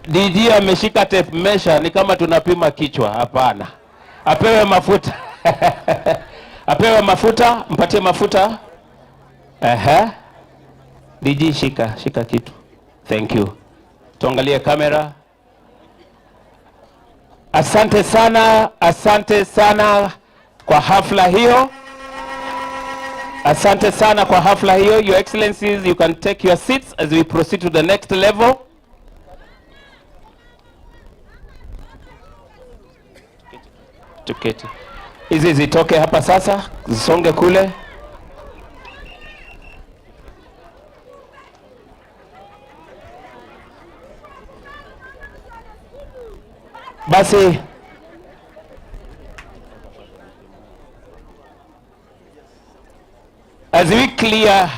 DJ ameshika tape measure, ni kama tunapima kichwa. Hapana, apewe mafuta. Apewe mafuta, mpatie mafuta. DJ shika kitu. Thank you. Tuangalie kamera. Asante sana kwa hafla hiyo. Asante sana kwa hafla hiyo. Your Excellencies, you can take your seats as we proceed to the next level. Tuketi. Hizi zitoke hapa sasa, zisonge kule. Basi As we clear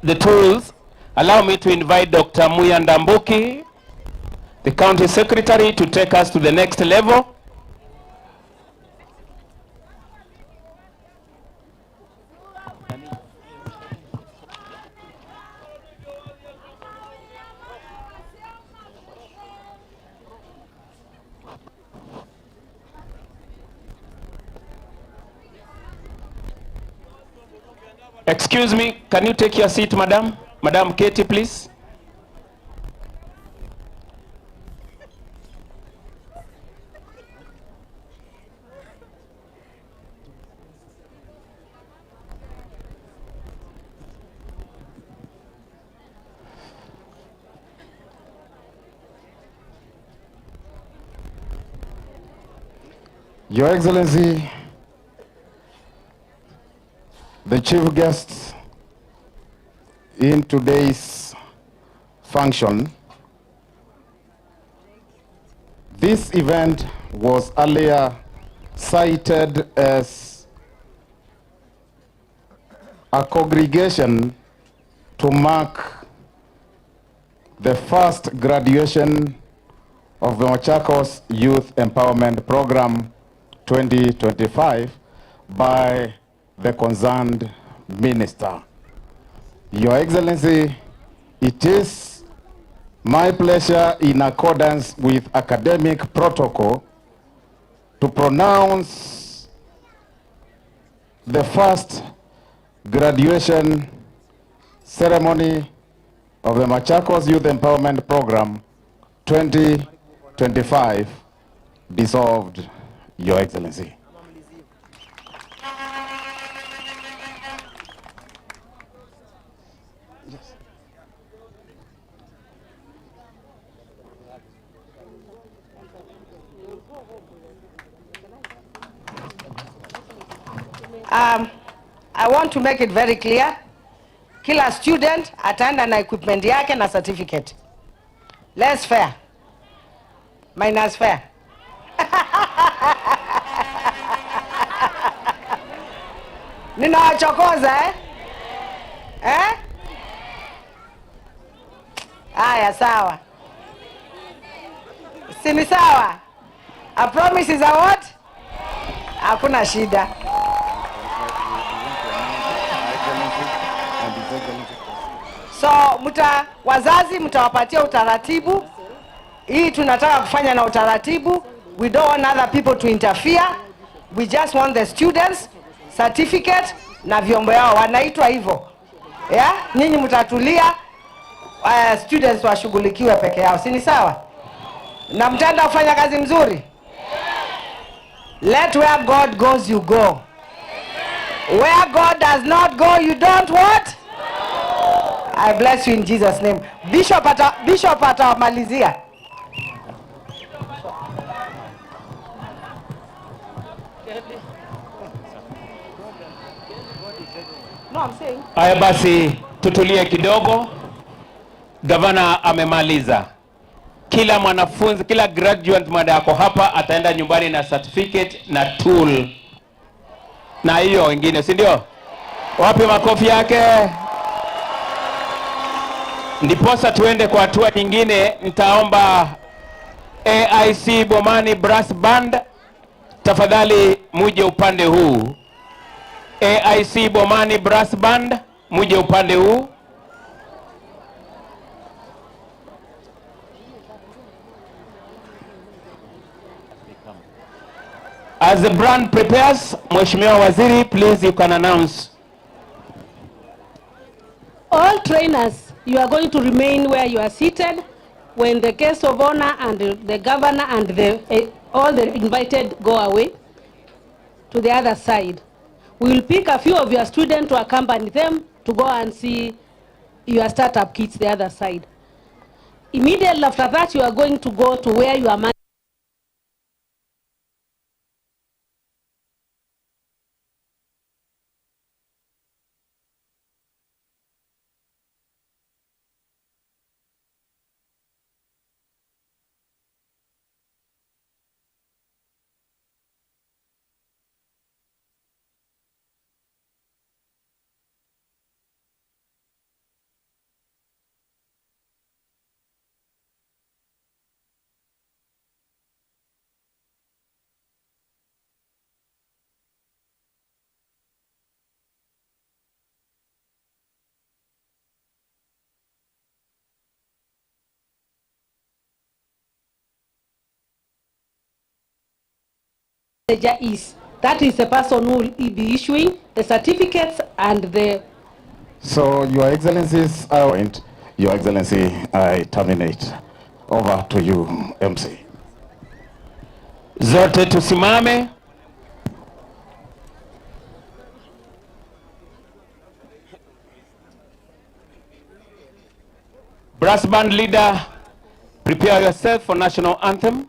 the tools, allow me to invite Dr. Muyanda Mbuki, the County Secretary, to take us to the next level. Excuse me, can you take your seat, madam? Madam Katie, please. Your Excellency, the chief guest in today's function, this event was earlier cited as a congregation to mark the first graduation of the Machakos Youth Empowerment Program 2025 by the concerned minister. Your Excellency, it is my pleasure, in accordance with academic protocol, to pronounce the first graduation ceremony of the Machakos Youth Empowerment Program 2025 dissolved, Your Excellency. I want to make it very clear. Kila student ataenda na equipment yake na certificate. Less fair. Minus fair. Ninawachokoza eh? Eh? Aya, sawa. Si ni sawa? A promise is a what? Hakuna shida. So wazazi mtawapatia utaratibu. Hii tunataka kufanya na utaratibu. We don't want other people to interfere. We just want the students certificate na vyombo yao, wanaitwa hivyo. Yeah? Nyinyi mtatulia, students washughulikiwe peke yao. Si ni sawa? Na mtaenda kufanya kazi mzuri? Let where God goes you go. Where God does not go you don't what? I bless you in Jesus' name. Bishop atamalizia. No, I'm saying. Aya basi, tutulie kidogo. Gavana amemaliza. Kila mwanafunzi, kila graduate mwana yako hapa ataenda nyumbani na certificate na tool. Na hiyo wengine, si ndio? Wapi makofi yake? Ndiposa tuende kwa hatua nyingine. Nitaomba AIC Bomani Brass Band, tafadhali muje upande huu. AIC Bomani Brass Band, muje upande huu. As the brand prepares, Mheshimiwa Waziri, please you can announce. All trainers, you are going to remain where you are seated when the guest of honor and the governor and all the invited go away to the other side. We will pick a few of your students to accompany them to go and see your startup kits the other side. Immediately after that, you are going to go to where you are manager is. That is the person who will be issuing the certificates and the... So, Your Excellencies, Your Excellency, I terminate. Over to you, MC. Zote tusimame. Brass band leader, prepare yourself for national anthem.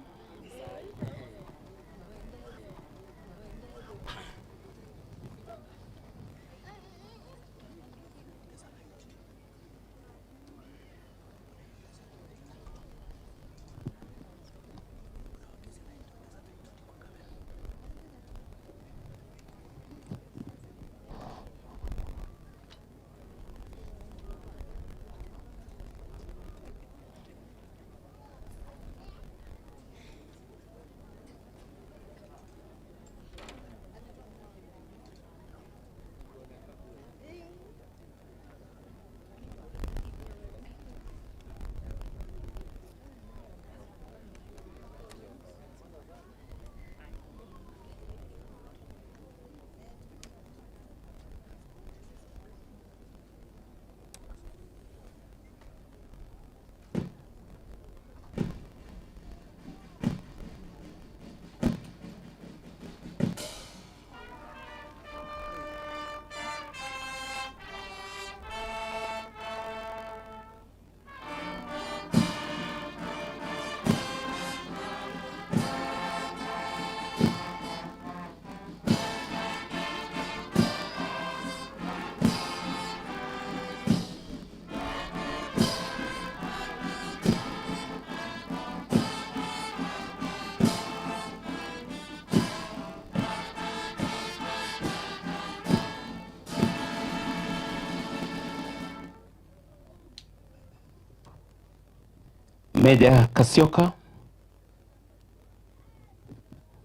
Major Kasioka.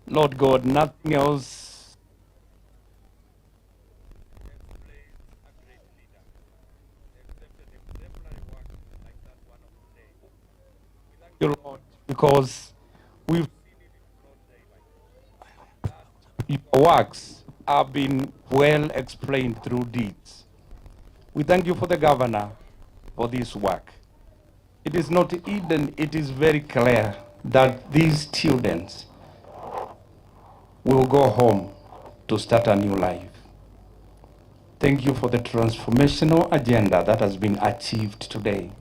Lord God, nothing else. Thank you, Lord, because we've your works have been well explained through deeds. We thank you for the governor for this work. It is not hidden, it is very clear that these students will go home to start a new life. Thank you for the transformational agenda that has been achieved today.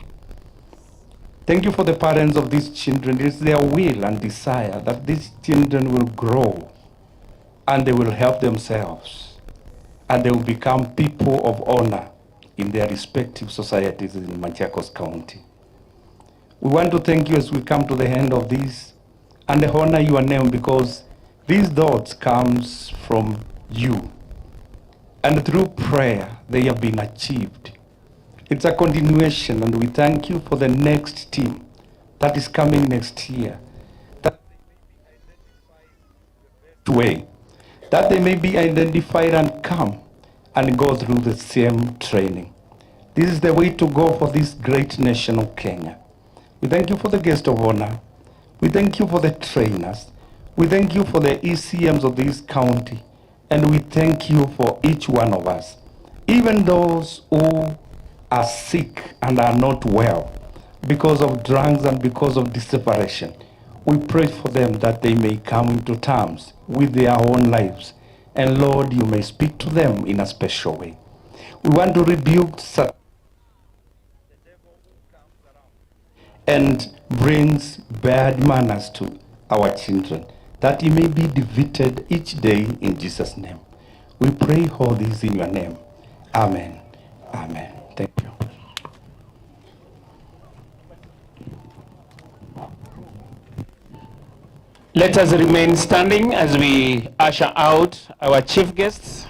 Thank you for the parents of these children. It is their will and desire that these children will grow and they will help themselves and they will become people of honor in their respective societies in Machakos County. We want to thank you as we come to the end of this and honor your name because these thoughts comes from you. And through prayer, they have been achieved. It's a continuation and we thank you for the next team that is coming next year. That they may be identified and come and go through the same training. This is the way to go for this great nation of Kenya. We thank you for the guest of honor. We thank you for the trainers. We thank you for the ECMs of this county. And we thank you for each one of us. Even those who are sick and are not well because of drugs and because of separation. We pray for them that they may come to terms with their own lives. And Lord, you may speak to them in a special way. We want to rebuke Satan and brings bad manners to our children, that he may be defeated each day in Jesus' name. We pray all this in your name. Amen. Amen. Thank you. Let us remain standing as we usher out our chief guests.